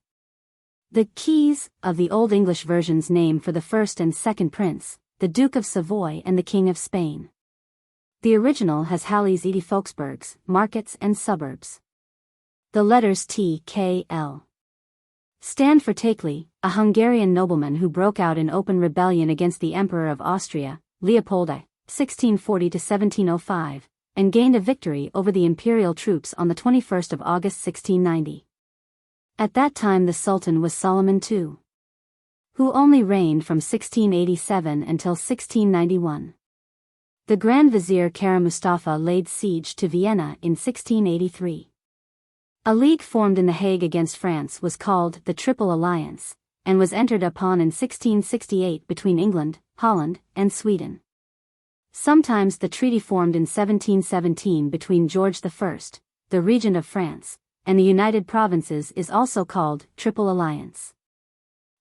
The keys of the Old English version's name for the first and second prince, the Duke of Savoy and the King of Spain. The original has Halles et Fauxbourgs, markets and suburbs. The letters T, K, L stand for Takely, a Hungarian nobleman who broke out in open rebellion against the Emperor of Austria, Leopold I, 1640 to 1705, and gained a victory over the imperial troops on the 21st of August 1690. At that time the Sultan was Solomon II, who only reigned from 1687 until 1691. The Grand Vizier Kara Mustafa laid siege to Vienna in 1683. A league formed in The Hague against France was called the Triple Alliance, and was entered upon in 1668 between England, Holland, and Sweden. Sometimes the treaty formed in 1717 between George I, the Regent of France, and the United Provinces is also called Triple Alliance.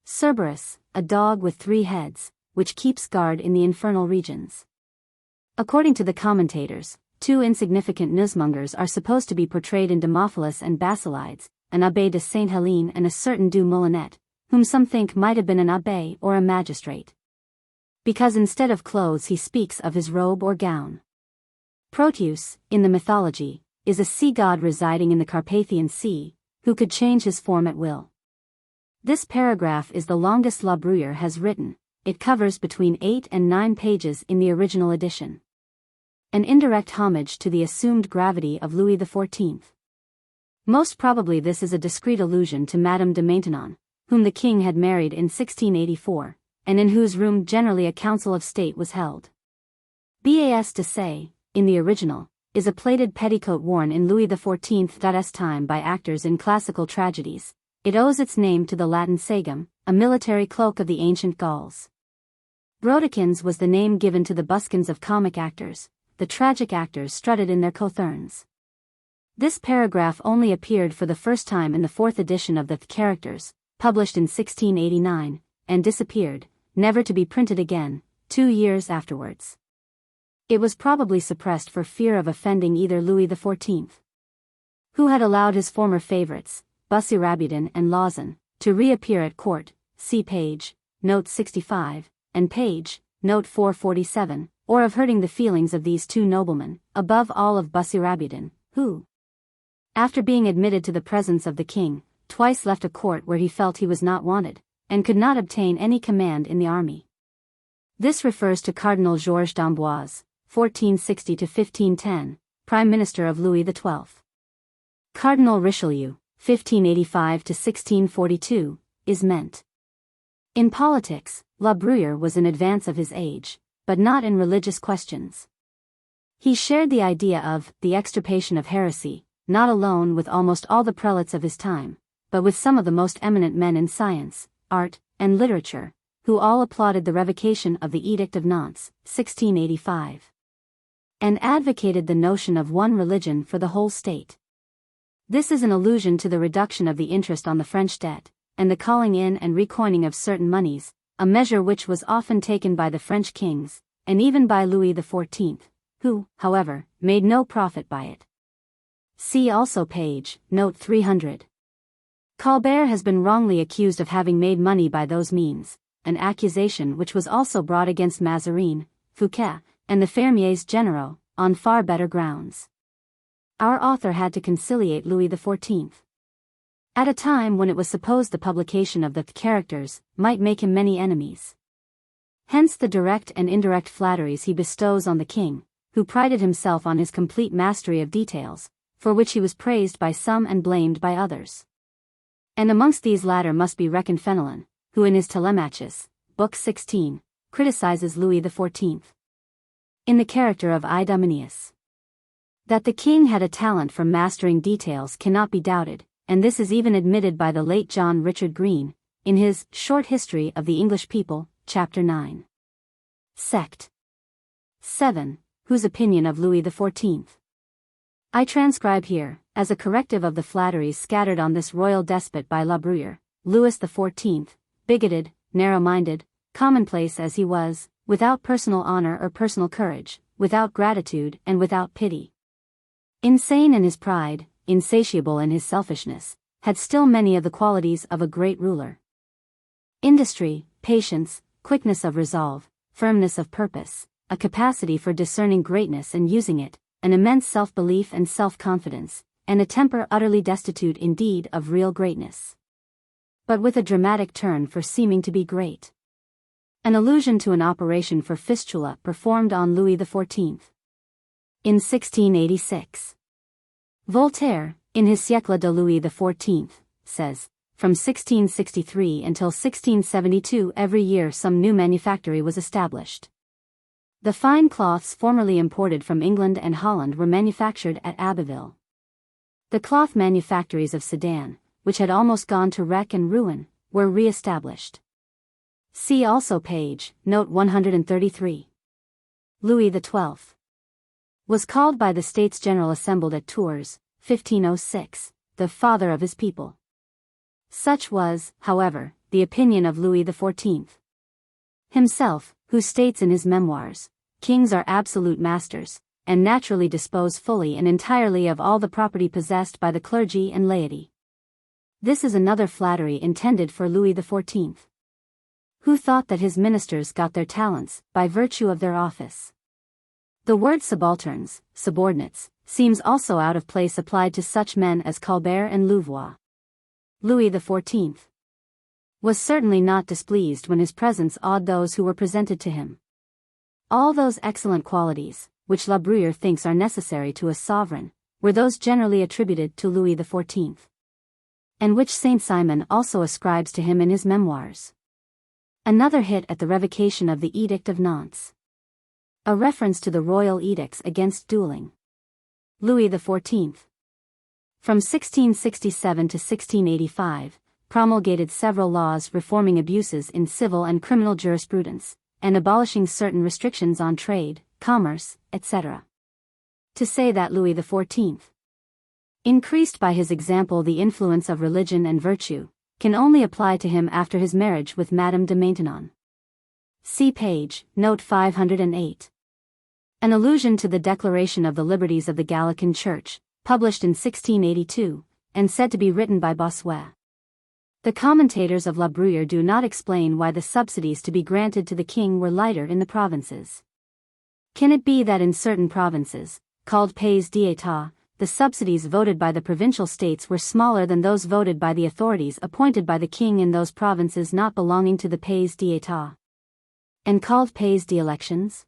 Cerberus, a dog with 3 heads, which keeps guard in the infernal regions. According to the commentators, 2 insignificant newsmongers are supposed to be portrayed in Demophilus and Basilides, an Abbé de Saint Helene and a certain Du Moulinet, whom some think might have been an abbé or a magistrate. Because instead of clothes he speaks of his robe or gown. Proteus, in the mythology, is a sea god residing in the Carpathian Sea, who could change his form at will. This paragraph is the longest La Bruyère has written. It covers between 8 and 9 pages in the original edition. An indirect homage to the assumed gravity of Louis XIV. Most probably this is a discreet allusion to Madame de Maintenon, whom the king had married in 1684, and in whose room generally a council of state was held. Bas de say, in the original, is a plaited petticoat worn in Louis XIV's time by actors in classical tragedies. It owes its name to the Latin sagum, a military cloak of the ancient Gauls. Brodequins was the name given to the buskins of comic actors. The tragic actors strutted in their cothurns. This paragraph only appeared for the first time in the 4th edition of the Characters, published in 1689, and disappeared, never to be printed again, 2 years afterwards. It was probably suppressed for fear of offending either Louis XIV, who had allowed his former favorites, Bussy-Rabudin and Lauzun, to reappear at court, see page, note 65, and page, note 447, or of hurting the feelings of these two noblemen, above all of Bussy-Rabudin, who, after being admitted to the presence of the king, twice left a court where he felt he was not wanted, and could not obtain any command in the army. This refers to Cardinal Georges d'Amboise, 1460–1510, Prime Minister of Louis XII. Cardinal Richelieu, 1585–1642, is meant. In politics, La Bruyère was in advance of his age, but not in religious questions. He shared the idea of the extirpation of heresy, not alone with almost all the prelates of his time, but with some of the most eminent men in science, art, and literature, who all applauded the revocation of the Edict of Nantes, 1685, and advocated the notion of one religion for the whole state. This is an allusion to the reduction of the interest on the French debt, and the calling in and recoining of certain moneys, a measure which was often taken by the French kings, and even by Louis XIV, who, however, made no profit by it. See also page, note 300. Colbert has been wrongly accused of having made money by those means, an accusation which was also brought against Mazarin, Fouquet, and the Fermiers Généraux, on far better grounds. Our author had to conciliate Louis XIV. At a time when it was supposed the publication of the Characters might make him many enemies. Hence the direct and indirect flatteries he bestows on the king, who prided himself on his complete mastery of details, for which he was praised by some and blamed by others. And amongst these latter must be reckoned Fenelon, who in his Telemachus, Book 16, criticizes Louis XIV. In the character of Idomeneus. That the king had a talent for mastering details cannot be doubted, and this is even admitted by the late John Richard Green, in his Short History of the English People, Chapter 9. Sect. 7. Whose opinion of Louis XIV? I transcribe here, as a corrective of the flatteries scattered on this royal despot by La Bruyère, Louis XIV, bigoted, narrow-minded, commonplace as he was, without personal honor or personal courage, without gratitude and without pity. Insane in his pride, insatiable in his selfishness, had still many of the qualities of a great ruler. Industry, patience, quickness of resolve, firmness of purpose, a capacity for discerning greatness and using it, an immense self-belief and self-confidence, and a temper utterly destitute indeed of real greatness, but with a dramatic turn for seeming to be great. An allusion to an operation for fistula performed on Louis XIV. In 1686. Voltaire, in his Siècle de Louis XIV, says, from 1663 until 1672 every year some new manufactory was established. The fine cloths formerly imported from England and Holland were manufactured at Abbeville. The cloth manufactories of Sedan, which had almost gone to wreck and ruin, were re-established. See also page, note 133. Louis XII was called by the States General assembled at Tours, 1506, the father of his people. Such was, however, the opinion of Louis XIV. Himself, who states in his memoirs, "Kings are absolute masters, and naturally dispose fully and entirely of all the property possessed by the clergy and laity." This is another flattery intended for Louis XIV, who thought that his ministers got their talents by virtue of their office. The word subalterns, subordinates, seems also out of place applied to such men as Colbert and Louvois. Louis XIV was certainly not displeased when his presence awed those who were presented to him. All those excellent qualities, which La Bruyère thinks are necessary to a sovereign, were those generally attributed to Louis XIV, and which Saint-Simon also ascribes to him in his memoirs. Another hit at the revocation of the Edict of Nantes. A reference to the royal edicts against dueling. Louis XIV, from 1667 to 1685, promulgated several laws reforming abuses in civil and criminal jurisprudence, and abolishing certain restrictions on trade, commerce, etc. To say that Louis XIV increased by his example the influence of religion and virtue, can only apply to him after his marriage with Madame de Maintenon. See page, note 508. An allusion to the Declaration of the Liberties of the Gallican Church, published in 1682, and said to be written by Bossuet. The commentators of La Bruyère do not explain why the subsidies to be granted to the king were lighter in the provinces. Can it be that in certain provinces, called pays d'état, the subsidies voted by the provincial states were smaller than those voted by the authorities appointed by the king in those provinces not belonging to the pays d'état, and called pays d'élections?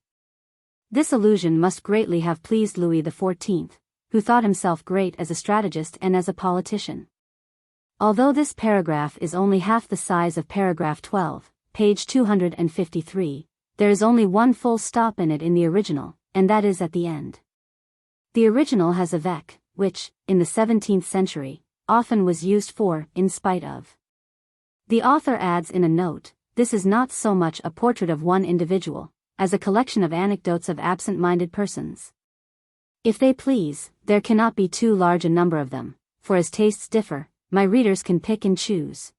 This allusion must greatly have pleased Louis XIV, who thought himself great as a strategist and as a politician. Although this paragraph is only half the size of paragraph 12, page 253, there is only one full stop in it in the original, and that is at the end. The original has a vec, which, in the 17th century, often was used for in spite of. The author adds in a note, this is not so much a portrait of one individual, as a collection of anecdotes of absent-minded persons. If they please, there cannot be too large a number of them, for as tastes differ, my readers can pick and choose.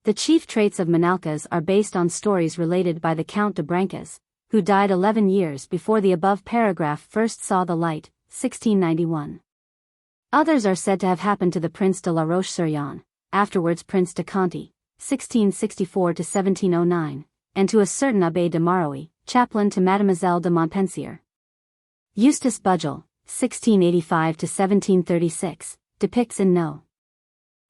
The chief traits of Menalcas are based on stories related by the Count de Brancas, who died 11 years before the above paragraph first saw the light, 1691. Others are said to have happened to the Prince de la Roche-sur-Yon, afterwards Prince de Conti, 1664 to 1709, and to a certain Abbé de Marois, chaplain to Mademoiselle de Montpensier. Eustace Budgell, 1685 to 1736, depicts in No.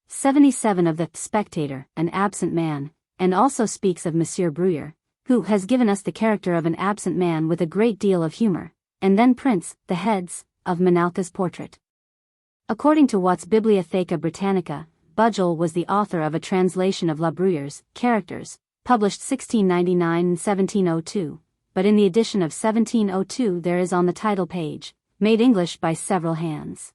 77 of the Spectator an absent man, and also speaks of Monsieur Bruyère, who has given us the character of an absent man with a great deal of humor, and then prints the heads of Menalcas' portrait. According to Watt's Bibliotheca Britannica, Budgell was the author of a translation of La Bruyère's Caractères, published 1699 and 1702, but in the edition of 1702 there is on the title page, made English by several hands.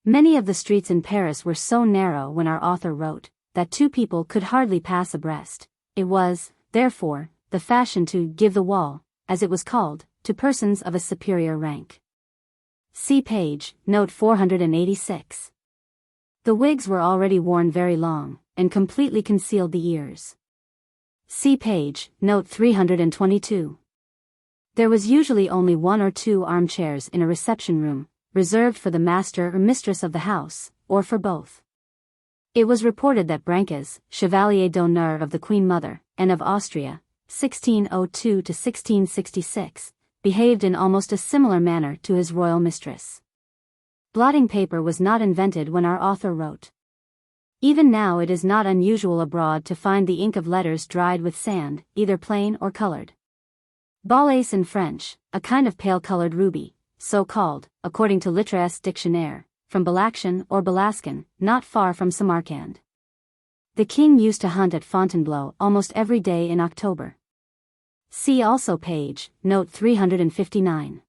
Many of the streets in Paris were so narrow when our author wrote, that two people could hardly pass abreast. It was, therefore, the fashion to give the wall, as it was called, to persons of a superior rank. See page, note 486. The wigs were already worn very long, and completely concealed the ears. See page, note 322. There was usually only one or two armchairs in a reception room, reserved for the master or mistress of the house, or for both. It was reported that Brancas, Chevalier d'Honneur of the Queen Mother, and of Austria, 1602 to 1666, behaved in almost a similar manner to his royal mistress. Blotting paper was not invented when our author wrote. Even now it is not unusual abroad to find the ink of letters dried with sand, either plain or colored. Balaise in French, a kind of pale-colored ruby, so called, according to Littrés Dictionnaire, from Balakshan or Balaskan, not far from Samarkand. The king used to hunt at Fontainebleau almost every day in October. See also page, note 359.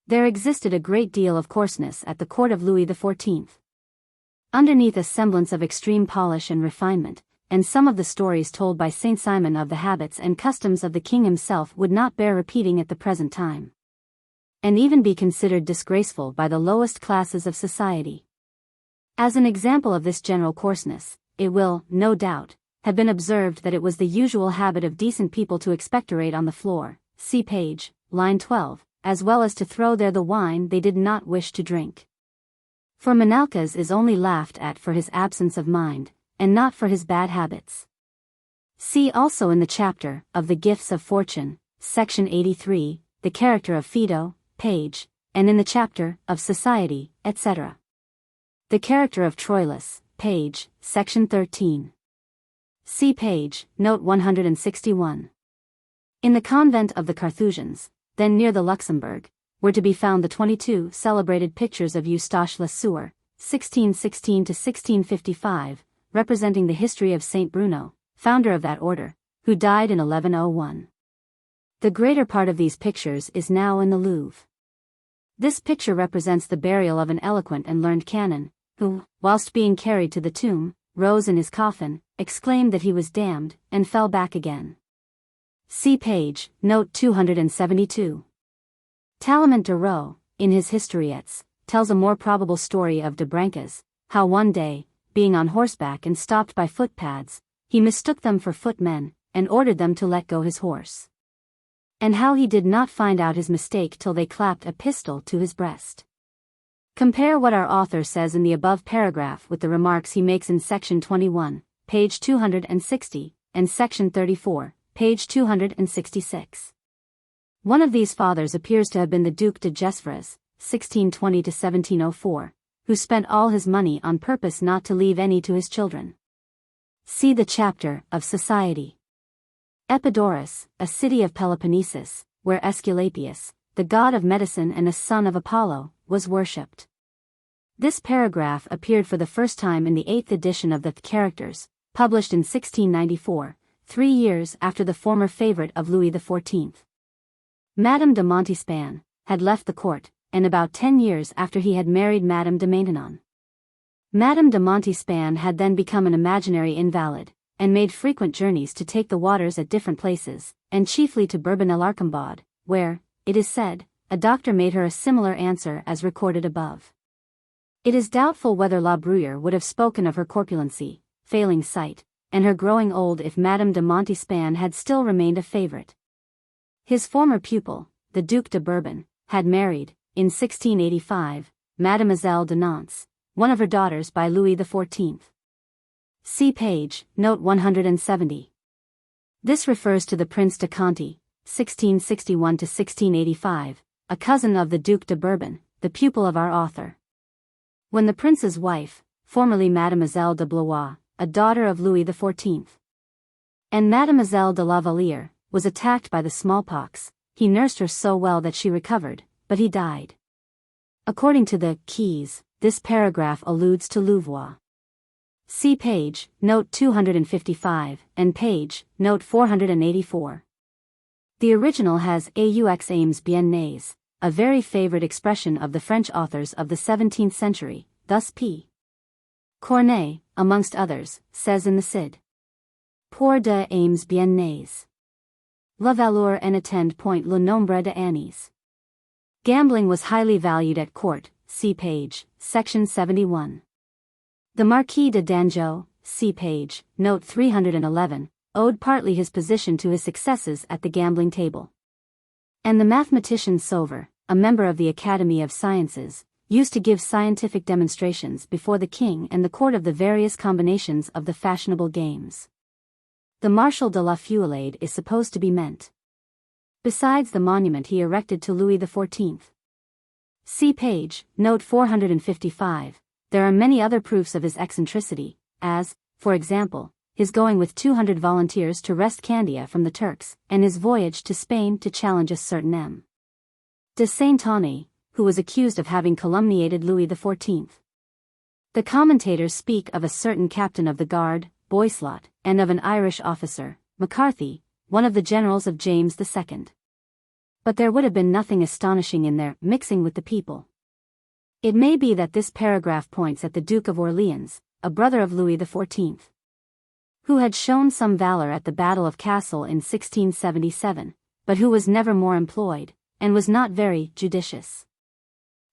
There existed a great deal of coarseness at the court of Louis XIV. Underneath a semblance of extreme polish and refinement, and some of the stories told by Saint-Simon of the habits and customs of the king himself would not bear repeating at the present time, and even be considered disgraceful by the lowest classes of society. As an example of this general coarseness, it will, no doubt, have been observed that it was the usual habit of decent people to expectorate on the floor, see page, line 12, as well as to throw there the wine they did not wish to drink. For Menalcas is only laughed at for his absence of mind, and not for his bad habits. See also in the chapter of the gifts of fortune, section 83, the character of Phaedo, page, and in the chapter of society, etc. The character of Troilus, page, section 13. See page, note 161. In the convent of the Carthusians, then near the Luxembourg, were to be found the 22 celebrated pictures of Eustache Lesueur, 1616 to 1655, representing the history of Saint Bruno, founder of that order, who died in 1101. The greater part of these pictures is now in the Louvre. This picture represents the burial of an eloquent and learned canon, who, whilst being carried to the tomb, rose in his coffin, exclaimed that he was damned, and fell back again. See page, note 272. Tallemant de Roux, in his Historiettes, tells a more probable story of de Brancas, how one day, being on horseback and stopped by footpads, he mistook them for footmen, and ordered them to let go his horse. And how he did not find out his mistake till they clapped a pistol to his breast. Compare what our author says in the above paragraph with the remarks he makes in section 21, page 260, and section 34, page 266. One of these fathers appears to have been the Duc de Gesvres, 1620 to 1704, who spent all his money on purpose not to leave any to his children. See the chapter of society. Epidaurus, a city of Peloponnesus, where Aesculapius, the god of medicine and a son of Apollo, was worshipped. This paragraph appeared for the first time in the 8th edition of the Characters, published in 1694, 3 years after the former favorite of Louis XIV. Madame de Montespan had left the court, and about 10 years after he had married Madame de Maintenon. Madame de Montespan had then become an imaginary invalid, and made frequent journeys to take the waters at different places, and chiefly to Bourbon-l'Arcambaude, where, it is said, a doctor made her a similar answer as recorded above. It is doubtful whether La Bruyère would have spoken of her corpulency, failing sight, and her growing old if Madame de Montespan had still remained a favorite. His former pupil, the Duc de Bourbon, had married, in 1685, Mademoiselle de Nantes, one of her daughters by Louis XIV. See page, note 170. This refers to the Prince de Conti, 1661 to 1685, a cousin of the Duc de Bourbon, the pupil of our author. When the prince's wife, formerly Mademoiselle de Blois, a daughter of Louis XIV, and Mademoiselle de la Vallière, was attacked by the smallpox, he nursed her so well that she recovered, but he died. According to the Keys, this paragraph alludes to Louvois. See page, note 255, and page, note 484. The original has aux aimes bien nés, a very favorite expression of the French authors of the 17th century, thus P. Corneille, amongst others, says in the Cid. Pour de aimes bien nés. La valeur en attend point le nombre de années. Gambling was highly valued at court, see page, section 71. The Marquis de Dangeau, see page, note 311, owed partly his position to his successes at the gambling table. And the mathematician Sauver, a member of the Academy of Sciences, used to give scientific demonstrations before the king and the court of the various combinations of the fashionable games. The Marshal de la Feuillade is supposed to be meant. Besides the monument he erected to Louis XIV. See page, note 455, there are many other proofs of his eccentricity, as, for example, his going with 200 volunteers to wrest Candia from the Turks, and his voyage to Spain to challenge a certain M. de Saint-Aignan, who was accused of having calumniated Louis XIV. The commentators speak of a certain captain of the guard, Boyslot, and of an Irish officer, McCarthy, one of the generals of James II. But there would have been nothing astonishing in their mixing with the people. It may be that this paragraph points at the Duke of Orleans, a brother of Louis XIV, who had shown some valor at the Battle of Cassel in 1677, but who was never more employed, and was not very judicious.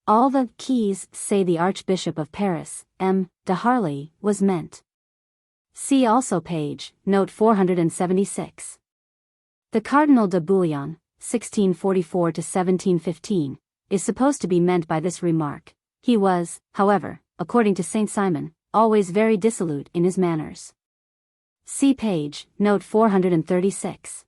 All the keys say the Archbishop of Paris, M. de Harlay, was meant. See also page, note 476. The Cardinal de Bouillon, 1644 to 1715, is supposed to be meant by this remark, He was, however, according to Saint Simon, always very dissolute in his manners. See page, note 436.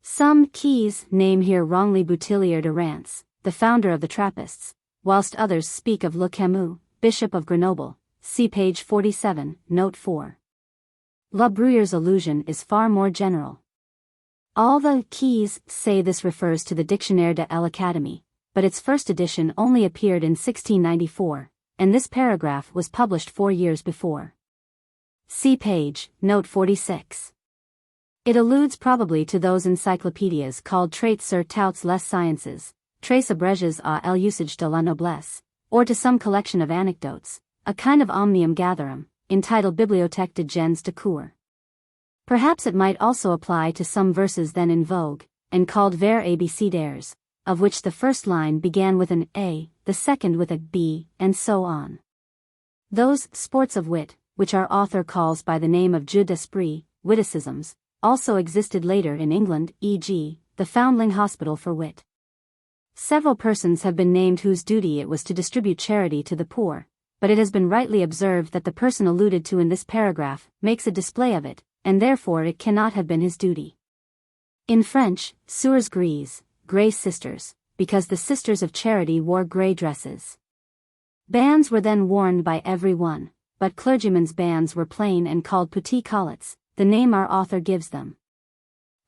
Some keys name here wrongly Boutillier de Rance, the founder of the Trappists, whilst others speak of Le Camus, Bishop of Grenoble. See page 47, note 4. La Bruyère's allusion is far more general. All the keys say this refers to the Dictionnaire de l'Académie, but its first edition only appeared in 1694, and this paragraph was published 4 years before. See page, note 46. It alludes probably to those encyclopedias called Traits sur toutes les sciences, Traces abrégées à l'usage de la noblesse, or to some collection of anecdotes, a kind of omnium gatherum, entitled Bibliothèque de gens de cour. Perhaps it might also apply to some verses then in vogue, and called vers abécédaires, of which the first line began with an A, the second with a B, and so on. Those sports of wit, which our author calls by the name of jeux d'esprit, witticisms, also existed later in England, e.g., the Foundling Hospital for Wit. Several persons have been named whose duty it was to distribute charity to the poor, but it has been rightly observed that the person alluded to in this paragraph makes a display of it, and therefore it cannot have been his duty. In French, Sœurs grises, grey sisters, because the sisters of charity wore grey dresses. Bands were then worn by every one, but clergymen's bands were plain and called petits collets, the name our author gives them.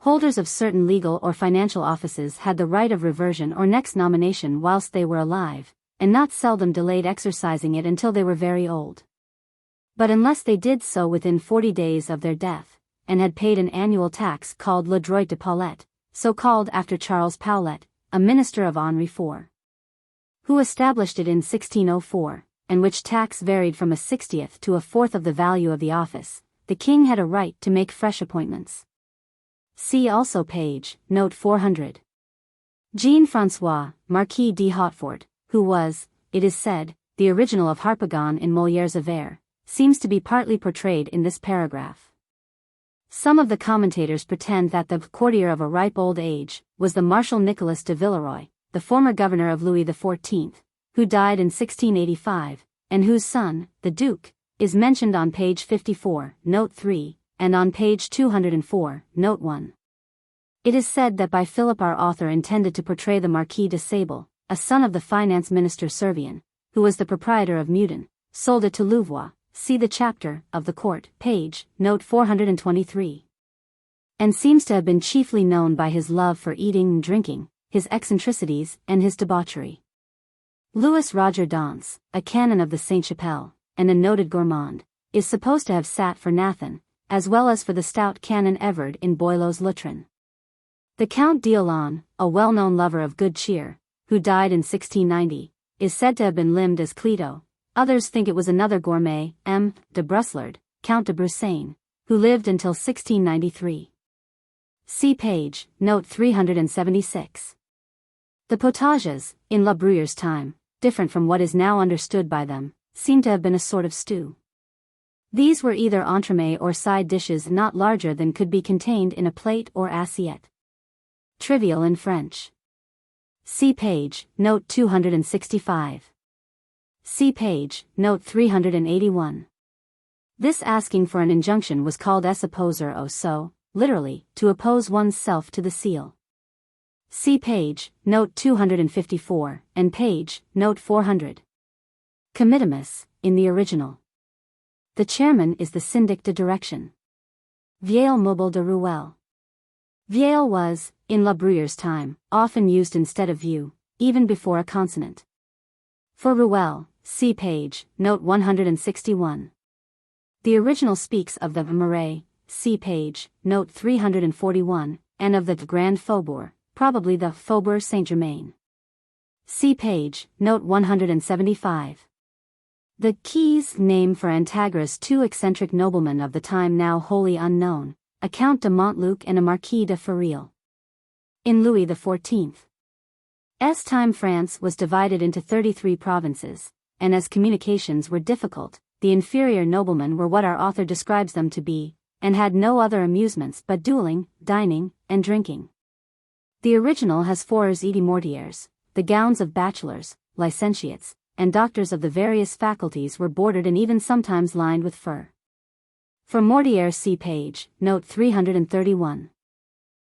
Holders of certain legal or financial offices had the right of reversion or next nomination whilst they were alive, and not seldom delayed exercising it until they were very old. But unless they did so within 40 days of their death, and had paid an annual tax called le droit de Paulet, so called after Charles Paulet, a minister of Henri IV, who established it in 1604, and which tax varied from a 60th to a 1/4 of the value of the office, the king had a right to make fresh appointments. See also page, note 400. Jean-François, Marquis de Hautefort, who was, it is said, the original of Harpagon in Molière's Avare, seems to be partly portrayed in this paragraph. Some of the commentators pretend that the courtier of a ripe old age was the Marshal Nicolas de Villeroy, the former governor of Louis XIV, who died in 1685, and whose son, the Duke, is mentioned on page 54, note 3, and on page 204, note 1. It is said that by Philip our author intended to portray the Marquis de Sable, a son of the finance minister Servien, who was the proprietor of Meudon, sold it to Louvois, see the chapter of the court, page, note 423. And seems to have been chiefly known by his love for eating and drinking, his eccentricities, and his debauchery. Louis Roger Dance, a canon of the Sainte-Chapelle, and a noted gourmand, is supposed to have sat for Nathan, as well as for the stout Canon Everard in Boileau's Lutrin. The Count d'Aulon, a well-known lover of good cheer, who died in 1690, is said to have been limned as Cleto. Others think it was another gourmet, M. de Bruslard, Count de Brussaine, who lived until 1693. See page, note 376. The potages, in La Bruyère's time, different from what is now understood by them, seem to have been a sort of stew. These were either entremets or side dishes not larger than could be contained in a plate or assiette. Trivial in French. See page, note 265. See page, note 381. This asking for an injunction was called s'opposer au sceau, literally, to oppose one's self to the seal. See page, note 254, and page, note 400. Committimus, in the original. The chairman is the syndic de direction. Vieille mobile de ruelle. Vieille was, in La Bruyère's time, often used instead of view, even before a consonant. For ruelle, see page, note 161. The original speaks of the Marais, see page, note 341, and of the Grand Faubourg, probably the Faubourg Saint-Germain. See page, note 175. The Keys name for Antagoras two eccentric noblemen of the time now wholly unknown, a Count de Montluc and a Marquis de Ferril. In Louis XIV's time France was divided into 33 provinces, and as communications were difficult, the inferior noblemen were what our author describes them to be, and had no other amusements but dueling, dining, and drinking. The original has fours et mortiers, the gowns of bachelors, licentiates, and doctors of the various faculties were bordered and even sometimes lined with fur. For Mortier see page, note 331.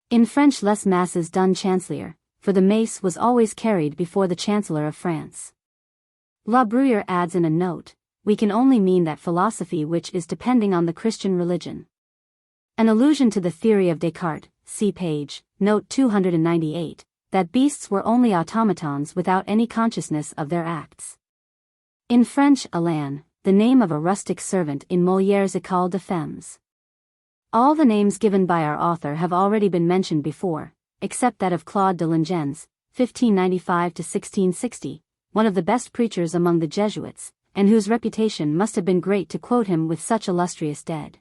In French les masses d'un chancelier, for the mace was always carried before the Chancellor of France. La Bruyère adds in a note, we can only mean that philosophy which is depending on the Christian religion. An allusion to the theory of Descartes, see page, note 298, that beasts were only automatons without any consciousness of their acts. In French Alain, the name of a rustic servant in Molière's École des Femmes. All the names given by our author have already been mentioned before, except that of Claude de Lingens, 1595–1660, one of the best preachers among the Jesuits, and whose reputation must have been great to quote him with such illustrious dead.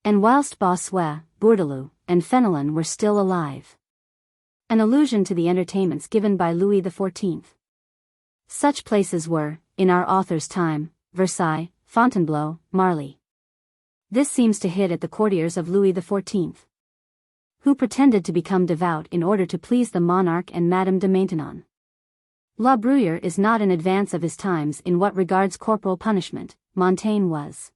And whilst Bossuet, Bourdaloue, and Fenelon were still alive. An allusion to the entertainments given by Louis XIV. Such places were, in our author's time, Versailles, Fontainebleau, Marly. This seems to hit at the courtiers of Louis XIV, who pretended to become devout in order to please the monarch and Madame de Maintenon. La Bruyère is not in advance of his times in what regards corporal punishment, Montaigne was.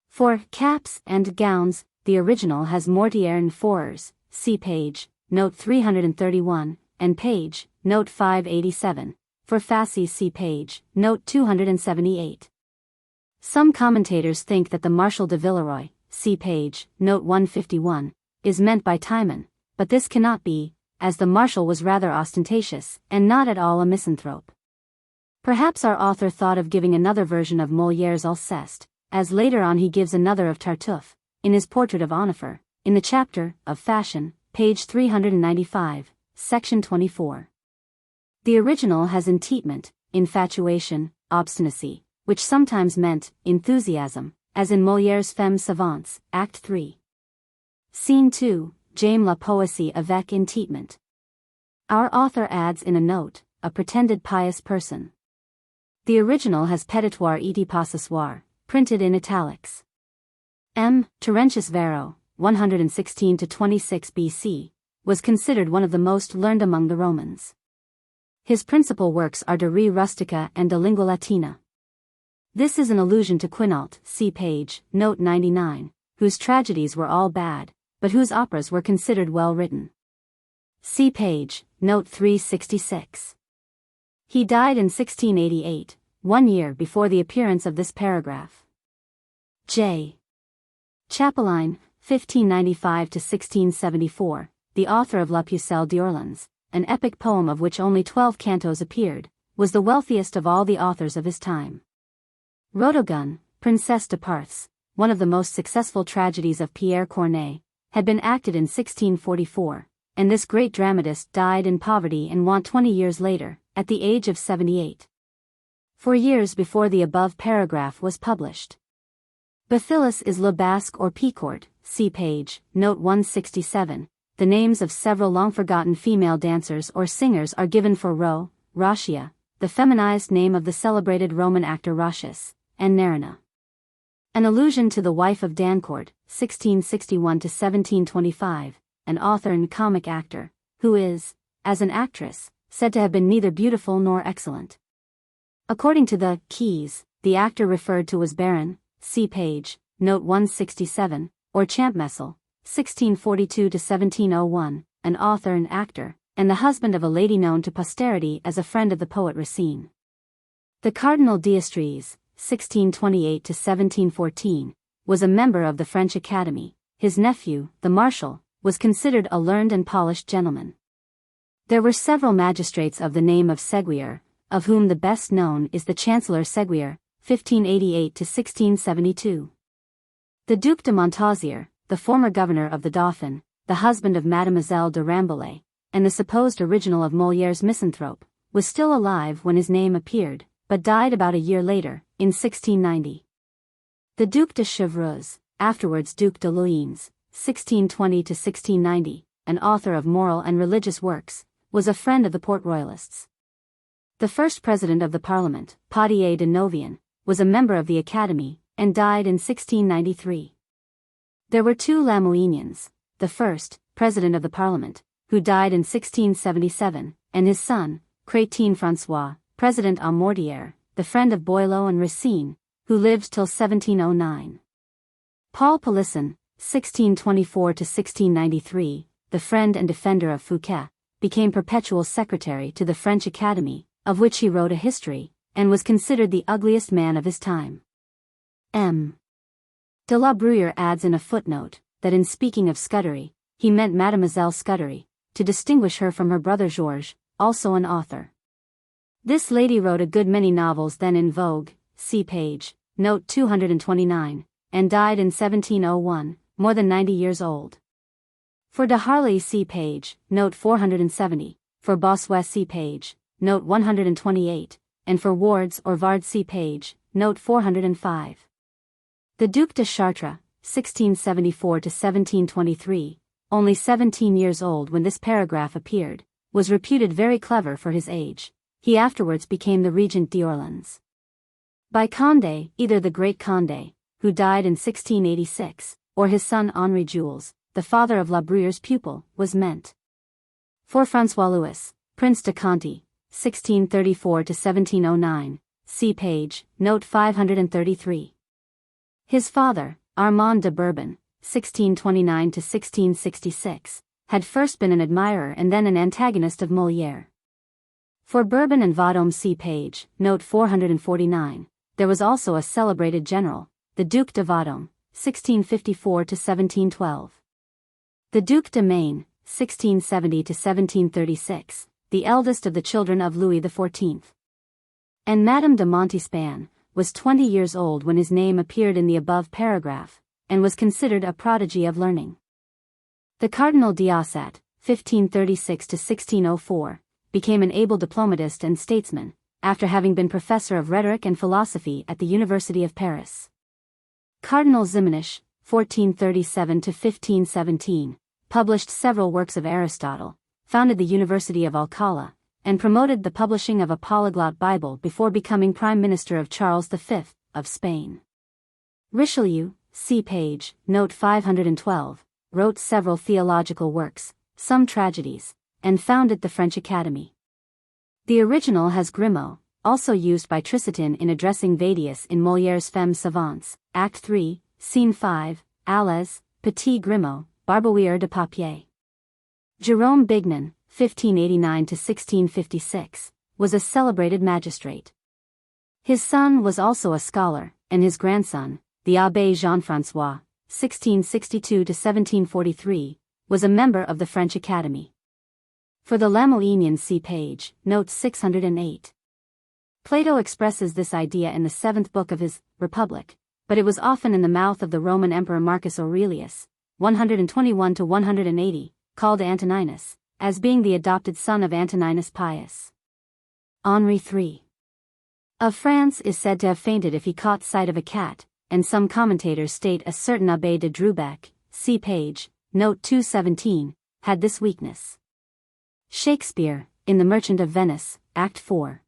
For caps and gowns, the original has Mortier and Fours, see page, note 331, and page, note 587, for fasces see page, note 278. Some commentators think that the Marshal de Villeroy, see page, note 151, is meant by Timon, but this cannot be, as the Marshal was rather ostentatious, and not at all a misanthrope. Perhaps our author thought of giving another version of Molière's Alceste, as later on he gives another of Tartuffe, in his portrait of Onifer, in the chapter, of Fashion, page 395, section 24. The original has enteitment, infatuation, obstinacy, which sometimes meant enthusiasm, as in Molière's Femmes Savantes, Act 3. Scene 2, J'aime la poésie avec enteitment. Our author adds in a note, a pretended pious person. The original has Petitoire et Possessoire, printed in italics. M. Terentius Varro, 116–26 BC, was considered one of the most learned among the Romans. His principal works are De Re Rustica and De Lingua Latina. This is an allusion to Quinault, see page, note 99, whose tragedies were all bad, but whose operas were considered well written. See page, note 366. He died in 1688, 1 year before the appearance of this paragraph. J. Chapelain, 1595–1674, the author of La Pucelle d'Orléans, an epic poem of which only 12 cantos appeared, was the wealthiest of all the authors of his time. Rodogun, Princesse de Parthes, one of the most successful tragedies of Pierre Corneille, had been acted in 1644, and this great dramatist died in poverty and want 20 years later, at the age of 78. 4 years before the above paragraph was published. Bathyllus is Le Basque or Picourt, see page, note 167. The names of several long-forgotten female dancers or singers are given for Ro, Ratia, the feminized name of the celebrated Roman actor Ratius, and Nerina. An allusion to the wife of Dancourt, 1661–1725, an author and comic actor, who is, as an actress, said to have been neither beautiful nor excellent. According to the Keys, the actor referred to was Baron, see page, note 167, or Champmessil, 1642–1701, an author and actor, and the husband of a lady known to posterity as a friend of the poet Racine. The Cardinal d'Estrées, 1628–1714, was a member of the French Academy. His nephew, the Marshal, was considered a learned and polished gentleman. There were several magistrates of the name of Séguier, of whom the best known is the Chancellor Séguier, 1588–1672. The Duc de Montlosier, the former governor of the Dauphin, the husband of Mademoiselle de Rambouillet, and the supposed original of Molière's Misanthrope, was still alive when his name appeared, but died about a year later, in 1690. The Duc de Chevreuse, afterwards Duc de Luynes, 1620–1690, an author of moral and religious works, was a friend of the Port Royalists. The first president of the Parliament, Potier de Novian, was a member of the Academy, and died in 1693. There were 2 Lamoignians, the first, president of the Parliament, who died in 1677, and his son, Chrétien François, President Mortier, the friend of Boileau and Racine, who lived till 1709. Paul Polisson, 1624–1693, the friend and defender of Fouquet, became perpetual secretary to the French Academy, of which he wrote a history, and was considered the ugliest man of his time. M. De la Bruyère adds in a footnote, that in speaking of Scudery, he meant Mademoiselle Scudery, to distinguish her from her brother Georges, also an author. This lady wrote a good many novels then in vogue, see page, note 229, and died in 1701, more than 90 years old. For de Harley see page, note 470, for Bossuet see page, note 128, and for Wards or Vard see page, note 405. The Duc de Chartres, 1674–1723, only 17 years old when this paragraph appeared, was reputed very clever for his age. He afterwards became the Regent d'Orléans. By Condé, either the great Condé, who died in 1686, or his son Henri Jules, the father of La Bruyère's pupil, was meant. For François Louis, Prince de Conti, 1634–1709, see page, note 533. His father, Armand de Bourbon, 1629–1666, had first been an admirer and then an antagonist of Molière. For Bourbon and Vendôme see page, note 449, there was also a celebrated general, the Duc de Vendôme, 1654–1712. The Duc de Maine, 1670–1736, the eldest of the children of Louis XIV. And Madame de Montespan, was 20 years old when his name appeared in the above paragraph, and was considered a prodigy of learning. The Cardinal d'Ossat, 1536–1604, became an able diplomatist and statesman, after having been professor of rhetoric and philosophy at the University of Paris. Cardinal Ximenes, 1437–1517, published several works of Aristotle, founded the University of Alcala, and promoted the publishing of a polyglot Bible before becoming Prime Minister of Charles V, of Spain. Richelieu, see page, note 512, wrote several theological works, some tragedies, and founded the French Academy. The original has Grimaud, also used by Tristan in addressing Vedius in Molière's Femmes Savantes, Act 3, Scene 5, Alès, Petit Grimaud, Barbouilleur de Papier. Jérôme Bignon, 1589–1656, was a celebrated magistrate. His son was also a scholar, and his grandson, the Abbé Jean-François, 1662–1743, was a member of the French Academy. For the Lamoignon see page, note 608. Plato expresses this idea in the 7th book of his Republic, but it was often in the mouth of the Roman Emperor Marcus Aurelius, 121–180, called Antoninus, as being the adopted son of Antoninus Pius. Henri III of France is said to have fainted if he caught sight of a cat, and some commentators state a certain Abbé de Drubec, see page, note 217, had this weakness. Shakespeare, in The Merchant of Venice, Act 4.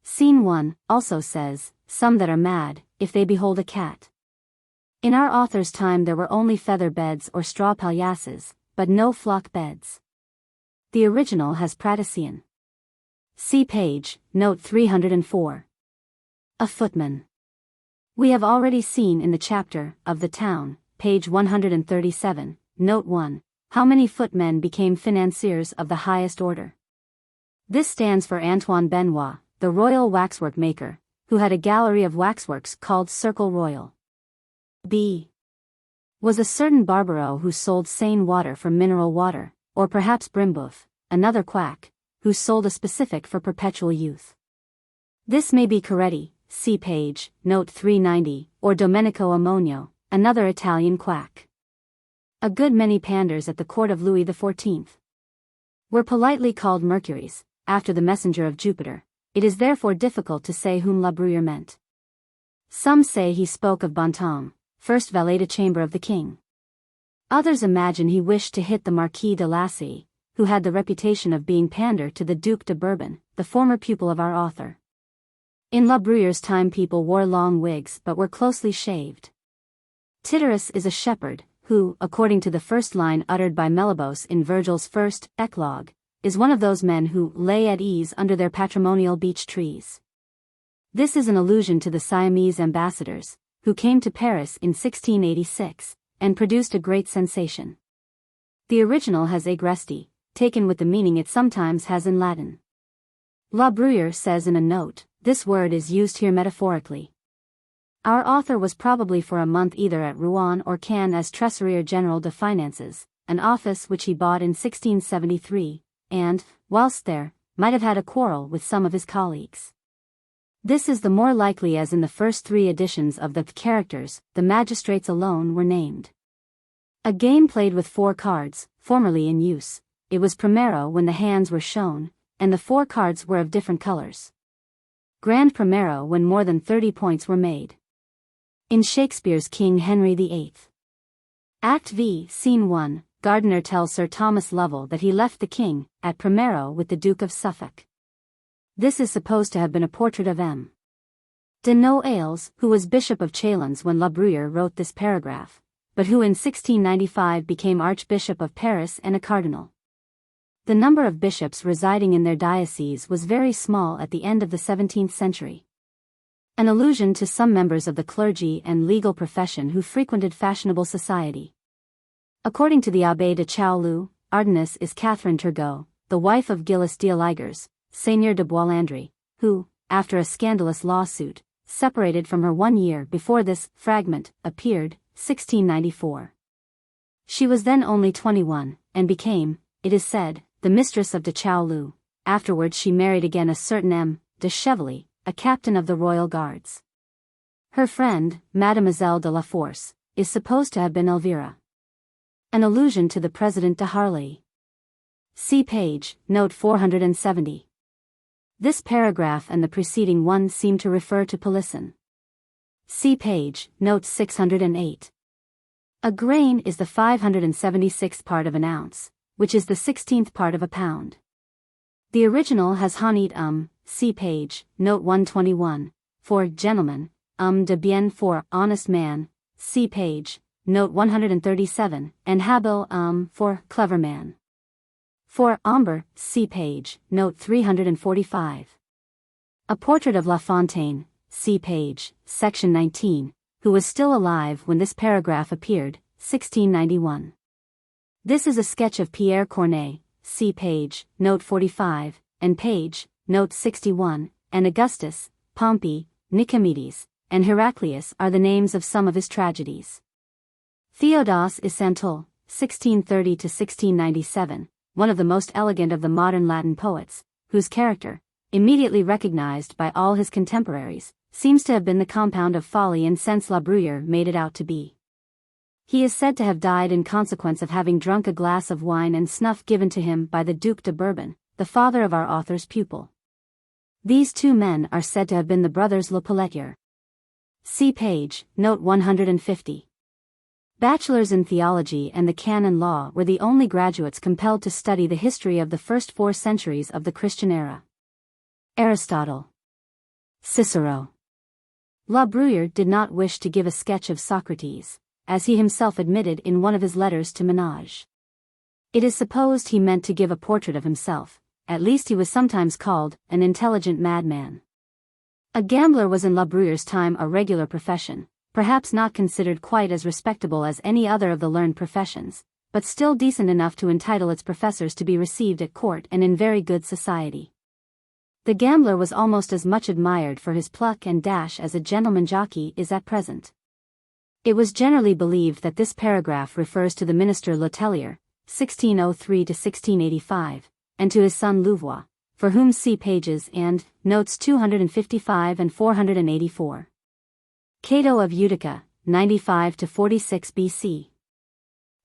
Scene 1, also says, "Some that are mad, if they behold a cat." In our author's time there were only feather beds or straw paillasses, but no flock beds. The original has Pratician. See page, note 304. A footman. We have already seen in the chapter of the town, page 137, note 1, how many footmen became financiers of the highest order. This stands for Antoine Benoit, the royal waxwork maker, who had a gallery of waxworks called Cercle Royal. B. was a certain Barbaro who sold Seine water for mineral water, or perhaps Brimbouf, another quack, who sold a specific for perpetual youth. This may be Coretti, see page, note 390, or Domenico Amonio, another Italian quack. A good many panders at the court of Louis XIV were politely called Mercuries, after the messenger of Jupiter. It is therefore difficult to say whom La Bruyère meant. Some say he spoke of Bontemps, first valet de chamber of the king. Others imagine he wished to hit the Marquis de Lacy, who had the reputation of being pander to the Duc de Bourbon, the former pupil of our author. In La Bruyère's time people wore long wigs but were closely shaved. Tityrus is a shepherd, who, according to the first line uttered by Melibos in Virgil's first Eclogue, is one of those men who lay at ease under their patrimonial beech trees. This is an allusion to the Siamese ambassadors, who came to Paris in 1686, and produced a great sensation. The original has agresti, taken with the meaning it sometimes has in Latin. La Bruyère says in a note, this word is used here metaphorically. Our author was probably for a month either at Rouen or Caen as Trésorier General de Finances, an office which he bought in 1673, and, whilst there, might have had a quarrel with some of his colleagues. This is the more likely as in the first 3 editions of the Caractères, the magistrates alone were named. A game played with 4 cards, formerly in use, it was primero when the hands were shown, and the 4 cards were of different colors. Grand primero when more than 30 points were made. In Shakespeare's King Henry VIII. Act V, Scene 1, Gardiner tells Sir Thomas Lovell that he left the king, at primero with the Duke of Suffolk. This is supposed to have been a portrait of M. de Noailles, who was Bishop of Chalons when La Bruyère wrote this paragraph, but who in 1695 became Archbishop of Paris and a cardinal. The number of bishops residing in their diocese was very small at the end of the 17th century. An allusion to some members of the clergy and legal profession who frequented fashionable society. According to the Abbé de Chaulou, Ardennes is Catherine Turgot, the wife of Gilles d'Aligers, Seigneur de Boislandry, who, after a scandalous lawsuit, separated from her 1 year before this fragment appeared, 1694. She was then only 21, and became, it is said, the mistress of de Chaulou. Afterwards she married again a certain M. de Chevely, a captain of the Royal Guards. Her friend, Mademoiselle de la Force, is supposed to have been Elvira. An allusion to the President de Harley. See page, note 470. This paragraph and the preceding one seem to refer to Polisson. See page, note 608. A grain is the 576th part of an ounce, which is the 16th part of a pound. The original has honnête see page, note 121, for gentleman, de bien for honest man, see page, note 137, and habile for clever man. For amber, see page, note 345. A portrait of La Fontaine, see page, section 19, who was still alive when this paragraph appeared, 1691. This is a sketch of Pierre Corneille, see page, note 45, and page, note 61, and Augustus, Pompey, Nicomedes, and Heraclius are the names of some of his tragedies. Théodos Isantul, 1630–1697, one of the most elegant of the modern Latin poets, whose character, immediately recognized by all his contemporaries, seems to have been the compound of folly and sense La Bruyère made it out to be. He is said to have died in consequence of having drunk a glass of wine and snuff given to him by the Duc de Bourbon, the father of our author's pupil. These 2 men are said to have been the brothers Le Pelletier. See page, note 150. Bachelors in theology and the canon law were the only graduates compelled to study the history of the first 4 centuries of the Christian era. Aristotle. Cicero. La Bruyère did not wish to give a sketch of Socrates, as he himself admitted in one of his letters to Menage. It is supposed he meant to give a portrait of himself, at least he was sometimes called an intelligent madman. A gambler was in La Bruyère's time a regular profession, perhaps not considered quite as respectable as any other of the learned professions, but still decent enough to entitle its professors to be received at court and in very good society. The gambler was almost as much admired for his pluck and dash as a gentleman jockey is at present. It was generally believed that this paragraph refers to the minister Le Tellier, 1603–1685, and to his son Louvois, for whom see pages and notes 255 and 484. Cato of Utica, 95–46 BC.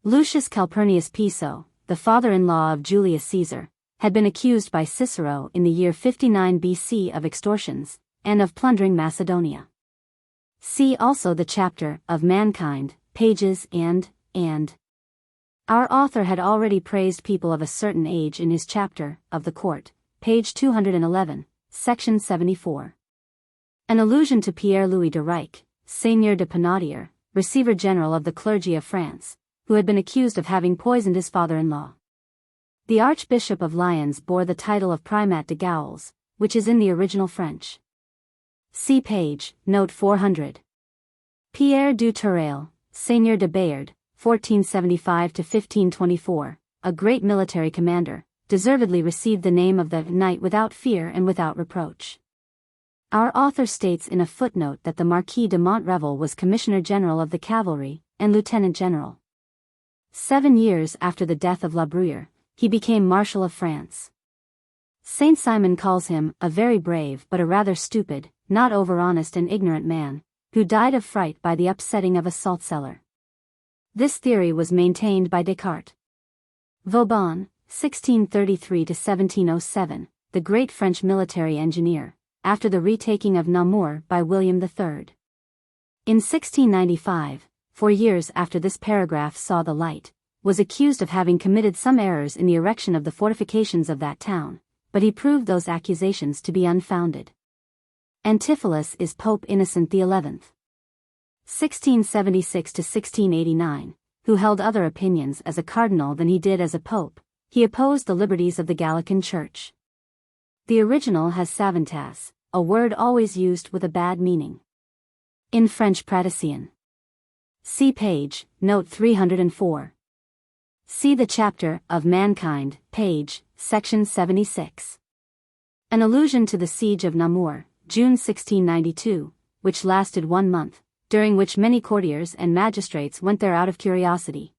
Lucius Calpurnius Piso, the father-in-law of Julius Caesar, had been accused by Cicero in the year 59 BC of extortions, and of plundering Macedonia. See also the chapter of Mankind, pages and. Our author had already praised people of a certain age in his chapter of the court, page 211, section 74. An allusion to Pierre-Louis de Reich, Seigneur de Penaudier, Receiver General of the clergy of France, who had been accused of having poisoned his father-in-law. The Archbishop of Lyons bore the title of Primat de Gaules, which is in the original French. See page, note 400. Pierre du Terrail, Seigneur de Bayard, 1475–1524, a great military commander, deservedly received the name of the Knight without fear and without reproach. Our author states in a footnote that the Marquis de Montrevel was Commissioner General of the Cavalry, and Lieutenant General. 7 years after the death of La Bruyère, he became Marshal of France. Saint Simon calls him a very brave but a rather stupid, not over-honest and ignorant man, who died of fright by the upsetting of a salt cellar. This theory was maintained by Descartes. Vauban, 1633–1707, the great French military engineer, after the retaking of Namur by William III. In 1695, 4 years after this paragraph saw the light, was accused of having committed some errors in the erection of the fortifications of that town, but he proved those accusations to be unfounded. Antipholus is Pope Innocent XI. 1676–1689, who held other opinions as a cardinal than he did as a pope. He opposed the liberties of the Gallican Church. The original has savantas, a word always used with a bad meaning. In French Pratician. See page, note 304. See the chapter of Mankind, page, section 76. An allusion to the siege of Namur, June 1692, which lasted 1 month, during which many courtiers and magistrates went there out of curiosity.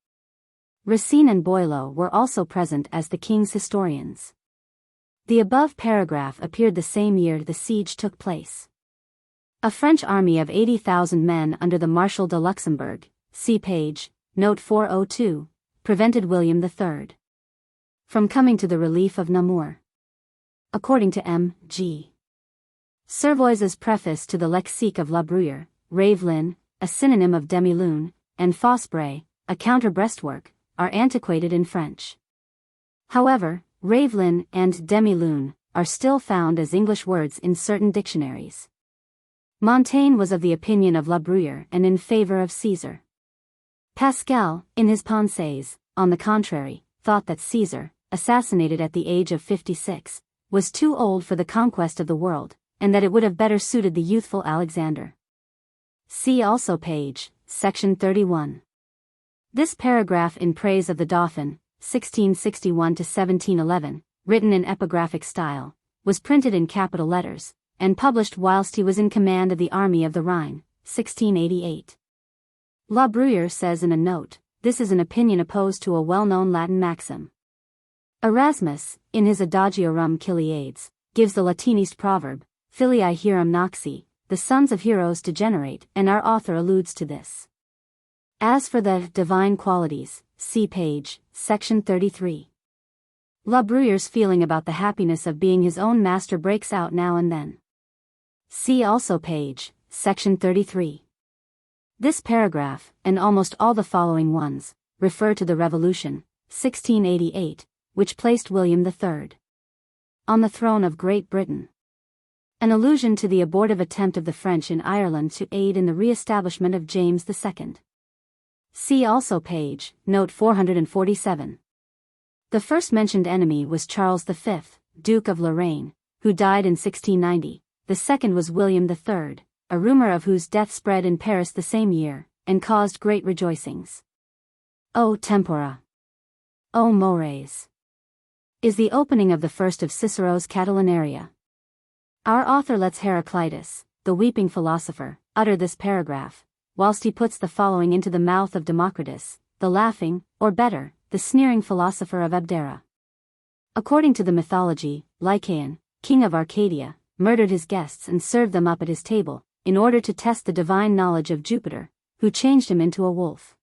Racine and Boileau were also present as the king's historians. The above paragraph appeared the same year the siege took place. A French army of 80,000 men under the Marshal de Luxembourg, see page, note 402, prevented William III from coming to the relief of Namur. According to M.G. Servois's preface to the Lexique of La Bruyère, Ravelin, a synonym of demi-lune, and fausse-bray, a counter-breastwork, are antiquated in French. However, Ravelin and demi-lune are still found as English words in certain dictionaries. Montaigne was of the opinion of La Bruyère and in favor of Caesar. Pascal, in his Pensées, on the contrary, thought that Caesar, assassinated at the age of 56, was too old for the conquest of the world, and that it would have better suited the youthful Alexander. See also page, section 31. This paragraph in praise of the Dauphin, 1661–1711, written in epigraphic style, was printed in capital letters, and published whilst he was in command of the Army of the Rhine, 1688. La Bruyère says in a note, this is an opinion opposed to a well-known Latin maxim. Erasmus, in his Adagiorum Chiliades, gives the Latinist proverb, Filii hierum noxi, the sons of heroes degenerate, and our author alludes to this. As for the divine qualities, see page, section 33. La Bruyère's feeling about the happiness of being his own master breaks out now and then. See also page, section 33. This paragraph, and almost all the following ones, refer to the Revolution, 1688, which placed William III on the throne of Great Britain. An allusion to the abortive attempt of the French in Ireland to aid in the re-establishment of James II. See also page, note 447. The first mentioned enemy was Charles V, Duke of Lorraine, who died in 1690. The second was William III, a rumor of whose death spread in Paris the same year, and caused great rejoicings. O tempora! O mores! Is the opening of the first of Cicero's Catilinaria. Our author lets Heraclitus, the weeping philosopher, utter this paragraph, whilst he puts the following into the mouth of Democritus, the laughing, or better, the sneering philosopher of Abdera. According to the mythology, Lycaon, king of Arcadia, murdered his guests and served them up at his table, in order to test the divine knowledge of Jupiter, who changed him into a wolf.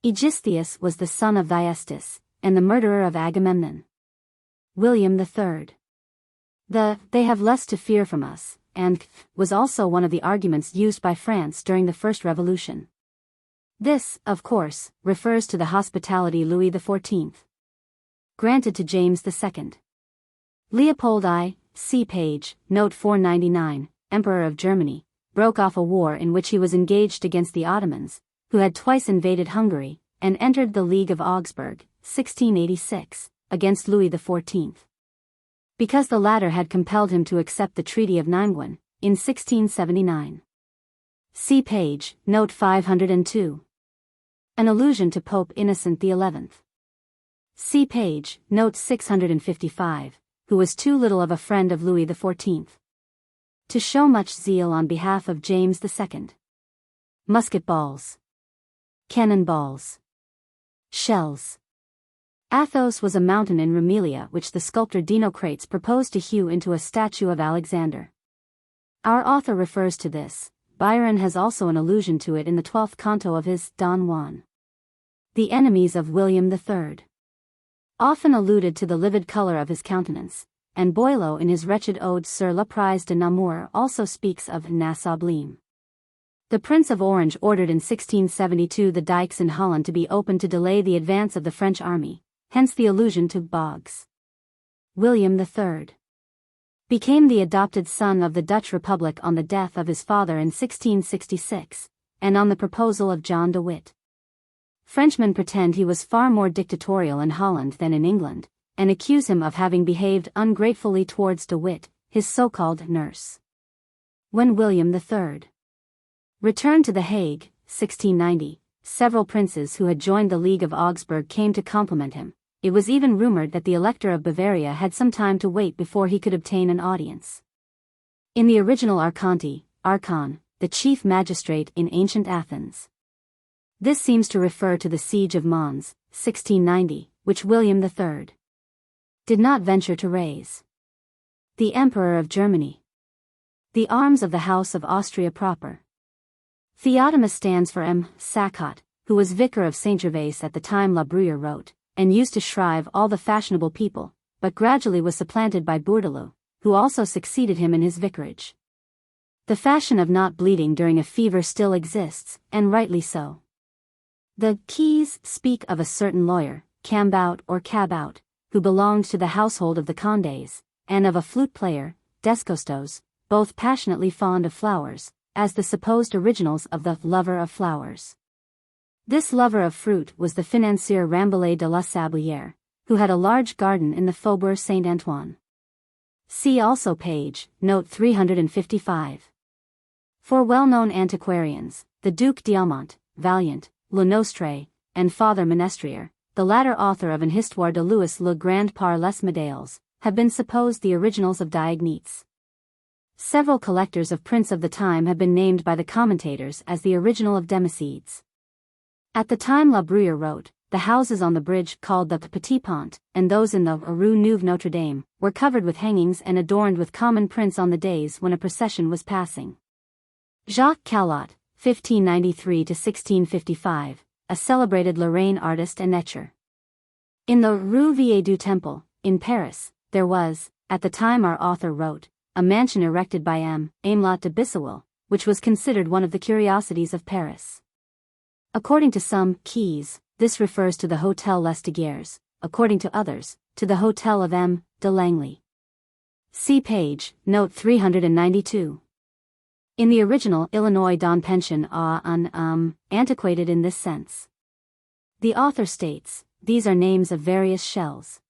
Aegisthus was the son of Thyestes, and the murderer of Agamemnon. William III. They have less to fear from us, and was also one of the arguments used by France during the First Revolution. This, of course, refers to the hospitality Louis XIV granted to James II. Leopold I, see page, note 499, Emperor of Germany, broke off a war in which he was engaged against the Ottomans, who had twice invaded Hungary, and entered the League of Augsburg, 1686, against Louis XIV. Because the latter had compelled him to accept the Treaty of Nanguen, in 1679. See page, note 502. An allusion to Pope Innocent XI. See page, note 655, who was too little of a friend of Louis XIV to show much zeal on behalf of James II. Musket balls. Cannon balls. Shells. Athos was a mountain in Rumelia which the sculptor Dinocrates proposed to hew into a statue of Alexander. Our author refers to this. Byron has also an allusion to it in the 12th canto of his Don Juan. The enemies of William III often alluded to the livid color of his countenance, and Boileau in his wretched ode Sur la prise de Namur also speaks of Nassau Bleem. The Prince of Orange ordered in 1672 the dikes in Holland to be opened to delay the advance of the French army, hence the allusion to bogs. William III became the adopted son of the Dutch Republic on the death of his father in 1666, and on the proposal of John de Witt. Frenchmen pretend he was far more dictatorial in Holland than in England, and accuse him of having behaved ungratefully towards de Witt, his so-called nurse. When William III returned to The Hague, 1690, several princes who had joined the League of Augsburg came to compliment him. It was even rumored that the Elector of Bavaria had some time to wait before he could obtain an audience. In the original Archon, the chief magistrate in ancient Athens. This seems to refer to the siege of Mons, 1690, which William III did not venture to raise. The Emperor of Germany. The arms of the House of Austria proper. Theotimus stands for M. Sacot, who was vicar of Saint-Gervais at the time La Bruyère wrote, and used to shrive all the fashionable people, but gradually was supplanted by Bourdelot, who also succeeded him in his vicarage. The fashion of not bleeding during a fever still exists, and rightly so. The Keys speak of a certain lawyer, Cambout or Cabout, who belonged to the household of the Condés, and of a flute player, Descostos, both passionately fond of flowers, as the supposed originals of the lover of flowers. This lover of fruit was the financier Rambouillet de la Sablière, who had a large garden in the Faubourg Saint-Antoine. See also page, note 355. For well-known antiquarians, the Duc d'Aumont, Valiant, Le Nostre, and Father Menestrier, the latter author of an Histoire de Louis le Grand par les Médailles, have been supposed the originals of Diognetus. Several collectors of prints of the time have been named by the commentators as the original of Democides. At the time La Bruyère wrote, the houses on the bridge called the Petit Pont, and those in the Rue Neuve Notre Dame, were covered with hangings and adorned with common prints on the days when a procession was passing. Jacques Callot, 1593–1655, a celebrated Lorraine artist and etcher. In the Rue Vieille du Temple, in Paris, there was, at the time our author wrote, a mansion erected by M. Amelot de Bissewil, which was considered one of the curiosities of Paris. According to some Keys, this refers to the Hotel Lesdiguières, according to others, to the Hotel of M. de Langley. See page, note 392. In the original Illinois Don Pension antiquated in this sense. The author states, these are names of various shells.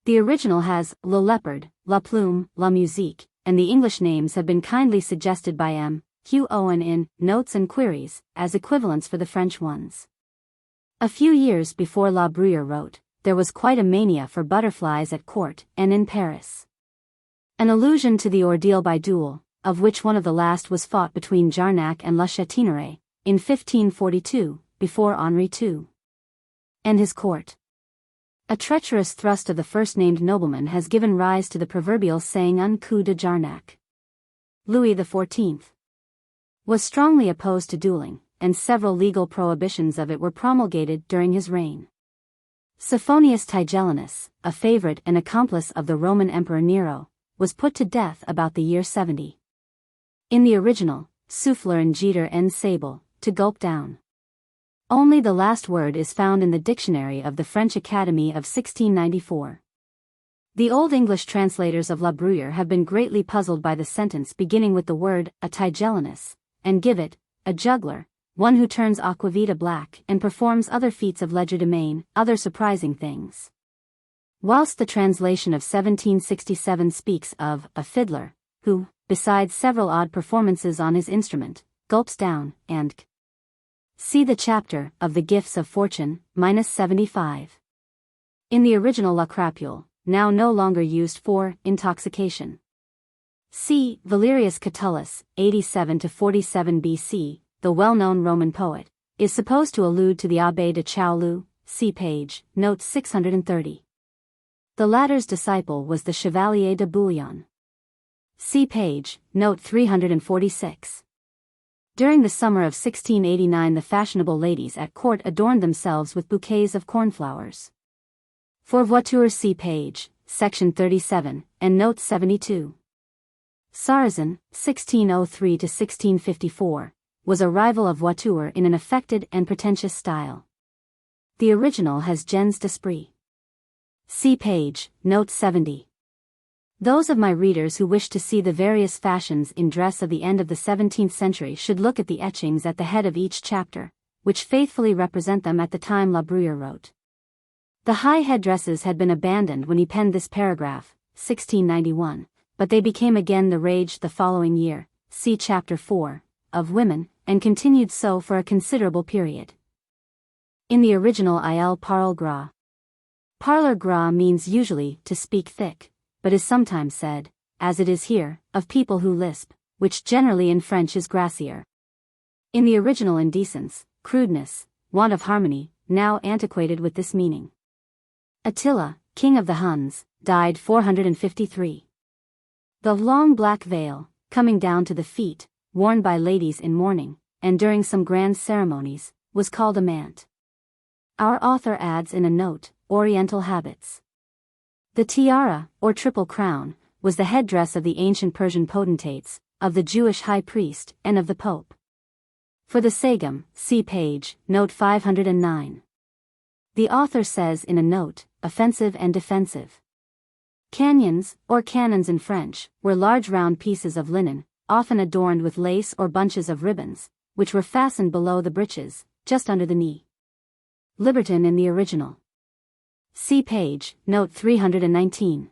The original has Le Leopard, La Plume, La Musique, and the English names have been kindly suggested by M. Hugh Owen in Notes and Queries, as equivalents for the French ones. A few years before La Bruyère wrote, there was quite a mania for butterflies at court and in Paris. An allusion to the ordeal by duel, of which one of the last was fought between Jarnac and La Chataigneraie, in 1542, before Henri II and his court. A treacherous thrust of the first-named nobleman has given rise to the proverbial saying un coup de Jarnac. Louis XIV was strongly opposed to dueling, and several legal prohibitions of it were promulgated during his reign. Sophonius Tigellinus, a favorite and accomplice of the Roman Emperor Nero, was put to death about the year 70. In the original, souffler and jeter en sable, to gulp down. Only the last word is found in the dictionary of the French Academy of 1694. The Old English translators of La Bruyère have been greatly puzzled by the sentence beginning with the word, a Tigellinus, and give it, a juggler, one who turns aquavita black and performs other feats of legerdemain, other surprising things. whilst the translation of 1767 speaks of a fiddler, who, besides several odd performances on his instrument, gulps down, and see the chapter of the gifts of fortune, -75. In the original La crapule, now no longer used for intoxication. C. Valerius Catullus, 87–47 BC, the well-known Roman poet, is supposed to allude to the Abbé de Chaulu, see page, note 630. The latter's disciple was the Chevalier de Bouillon. See page, note 346. During the summer of 1689 the fashionable ladies at court adorned themselves with bouquets of cornflowers. For voiture see page, section 37, and note 72. Sarrazin, 1603–1654, was a rival of voiture in an affected and pretentious style. The original has gens d'esprit. See page, note 70. Those of my readers who wish to see the various fashions in dress of the end of the 17th century should look at the etchings at the head of each chapter, which faithfully represent them at the time La Bruyère wrote. The high headdresses had been abandoned when he penned this paragraph, 1691, but they became again the rage the following year, see chapter 4, of women, and continued so for a considerable period. In the original Il parle gras. Parler gras means usually to speak thick, but is sometimes said, as it is here, of people who lisp, which generally in French is gracier. In the original indecence, crudeness, want of harmony, now antiquated with this meaning. Attila, king of the Huns, died 453. The long black veil, coming down to the feet, worn by ladies in mourning, and during some grand ceremonies, was called a mant. Our author adds in a note, Oriental habits. The tiara, or triple crown, was the headdress of the ancient Persian potentates, of the Jewish high priest, and of the Pope. For the sagum, see page, note 509. The author says in a note, offensive and defensive. Canyons, or canons in French, were large round pieces of linen, often adorned with lace or bunches of ribbons, which were fastened below the breeches, just under the knee. Libertin in the original. See page, note 319.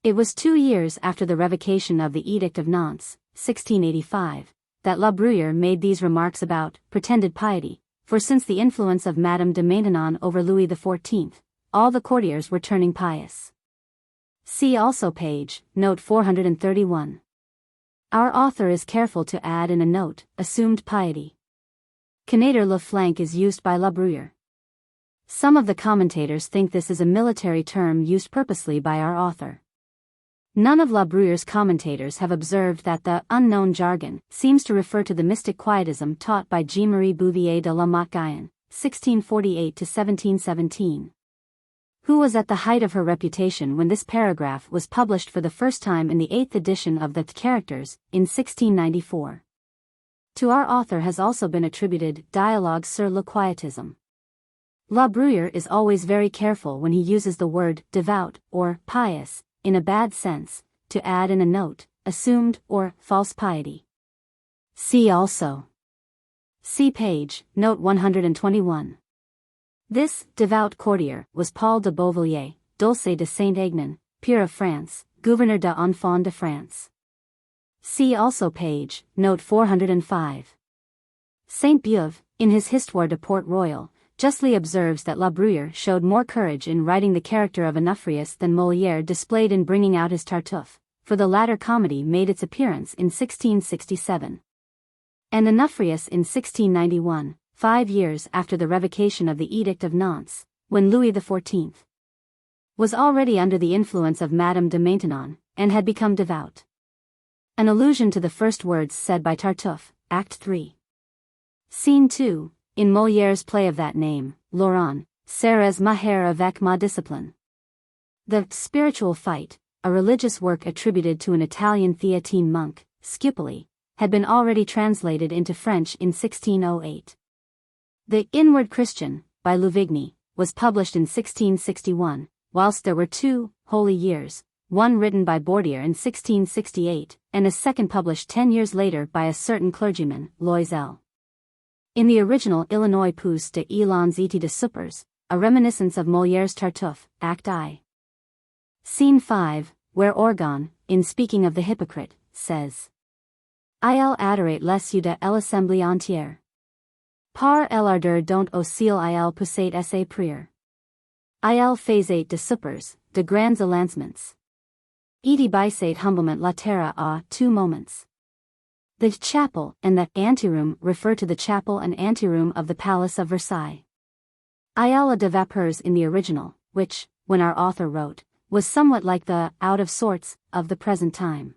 It was 2 years after the revocation of the Edict of Nantes, 1685, that La Bruyère made these remarks about pretended piety, for since the influence of Madame de Maintenon over Louis XIV, all the courtiers were turning pious. See also page, note 431. Our author is careful to add in a note, assumed piety. Connaître le flanc is used by La Bruyère. Some of the commentators think this is a military term used purposely by our author. None of La Bruyère's commentators have observed that the unknown jargon seems to refer to the mystic quietism taught by Jean-Marie Bouvier de la Motte-Guyon, 1648–1717. Who was at the height of her reputation when this paragraph was published for the first time in the 8th edition of the Caractères, in 1694. To our author has also been attributed Dialogues sur le quietisme. La Bruyère is always very careful when he uses the word devout or pious, in a bad sense, to add in a note, assumed or false piety. See also. See page, note 121. This devout courtier was Paul de Beauvilliers, Dulce de Saint-Aignan, peer of France, gouverneur de Enfants de France. See also page, note 405. Saint-Beuve, in his Histoire de Port Royal, justly observes that La Bruyère showed more courage in writing the character of Onufrius than Molière displayed in bringing out his Tartuffe, for the latter comedy made its appearance in 1667. And Onufrius in 1691, 5 years after the revocation of the Edict of Nantes, when Louis XIV was already under the influence of Madame de Maintenon, and had become devout. An allusion to the first words said by Tartuffe, Act 3. Scene 2, in Molière's play of that name, Laurent, Serres Maher avec ma discipline. The Spiritual Fight, a religious work attributed to an Italian Theatine monk, Scipoli, had been already translated into French in 1608. The Inward Christian, by Louvigny, was published in 1661, whilst there were 2 holy years, one written by Bordier in 1668, and a second published 10 years later by a certain clergyman, Loisel. In the original Illinois Pousse de Elans et de Suppers, a reminiscence of Molière's Tartuffe, Act I, Scene 5, where Orgon, in speaking of the hypocrite, says, Il adorate les yeux de l'assemblée entière. Par l'ardeur dont aussi il possède sa prière. Il faisait de suppers, de grands alancements. Et bisate humblement la terre à tout moments. The chapel and the anteroom refer to the chapel and anteroom of the Palace of Versailles. Il de vapeurs in the original, which, when our author wrote, was somewhat like the out of sorts of the present time.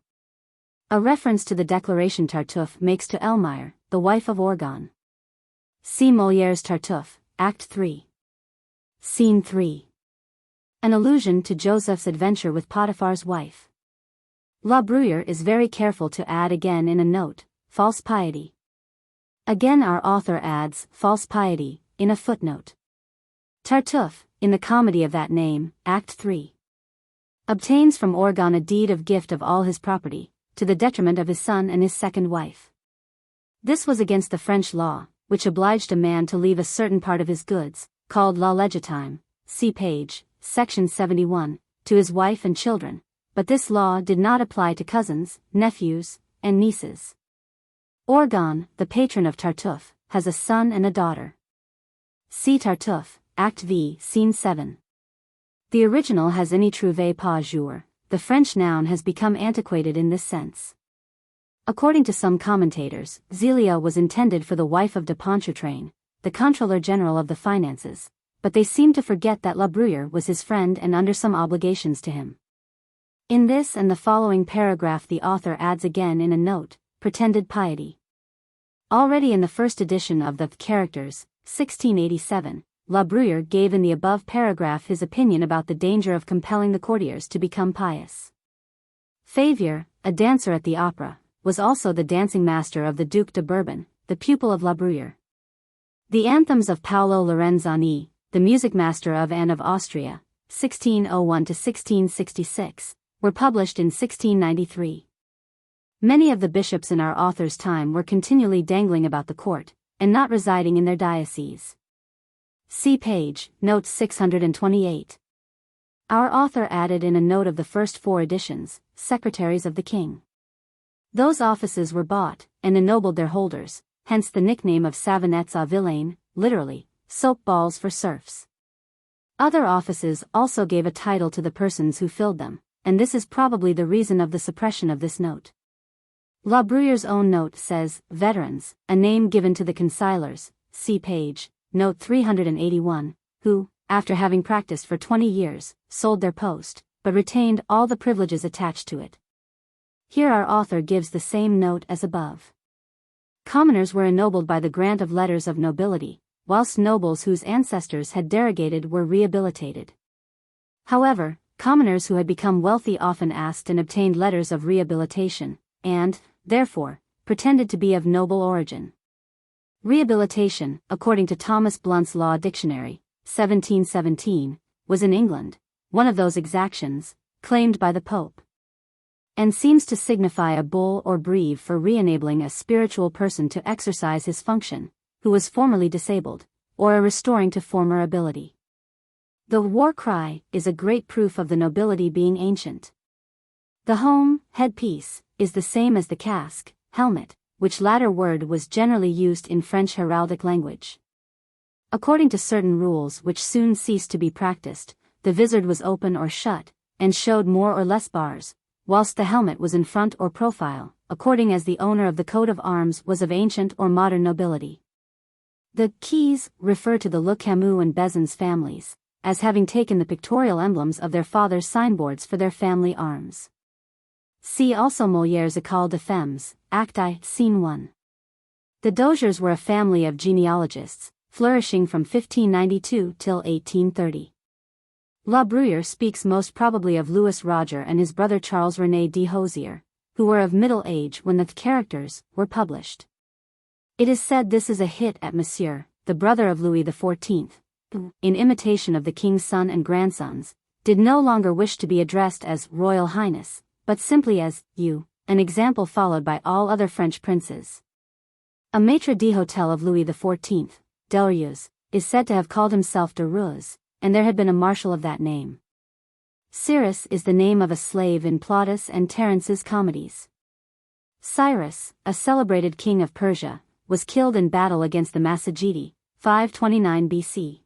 A reference to the declaration Tartuffe makes to Elmire, the wife of Orgon. See Molière's Tartuffe, Act 3. Scene 3. An allusion to Joseph's adventure with Potiphar's wife. La Bruyère is very careful to add again in a note, false piety. Again our author adds false piety in a footnote. Tartuffe, in the comedy of that name, Act 3. Obtains from Orgon a deed of gift of all his property, to the detriment of his son and his second wife. This was against the French law, which obliged a man to leave a certain part of his goods, called la légitime, see page, section 71, to his wife and children, but this law did not apply to cousins, nephews, and nieces. Orgon, the patron of Tartuffe, has a son and a daughter. See Tartuffe, Act V, Scene 7. The original has any trouvé pas jour. The French noun has become antiquated in this sense. According to some commentators, Zélia was intended for the wife of de Pontchartrain, the Controller General of the Finances, but they seem to forget that La Bruyère was his friend and under some obligations to him. In this and the following paragraph the author adds again in a note, pretended piety. Already in the first edition of the Characters, 1687, La Bruyère gave in the above paragraph his opinion about the danger of compelling the courtiers to become pious. Favier, a dancer at the opera, was also the dancing master of the Duc de Bourbon, the pupil of La Bruyère. The anthems of Paolo Lorenzani, the music master of Anne of Austria, 1601–1666, were published in 1693. Many of the bishops in our author's time were continually dangling about the court, and not residing in their diocese. See page, note 628. Our author added in a note of the first 4 editions, secretaries of the king. Those offices were bought, and ennobled their holders, hence the nickname of savonnettes à vilain, literally, soap balls for serfs. Other offices also gave a title to the persons who filled them, and this is probably the reason of the suppression of this note. La Bruyère's own note says, veterans, a name given to the consilers, see page, note 381, who, after having practiced for 20 years, sold their post, but retained all the privileges attached to it. Here our author gives the same note as above. Commoners were ennobled by the grant of letters of nobility, whilst nobles whose ancestors had derogated were rehabilitated. However, commoners who had become wealthy often asked and obtained letters of rehabilitation, and, therefore, pretended to be of noble origin. Rehabilitation, according to Thomas Blunt's Law Dictionary, 1717, was in England one of those exactions claimed by the Pope, and seems to signify a bull or breve for re-enabling a spiritual person to exercise his function, who was formerly disabled, or a restoring to former ability. The war cry is a great proof of the nobility being ancient. The home, headpiece, is the same as the casque, helmet, which latter word was generally used in French heraldic language. According to certain rules which soon ceased to be practiced, the vizard was open or shut, and showed more or less bars, whilst the helmet was in front or profile, according as the owner of the coat of arms was of ancient or modern nobility. The keys refer to the Le Camus and Bezons families, as having taken the pictorial emblems of their fathers' signboards for their family arms. See also Molière's École de Femmes, Act I, Scene 1. The Doziers were a family of genealogists, flourishing from 1592 till 1830. La Bruyère speaks most probably of Louis Roger and his brother Charles René de Hozier, who were of middle age when the Characters were published. It is said this is a hit at Monsieur, the brother of Louis XIV, who, in imitation of the king's son and grandsons, did no longer wish to be addressed as Royal Highness, but simply as you, an example followed by all other French princes. A maître d'hôtel of Louis XIV, Delrieux, is said to have called himself de Ruz, and there had been a marshal of that name. Cyrus is the name of a slave in Plautus and Terence's comedies. Cyrus, a celebrated king of Persia, was killed in battle against the Massagetae, 529 BC.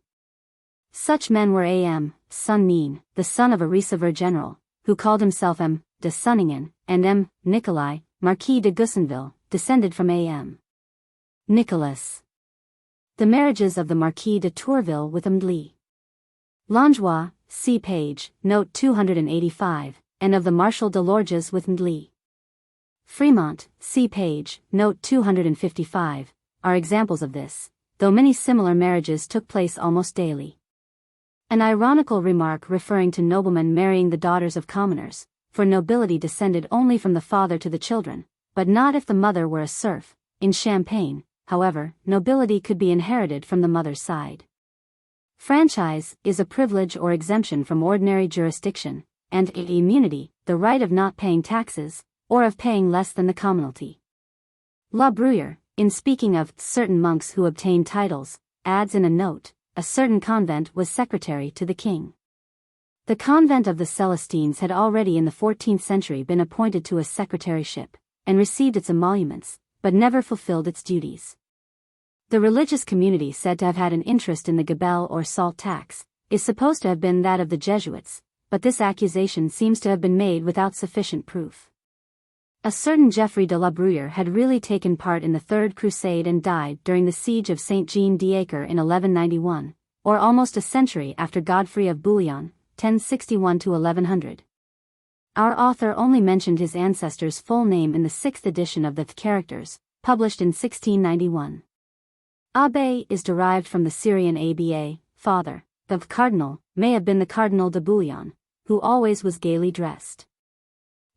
Such men were Am, son Nin, the son of a Receiver general, who called himself M. de Sunningen, and M. Nicolai, Marquis de Gussenville, descended from Am. Nicholas. The marriages of the Marquis de Tourville with Mdli Langlois, see page, note 285, and of the Marshal de Lorges with Mdli Fremont, see page, note 255, are examples of this, though many similar marriages took place almost daily. An ironical remark referring to noblemen marrying the daughters of commoners, for nobility descended only from the father to the children, but not if the mother were a serf. In Champagne, however, nobility could be inherited from the mother's side. Franchise is a privilege or exemption from ordinary jurisdiction, and immunity, the right of not paying taxes, or of paying less than the commonalty. La Bruyère, in speaking of certain monks who obtained titles, adds in a note, a certain convent was secretary to the king. The convent of the Celestines had already in the 14th century been appointed to a secretaryship, and received its emoluments, but never fulfilled its duties. The religious community said to have had an interest in the gabelle or salt tax, is supposed to have been that of the Jesuits, but this accusation seems to have been made without sufficient proof. A certain Geoffrey de la Bruyère had really taken part in the Third Crusade and died during the siege of St. Jean d'Acre in 1191, or almost a century after Godfrey of Bouillon, 1061 to 1100. Our author only mentioned his ancestor's full name in the 6th edition of the Caractères, published in 1691. Abbé is derived from the Syrian Aba, father. The cardinal may have been the Cardinal de Bouillon, who always was gaily dressed.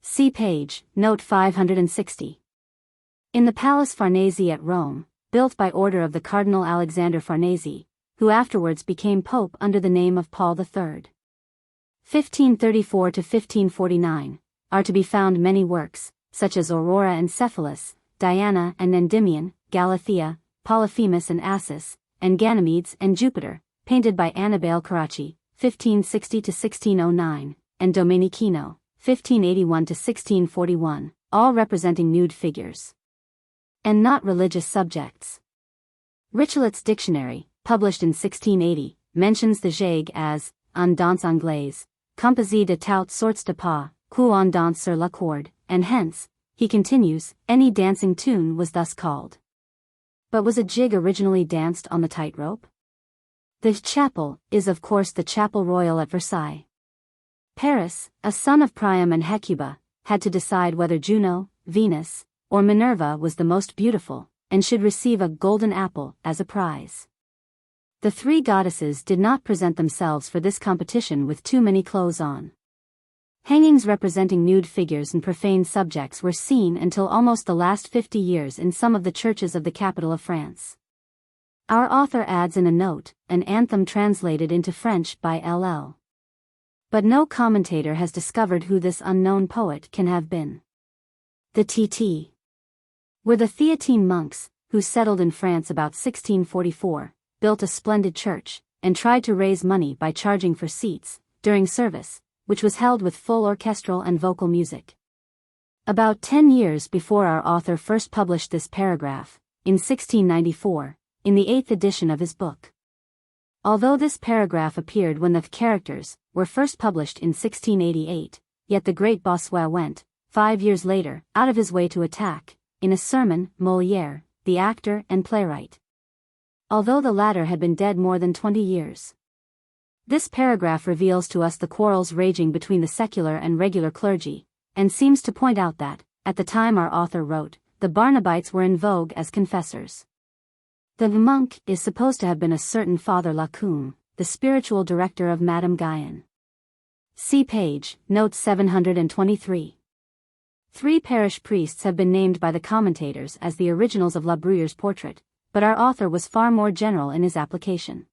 See page, note 560. In the Palace Farnese at Rome, built by order of the Cardinal Alexander Farnese, who afterwards became pope under the name of Paul III. 1534 to 1549, are to be found many works, such as Aurora and Cephalus, Diana and Endymion, Galathea, Polyphemus and Assus, and Ganymedes and Jupiter, painted by Annibale Carracci, 1560 to 1609, and Domenichino, 1581 to 1641, all representing nude figures. And not religious subjects. Richelet's dictionary, published in 1680, mentions the jegue as un danse anglaise, composé de toutes sortes de pas, qu'au on danse sur la corde, and hence, he continues, any dancing tune was thus called. But was a jig originally danced on the tightrope? The chapel is of course the Chapel Royal at Versailles. Paris, a son of Priam and Hecuba, had to decide whether Juno, Venus, or Minerva was the most beautiful, and should receive a golden apple as a prize. The three goddesses did not present themselves for this competition with too many clothes on. Hangings representing nude figures and profane subjects were seen until almost the last 50 years in some of the churches of the capital of France. Our author adds in a note, an anthem translated into French by L.L. But no commentator has discovered who this unknown poet can have been. The T.T. were the Theatine monks, who settled in France about 1644, built a splendid church, and tried to raise money by charging for seats, during service, which was held with full orchestral and vocal music. About 10 years before our author first published this paragraph, in 1694, in the 8th edition of his book. Although this paragraph appeared when the Caractères were first published in 1688, yet the great Bossuet went, 5 years later, out of his way to attack, in a sermon, Molière, the actor and playwright. Although the latter had been dead more than 20 years. This paragraph reveals to us the quarrels raging between the secular and regular clergy, and seems to point out that, at the time our author wrote, the Barnabites were in vogue as confessors. The monk is supposed to have been a certain Father Lacombe, the spiritual director of Madame Guyon. See page, note 723. 3 parish priests have been named by the commentators as the originals of La Bruyère's portrait, but our author was far more general in his application.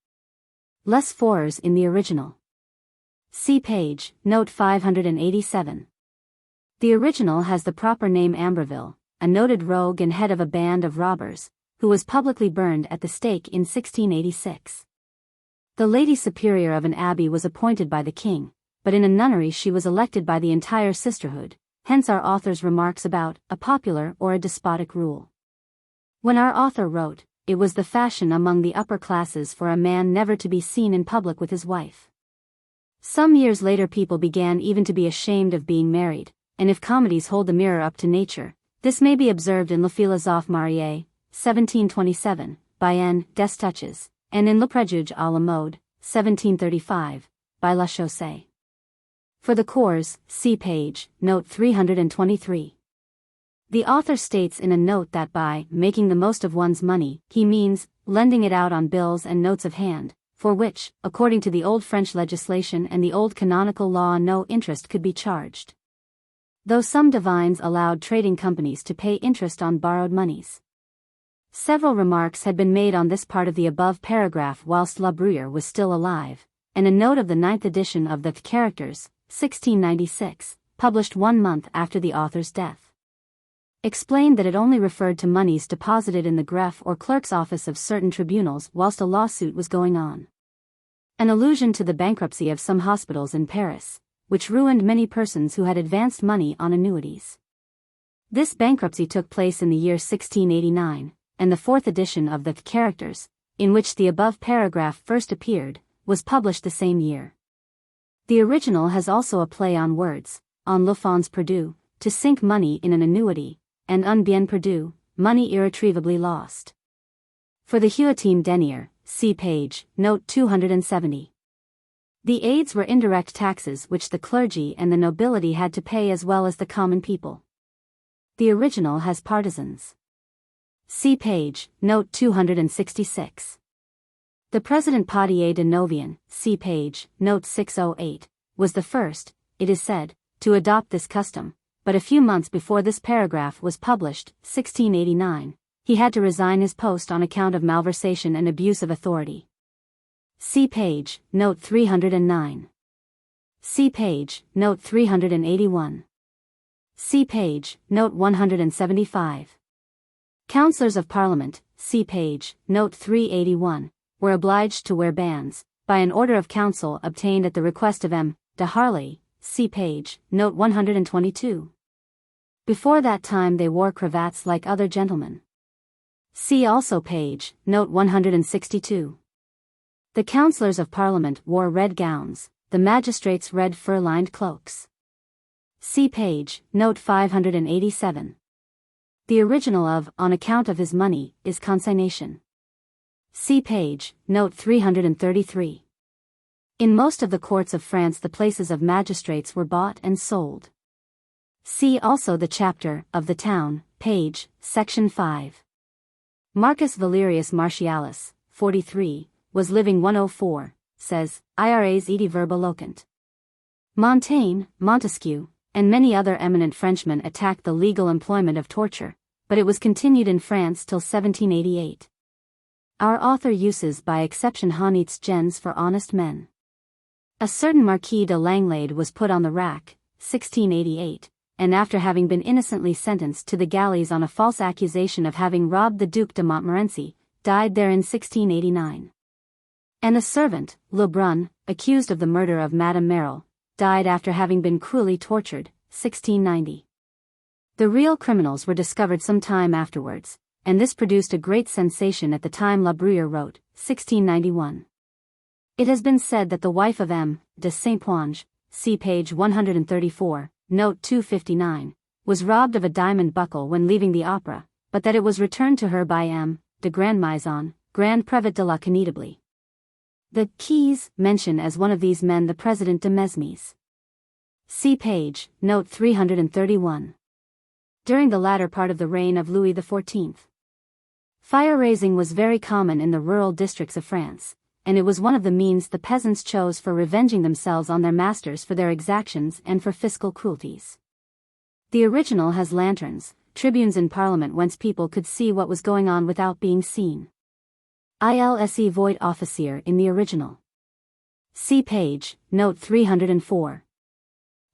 Less forers in the original. See page, note 587. The original has the proper name Ambreville, a noted rogue and head of a band of robbers, who was publicly burned at the stake in 1686. The Lady Superior of an abbey was appointed by the king, but in a nunnery she was elected by the entire sisterhood, hence our author's remarks about a popular or a despotic rule. When our author wrote, it was the fashion among the upper classes for a man never to be seen in public with his wife. Some years later people began even to be ashamed of being married, and if comedies hold the mirror up to nature, this may be observed in Le Philosophe marié, 1727, by N. Destouches, and in Le Préjuge à la mode, 1735, by La Chaussée. For the cause, see page, note 323. The author states in a note that by making the most of one's money, he means lending it out on bills and notes of hand, for which, according to the old French legislation and the old canonical law, no interest could be charged. Though some divines allowed trading companies to pay interest on borrowed monies. Several remarks had been made on this part of the above paragraph whilst La Bruyère was still alive, and a note of the 9th edition of the Caractères, 1696, published 1 month after the author's death, explained that it only referred to monies deposited in the greffe or clerk's office of certain tribunals whilst a lawsuit was going on. An allusion to the bankruptcy of some hospitals in Paris, which ruined many persons who had advanced money on annuities. This bankruptcy took place in the year 1689, and the 4th edition of the Caractères, in which the above paragraph first appeared, was published the same year. The original has also a play on words, on le fonds perdu, to sink money in an annuity, and un bien perdu, money irretrievably lost. For the Huitim denier, see page, note 270. The aids were indirect taxes which the clergy and the nobility had to pay as well as the common people. The original has partisans. See page, note 266. The President Potier de Novian, see page, note 608, was the first, it is said, to adopt this custom, but a few months before this paragraph was published, 1689, he had to resign his post on account of malversation and abuse of authority. See page, note 309. See page, note 381. See page, note 175. Councillors of Parliament, see page, note 381, were obliged to wear bands, by an order of council obtained at the request of M. de Harley, see page, note 122. Before that time they wore cravats like other gentlemen. See also page, note 162. The councillors of Parliament wore red gowns, the magistrates red fur-lined cloaks. See page, note 587. The original of On Account of His Money is consignation. See page, note 333. In most of the courts of France the places of magistrates were bought and sold. See also the chapter, of the town, page, section 5. Marcus Valerius Martialis, 43, was living 104, says, Ires edi verba locant. Montaigne, Montesquieu, and many other eminent Frenchmen attacked the legal employment of torture, but it was continued in France till 1788. Our author uses by exception honnêtes gens for honest men. A certain Marquis de Langlade was put on the rack, 1688, and after having been innocently sentenced to the galleys on a false accusation of having robbed the Duc de Montmorency, died there in 1689. And a servant, Lebrun, accused of the murder of Madame Merle, died after having been cruelly tortured, 1690. The real criminals were discovered some time afterwards, and this produced a great sensation at the time La Bruyère wrote, 1691. It has been said that the wife of M. de Saint-Ponge, see page 134, note 259, was robbed of a diamond buckle when leaving the opera, but that it was returned to her by M. de Grandmaison, Grand Prévôt de la Connétable. The Keys mention as one of these men the President de Mesmes. See page, note 331. During the latter part of the reign of Louis XIV, fire-raising was very common in the rural districts of France, and it was one of the means the peasants chose for revenging themselves on their masters for their exactions and for fiscal cruelties. The original has lanterns, tribunes in Parliament whence people could see what was going on without being seen. ILSE void officier in the original. See page, note 304.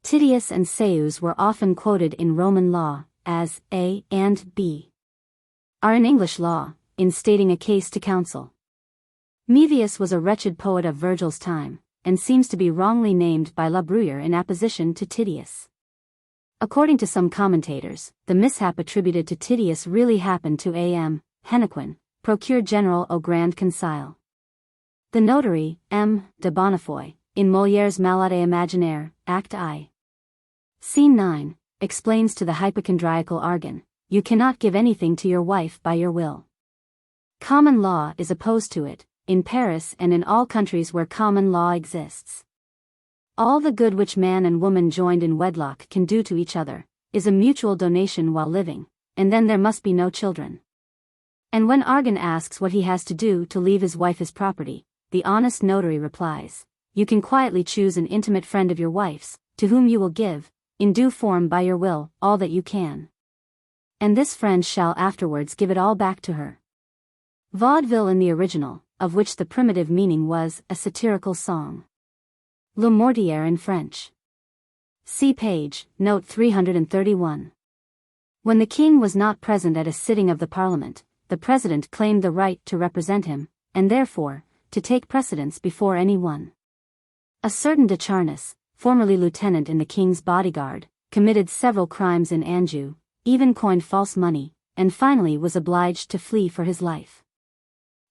Titius and Seius were often quoted in Roman law, as A and B are in English law, in stating a case to counsel. Maevius was a wretched poet of Virgil's time, and seems to be wrongly named by La Bruyère in apposition to Titius. According to some commentators, the mishap attributed to Titius really happened to A.M. Hennequin, procureur general au Grand Conseil. The notary, M. de Bonnefoy, in Molière's Malade Imaginaire, Act I. Scene 9, explains to the hypochondriacal Argan, "You cannot give anything to your wife by your will." Common law is opposed to it, in Paris and in all countries where common law exists. All the good which man and woman joined in wedlock can do to each other, is a mutual donation while living, and then there must be no children. And when Argan asks what he has to do to leave his wife his property, the honest notary replies, "You can quietly choose an intimate friend of your wife's, to whom you will give, in due form by your will, all that you can. And this friend shall afterwards give it all back to her." Vaudeville in the original, of which the primitive meaning was a satirical song. Le Mortier in French. See page, note 331. When the king was not present at a sitting of the parliament, the president claimed the right to represent him, and therefore, to take precedence before any one. A certain de Charnas, formerly lieutenant in the king's bodyguard, committed several crimes in Anjou, even coined false money, and finally was obliged to flee for his life.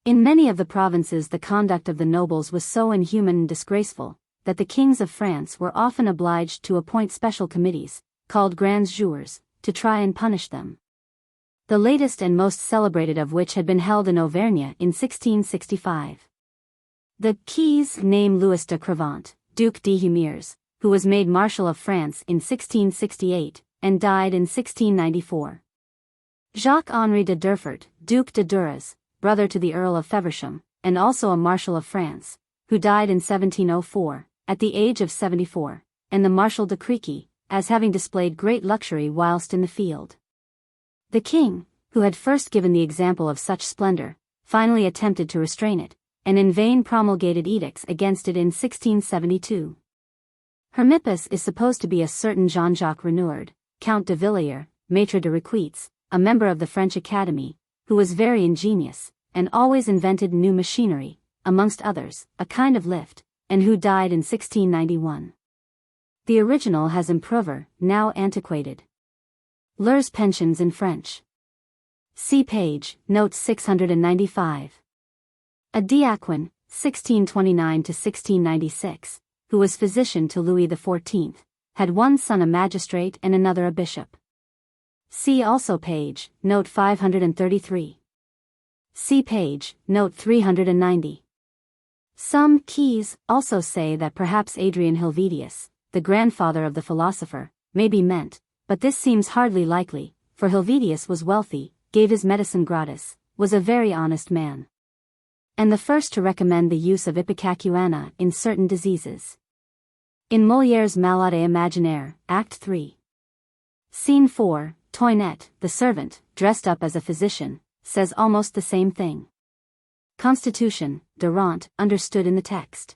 In many of the provinces the conduct of the nobles was so inhuman and disgraceful, that the kings of France were often obliged to appoint special committees, called grands jours, to try and punish them. The latest and most celebrated of which had been held in Auvergne in 1665. The Keys named Louis de Crevant, Duc de Humieres, who was made Marshal of France in 1668, and died in 1694. Jacques-Henri de Durfort, Duc de Duras, brother to the Earl of Feversham, and also a Marshal of France, who died in 1704, at the age of 74, and the Marshal de Crequy, as having displayed great luxury whilst in the field. The king, who had first given the example of such splendor, finally attempted to restrain it, and in vain promulgated edicts against it in 1672. Hermippus is supposed to be a certain Jean-Jacques Renouard, Count de Villiers, Maître de Requetes, a member of the French Academy, who was very ingenious, and always invented new machinery, amongst others, a kind of lift, and who died in 1691. The original has improver, now antiquated. Leurs pensions in French. See page, note 695. A diacon, 1629–1696, who was physician to Louis XIV, had one son a magistrate and another a bishop. See also page, note 533. See page, note 390. Some Keys also say that perhaps Adrian Helvidius, the grandfather of the philosopher, may be meant, but this seems hardly likely, for Helvidius was wealthy, gave his medicine gratis, was a very honest man, and the first to recommend the use of ipecacuanha in certain diseases. In Molière's Malade Imaginaire, Act 3. Scene 4, Toinette, the servant, dressed up as a physician, says almost the same thing. Constitution, Durant, understood in the text.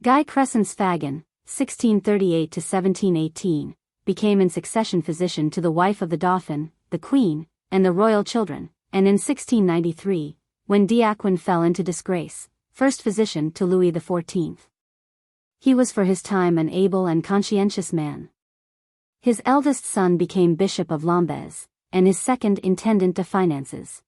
Guy Crescent's Fagin, 1638–1718, became in succession physician to the wife of the Dauphin, the Queen, and the royal children, and in 1693, when Diaquin fell into disgrace, first physician to Louis XIV. He was for his time an able and conscientious man. His eldest son became Bishop of Lambez, and his second Intendant de Finances.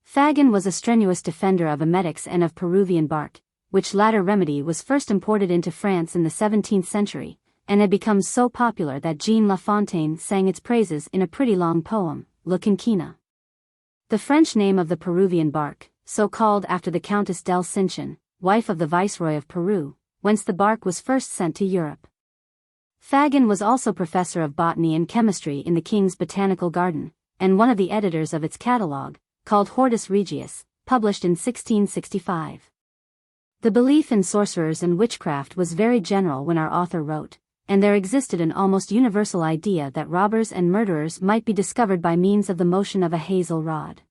Fagin was a strenuous defender of emetics and of Peruvian bark, which latter remedy was first imported into France in the 17th century, and had become so popular that Jean La Fontaine sang its praises in a pretty long poem, La Quinquina. The French name of the Peruvian bark, so called after the Countess del Cincin, wife of the Viceroy of Peru, whence the bark was first sent to Europe. Fagin was also professor of botany and chemistry in the King's Botanical Garden, and one of the editors of its catalogue, called Hortus Regius, published in 1665. The belief in sorcerers and witchcraft was very general when our author wrote, and there existed an almost universal idea that robbers and murderers might be discovered by means of the motion of a hazel rod.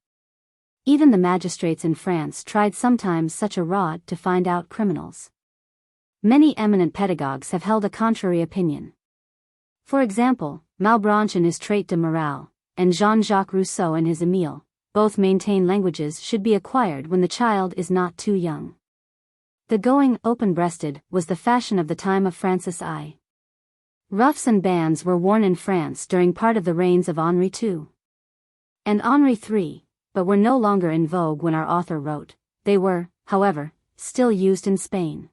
Even the magistrates in France tried sometimes such a rod to find out criminals. Many eminent pedagogues have held a contrary opinion. For example, Malebranche in his Traité de Morale, and Jean-Jacques Rousseau in his Émile, both maintain languages should be acquired when the child is not too young. The going open-breasted was the fashion of the time of Francis I. Ruffs and bands were worn in France during part of the reigns of Henri II and Henri III, but were no longer in vogue when our author wrote. They were, however, still used in Spain.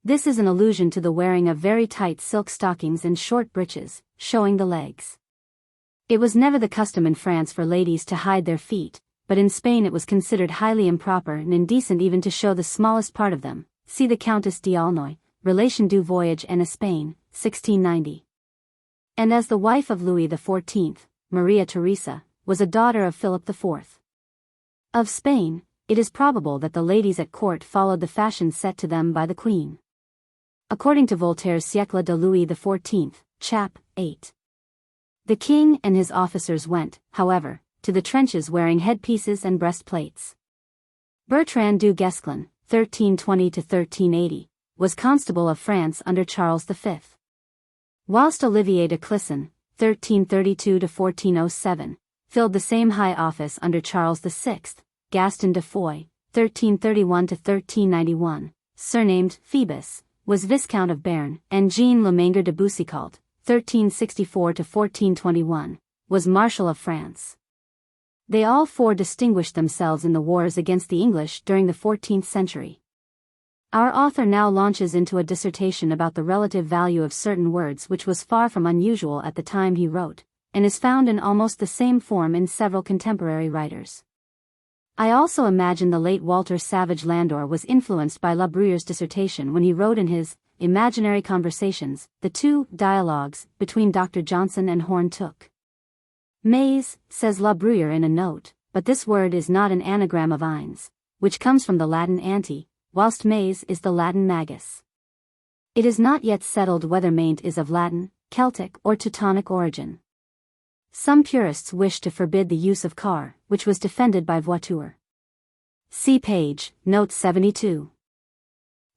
This is an allusion to the wearing of very tight silk stockings and short breeches, showing the legs. It was never the custom in France for ladies to hide their feet, but in Spain it was considered highly improper and indecent even to show the smallest part of them. See the Countess d'Aulnoy, Relation du Voyage en Espagne, 1690. And as the wife of Louis XIV, Maria Theresa, was a daughter of Philip IV of Spain, it is probable that the ladies at court followed the fashion set to them by the Queen. According to Voltaire's Siècle de Louis XIV, chap. 8. The king and his officers went, however, to the trenches wearing headpieces and breastplates. Bertrand du Guesclin, 1320–1380, was constable of France under Charles V. Whilst Olivier de Clisson, 1332–1407, filled the same high office under Charles VI, Gaston de Foix, 1331–1391, surnamed Phoebus, was Viscount of Béarn, and Jean Lemanger de Boucicault, 1364–1421, was Marshal of France. They all four distinguished themselves in the wars against the English during the 14th century. Our author now launches into a dissertation about the relative value of certain words, which was far from unusual at the time he wrote, and is found in almost the same form in several contemporary writers. I also imagine the late Walter Savage Landor was influenced by La Bruyère's dissertation when he wrote in his Imaginary Conversations, the two dialogues between Dr. Johnson and Horne Tooke. Maize, says La Bruyère in a note, but this word is not an anagram of ines, which comes from the Latin ante, whilst maize is the Latin magus. It is not yet settled whether maint is of Latin, Celtic or Teutonic origin. Some purists wish to forbid the use of car, which was defended by Voiture. See page, note 72.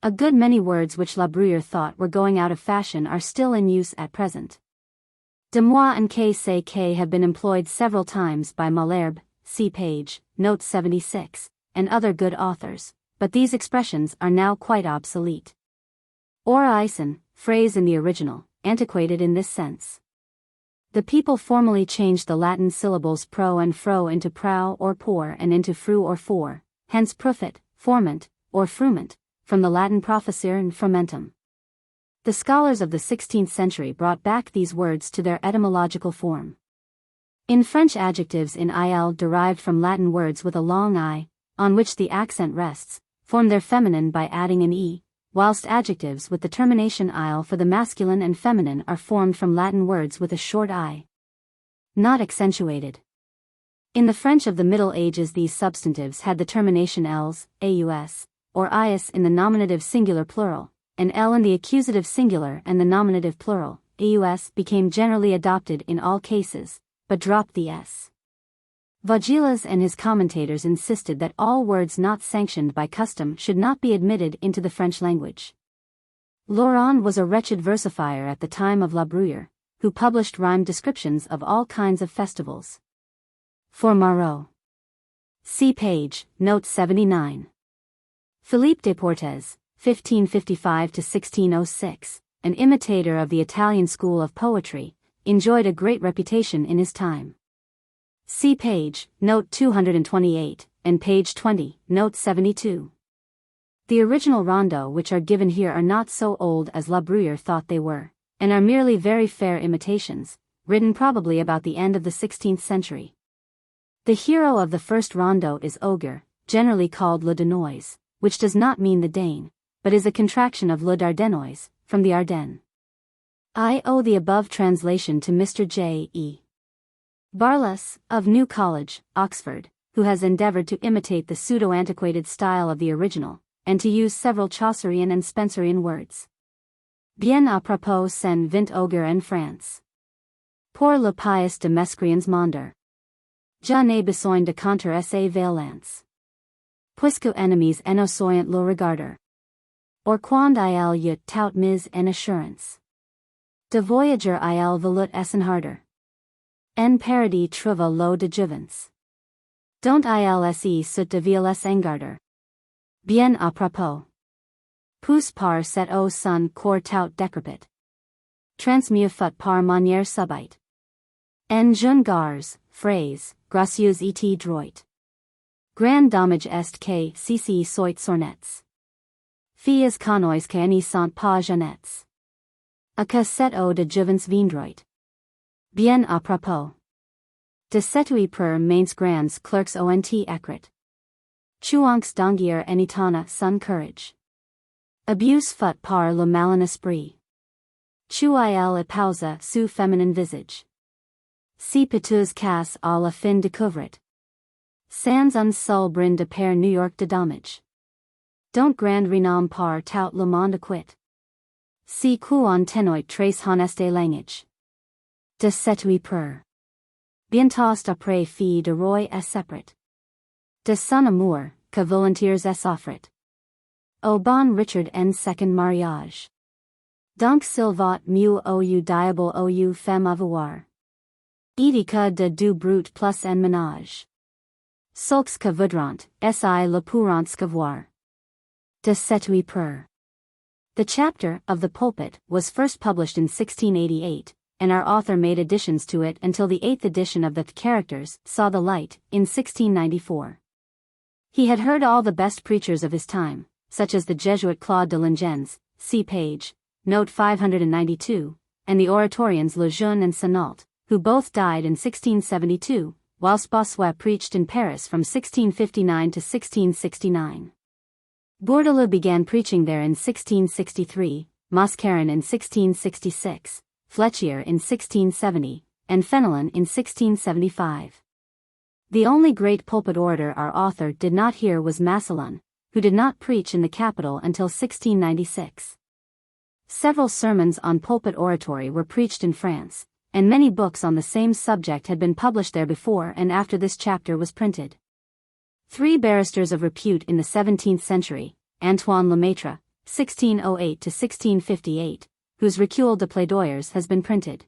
A good many words which La Bruyère thought were going out of fashion are still in use at present. De moi and que have been employed several times by Malherbe, see page, note 76, and other good authors, but these expressions are now quite obsolete. Ora eisen, phrase in the original, antiquated in this sense. The people formally changed the Latin syllables pro and fro into prou or por and into fru or for, hence profit, formant, or frument, from the Latin professere and frumentum. The scholars of the 16th century brought back these words to their etymological form. In French, adjectives in il derived from Latin words with a long I, on which the accent rests, form their feminine by adding an e, whilst adjectives with the termination il for the masculine and feminine are formed from Latin words with a short I, not accentuated. In the French of the Middle Ages, these substantives had the termination els, aus, or ius in the nominative singular plural, and l in the accusative singular, and the nominative plural, aus, became generally adopted in all cases, but dropped the s. Vaugelas and his commentators insisted that all words not sanctioned by custom should not be admitted into the French language. Laurent was a wretched versifier at the time of La Bruyère, who published rhymed descriptions of all kinds of festivals. For Marot. See page, note 79. Philippe de Portes, 1555–1606, an imitator of the Italian school of poetry, enjoyed a great reputation in his time. See page, note 228, and page 20, note 72. The original rondeaux which are given here are not so old as La Bruyère thought they were, and are merely very fair imitations, written probably about the end of the 16th century. The hero of the first rondeau is Ogre, generally called Le Danois, which does not mean the Dane, but is a contraction of Le Dardenois, from the Ardennes. I owe the above translation to Mr. J. E. Barlas, of New College, Oxford, who has endeavored to imitate the pseudo-antiquated style of the original, and to use several Chaucerian and Spenserian words. Bien à propos sen 20 Ogre en France. Pour le pious de Mescriens Monder. Je n'ai besoin de contre sa violence. Puisque ennemis enosoyant le regarder. Or quand il y tout mis en assurance. De voyager il velut essen harder. En paradis trouva l'eau de jouvence. Don't ilse sut de violes engarder. Bien à propos. Pousse par cet eau son corps tout décrépit. Transmieux fut par manière subite. En jeune gars, phrase, gracieuse et droit. Grand dommage est que ceci soit sornets. Filles canois que n'y sont pas jeunets. A que cette eau de jouvence viendroit. Bien à propos. De setui per mains grands clerks ont écrit. Chuanx d'angier enitana son courage. Abuse fut par le malin esprit. Chuil epausa su féminin visage. Si piteux casse à la fin découvrit. Sans un seul brin de père New York de dommage. Don't grand renom par tout le monde acquit. Si qu'on tenoit trace honeste langage. De setui per. Bientôt après fi de roi est séparate. De son amour, que volontiers est offrit. Au bon Richard en second mariage. Donc s'il mieux ou diable ou femme avoir. Etica de du brute plus en ménage. Sulks que voudront, si le pourront voir. De setui per. The chapter of the pulpit was first published in 1688, and our author made additions to it until the 8th edition of the Characters saw the light in 1694. He had heard all the best preachers of his time, such as the Jesuit Claude de Lingens, see page, note 592, and the Oratorians Lejeune and Senault, who both died in 1672, whilst Bossuet preached in Paris from 1659 to 1669. Bourdelot began preaching there in 1663, Moscarin in 1666, Fletchier in 1670, and Fenelon in 1675. The only great pulpit orator our author did not hear was Massillon, who did not preach in the capital until 1696. Several sermons on pulpit oratory were preached in France, and many books on the same subject had been published there before and after this chapter was printed. 3 barristers of repute in the 17th century, Antoine Lemaitre, 1608 to 1658, whose Recul de Plaidoyers has been printed.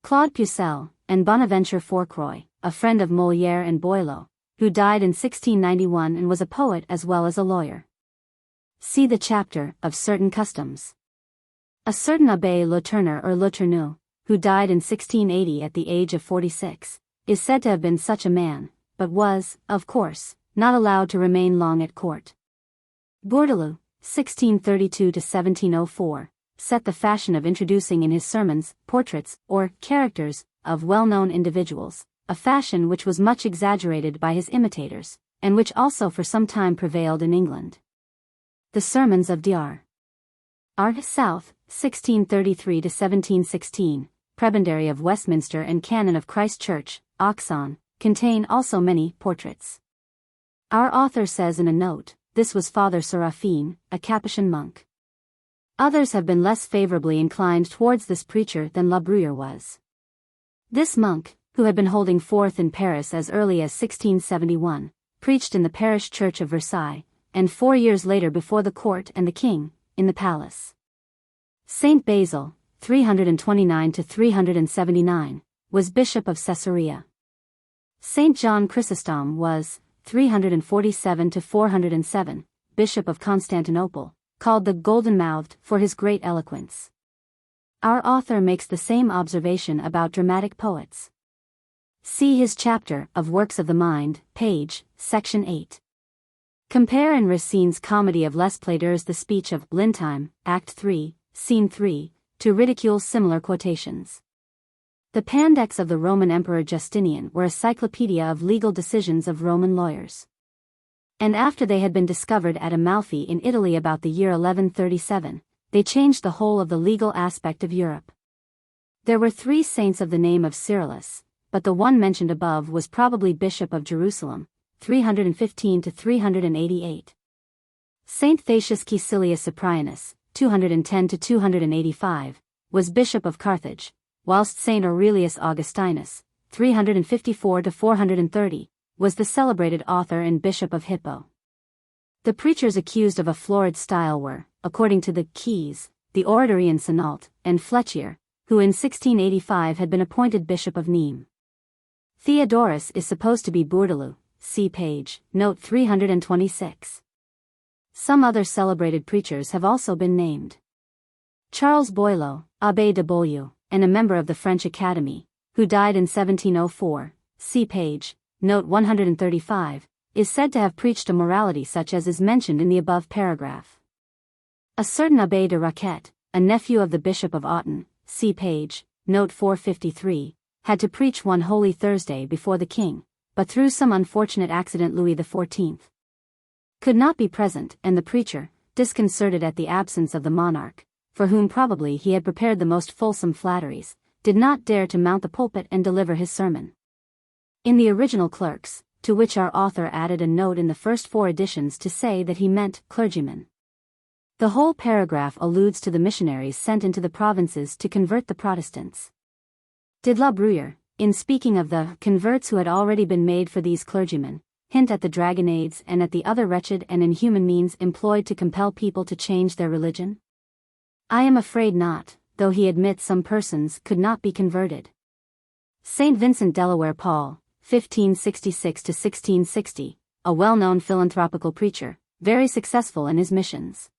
Claude Pucelle, and Bonaventure Fourcroy, a friend of Molière and Boileau, who died in 1691 and was a poet as well as a lawyer. See the chapter of certain customs. A certain Abbé Le Tourneur or Le Tourneux, who died in 1680 at the age of 46, is said to have been such a man, but was, of course, not allowed to remain long at court. Bourdelot, 1632 to 1704, set the fashion of introducing in his sermons portraits, or characters, of well-known individuals, a fashion which was much exaggerated by his imitators, and which also for some time prevailed in England. The Sermons of Dr. R. South, 1633 to 1716, Prebendary of Westminster and Canon of Christ Church, Oxon, contain also many portraits. Our author says in a note, this was Father Seraphine, a Capuchin monk. Others have been less favorably inclined towards this preacher than La Bruyère was. This monk, who had been holding forth in Paris as early as 1671, preached in the parish church of Versailles, and 4 years later before the court and the king, in the palace. Saint Basil, 329 to 379, was Bishop of Caesarea. Saint John Chrysostom was, 347 to 407, Bishop of Constantinople, called the Golden-Mouthed for his great eloquence. Our author makes the same observation about dramatic poets. See his chapter of Works of the Mind, page, section 8. Compare in Racine's comedy of Les Plaideurs the speech of Lintime, Act 3, Scene 3, to ridicule similar quotations. The Pandects of the Roman Emperor Justinian were a cyclopedia of legal decisions of Roman lawyers. And after they had been discovered at Amalfi in Italy about the year 1137, they changed the whole of the legal aspect of Europe. There were 3 saints of the name of Cyrillus, but the one mentioned above was probably Bishop of Jerusalem, 315 to 388. Saint Thatius Caecilius Cyprianus, 210 to 285, was Bishop of Carthage, whilst Saint Aurelius Augustinus, 354 to 430, was the celebrated author and Bishop of Hippo. The preachers accused of a florid style were, according to the Keys, the Oratorian Senault, and Fletchier, who in 1685 had been appointed Bishop of Nîmes. Theodorus is supposed to be Bourdelot, see page, note 326. Some other celebrated preachers have also been named. Charles Boileau, Abbé de Beaulieu, and a member of the French Academy, who died in 1704, see page, note 135, is said to have preached a morality such as is mentioned in the above paragraph. A certain Abbé de Raquette, a nephew of the Bishop of Autun, see page, note 453, had to preach one Holy Thursday before the king, but through some unfortunate accident Louis XIV could not be present, and the preacher, disconcerted at the absence of the monarch, for whom probably he had prepared the most fulsome flatteries, did not dare to mount the pulpit and deliver his sermon. In the original Clerks, to which our author added a note in the first 4 editions to say that he meant clergymen. The whole paragraph alludes to the missionaries sent into the provinces to convert the Protestants. De la Bruyère, in speaking of the converts who had already been made for these clergymen, hint at the dragonnades and at the other wretched and inhuman means employed to compel people to change their religion? I am afraid not, though he admits some persons could not be converted. Saint Vincent Delaware Paul, 1566–1660, a well-known philanthropical preacher, very successful in his missions.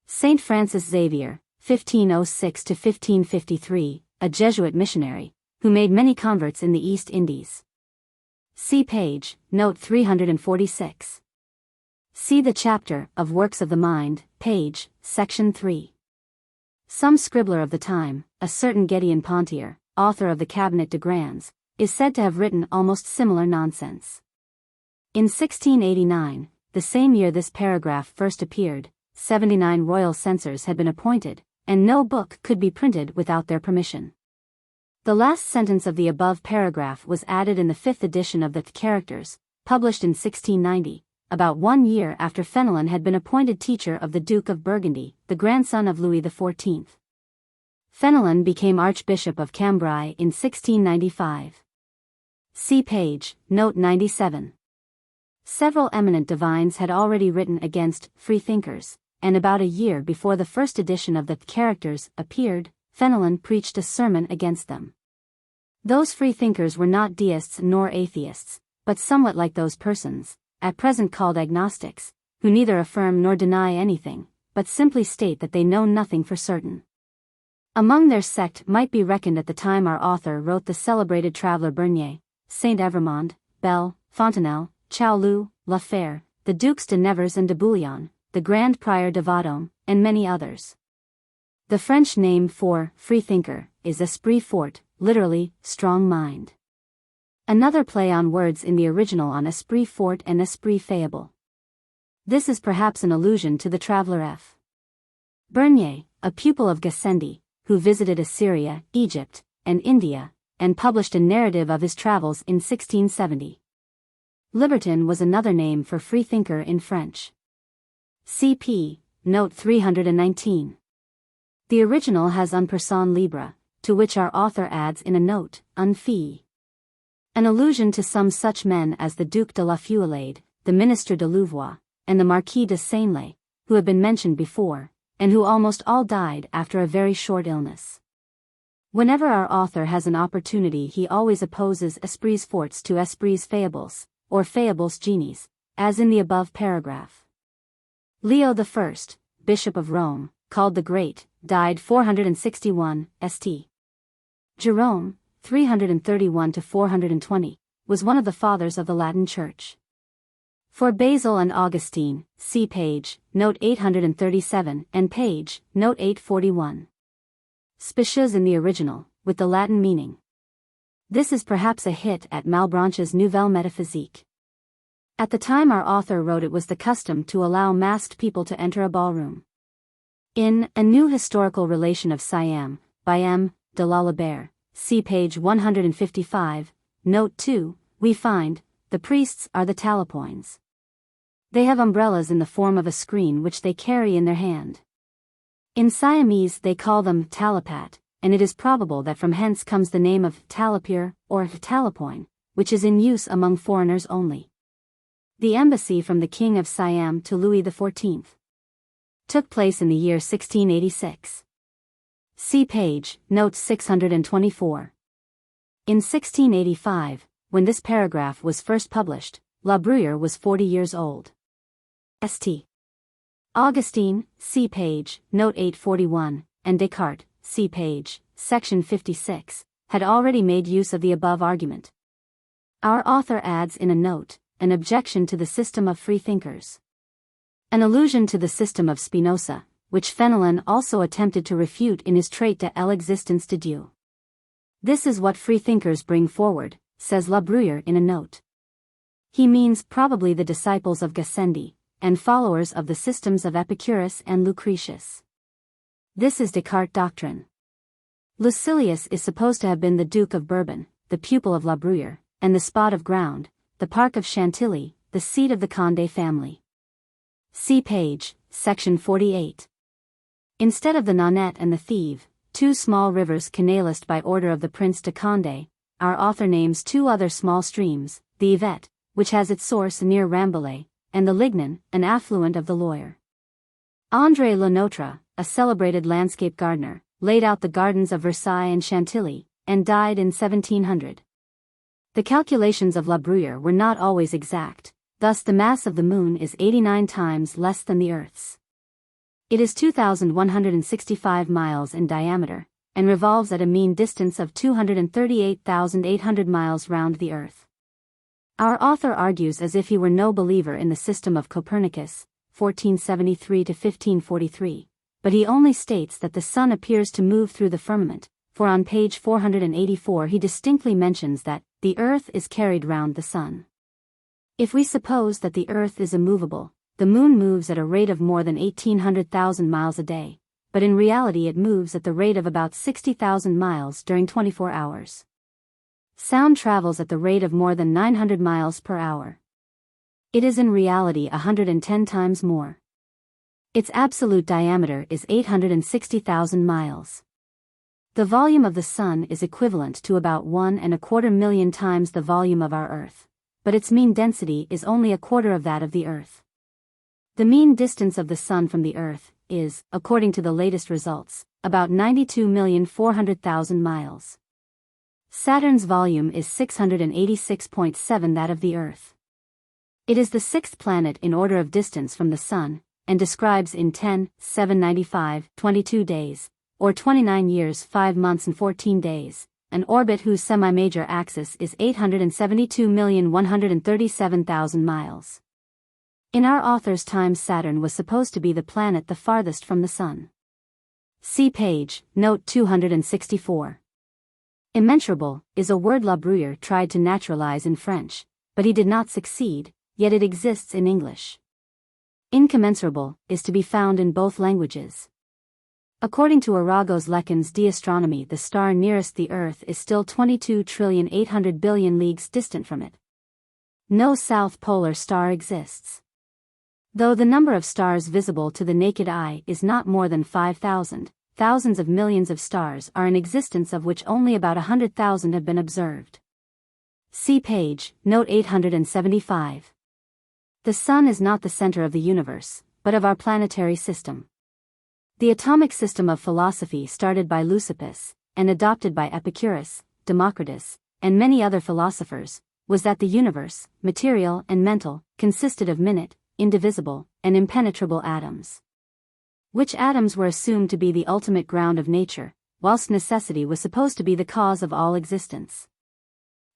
Saint Francis Xavier, 1506–1553, a Jesuit missionary, who made many converts in the East Indies. See page, note 346. See the chapter of Works of the Mind, page, section 3. Some scribbler of the time, a certain Gédéon Pontier, author of the Cabinet de Grands, is said to have written almost similar nonsense. In 1689, the same year this paragraph first appeared, 79 royal censors had been appointed, and no book could be printed without their permission. The last sentence of the above paragraph was added in the 5th edition of the Caractères, published in 1690, about 1 year after Fenelon had been appointed teacher of the Duke of Burgundy, the grandson of Louis XIV. Fenelon became Archbishop of Cambrai in 1695. See page, note 97. Several eminent divines had already written against freethinkers, and about a year before the first edition of the Caractères appeared, Fenelon preached a sermon against them. Those freethinkers were not deists nor atheists, but somewhat like those persons, at present called agnostics, who neither affirm nor deny anything, but simply state that they know nothing for certain. Among their sect might be reckoned at the time our author wrote the celebrated traveller Bernier, Saint Evremond, Bell, Fontenelle, Chaulu, La Fère, the Dukes de Nevers and de Bouillon, the Grand Prior de Vendôme, and many others. The French name for freethinker is esprit fort, literally, strong mind. Another play on words in the original on esprit fort and esprit faible. This is perhaps an allusion to the traveller F. Bernier, a pupil of Gassendi, who visited Assyria, Egypt, and India, and published a narrative of his travels in 1670. Libertin was another name for freethinker in French. CP, note 319. The original has un personne libre, to which our author adds in a note, un fille. An allusion to some such men as the Duc de la Feuillade, the Minister de Louvois, and the Marquis de Seignelay, who have been mentioned before, and who almost all died after a very short illness. Whenever our author has an opportunity he always opposes esprits forts to esprits fables, or fables genies, as in the above paragraph. Leo I, Bishop of Rome, called the Great, died 461 St. Jerome, 331–420, was one of the fathers of the Latin Church. For Basil and Augustine, see page, note 837, and page, note 841. Specious in the original, with the Latin meaning. This is perhaps a hit at Malebranche's Nouvelle Métaphysique. At the time our author wrote it was the custom to allow masked people to enter a ballroom. In A New Historical Relation of Siam, by M. de la Bruyère, see page 155, note 2, we find, the priests are the talapoins. They have umbrellas in the form of a screen which they carry in their hand. In Siamese they call them talapat, and it is probable that from hence comes the name of talapir, or talapoin, which is in use among foreigners only. The embassy from the King of Siam to Louis XIV took place in the year 1686. See page, note 624. In 1685, when this paragraph was first published, La Bruyère was 40 years old. St. Augustine, see page, note 841, and Descartes, see page, section 56, had already made use of the above argument. Our author adds in a note, an objection to the system of free thinkers. An allusion to the system of Spinoza, which Fenelon also attempted to refute in his Traité de l'existence de Dieu. This is what free thinkers bring forward, says La Bruyère in a note. He means probably the disciples of Gassendi, and followers of the systems of Epicurus and Lucretius. This is Descartes' doctrine. Lucilius is supposed to have been the Duke of Bourbon, the pupil of La Bruyère, and the spot of ground, the park of Chantilly, the seat of the Condé family. See page, section 48. Instead of the Nonette and the Thève, two small rivers canalised by order of the Prince de Condé, our author names two other small streams, the Yvette, which has its source near Rambouillet, and the Lignon, an affluent of the Loire. André Le Notre, a celebrated landscape gardener, laid out the gardens of Versailles and Chantilly, and died in 1700. The calculations of La Bruyère were not always exact, thus the mass of the Moon is 89 times less than the Earth's. It is 2,165 miles in diameter, and revolves at a mean distance of 238,800 miles round the Earth. Our author argues as if he were no believer in the system of Copernicus, 1473 to 1543, but he only states that the Sun appears to move through the firmament, for on page 484 he distinctly mentions that the Earth is carried round the Sun. If we suppose that the Earth is immovable, the Moon moves at a rate of more than 1,800,000 miles a day, but in reality it moves at the rate of about 60,000 miles during 24 hours. Sound travels at the rate of more than 900 miles per hour. It is in reality 110 times more. Its absolute diameter is 860,000 miles. The volume of the Sun is equivalent to about 1.25 million times the volume of our Earth, but its mean density is only a quarter of that of the Earth. The mean distance of the Sun from the Earth is, according to the latest results, about 92,400,000 miles. Saturn's volume is 686.7 that of the Earth. It is the sixth planet in order of distance from the Sun, and describes in 10, 795, 22 days, or 29 years 5 months and 14 days, an orbit whose semi-major axis is 872,137,000 miles. In our author's time Saturn was supposed to be the planet the farthest from the Sun. See page, note 264. Immeasurable is a word La Bruyère tried to naturalize in French, but he did not succeed, yet it exists in English. Incommensurable is to be found in both languages. According to Arago's Lecon's d'Astronomie, the star nearest the Earth is still 22,800,000,000,000 leagues distant from it. No south polar star exists. Though the number of stars visible to the naked eye is not more than 5,000, thousands of millions of stars are in existence, of which only about 100,000 have been observed. See page, note 875. The Sun is not the center of the universe, but of our planetary system. The atomic system of philosophy started by Leucippus, and adopted by Epicurus, Democritus, and many other philosophers, was that the universe, material and mental, consisted of minute, indivisible, and impenetrable atoms. Which atoms were assumed to be the ultimate ground of nature, whilst necessity was supposed to be the cause of all existence.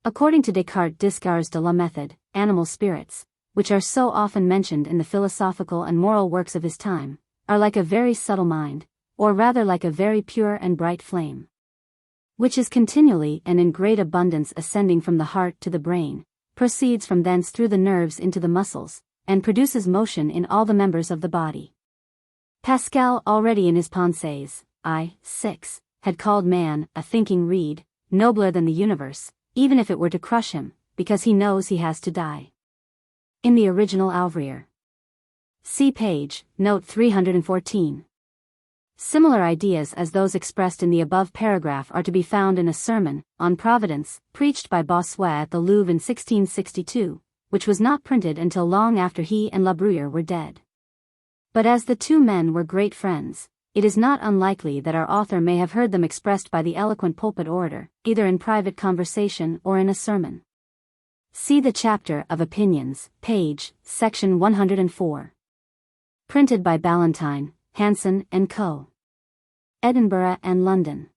According to Descartes' Discours de la Méthode, animal spirits, which are so often mentioned in the philosophical and moral works of his time, are like a very subtle mind, or rather like a very pure and bright flame, which is continually and in great abundance ascending from the heart to the brain, proceeds from thence through the nerves into the muscles, and produces motion in all the members of the body. Pascal already in his Pensées, I, 6, had called man, a thinking reed, nobler than the universe, even if it were to crush him, because he knows he has to die. In the original Ouvrier. See page, note 314. Similar ideas as those expressed in the above paragraph are to be found in a sermon, on Providence, preached by Bossuet at the Louvre in 1662, which was not printed until long after he and La Bruyère were dead. But as the two men were great friends, it is not unlikely that our author may have heard them expressed by the eloquent pulpit orator, either in private conversation or in a sermon. See the chapter of Opinions, page, section 104. Printed by Ballantyne, Hanson and Co. Edinburgh and London.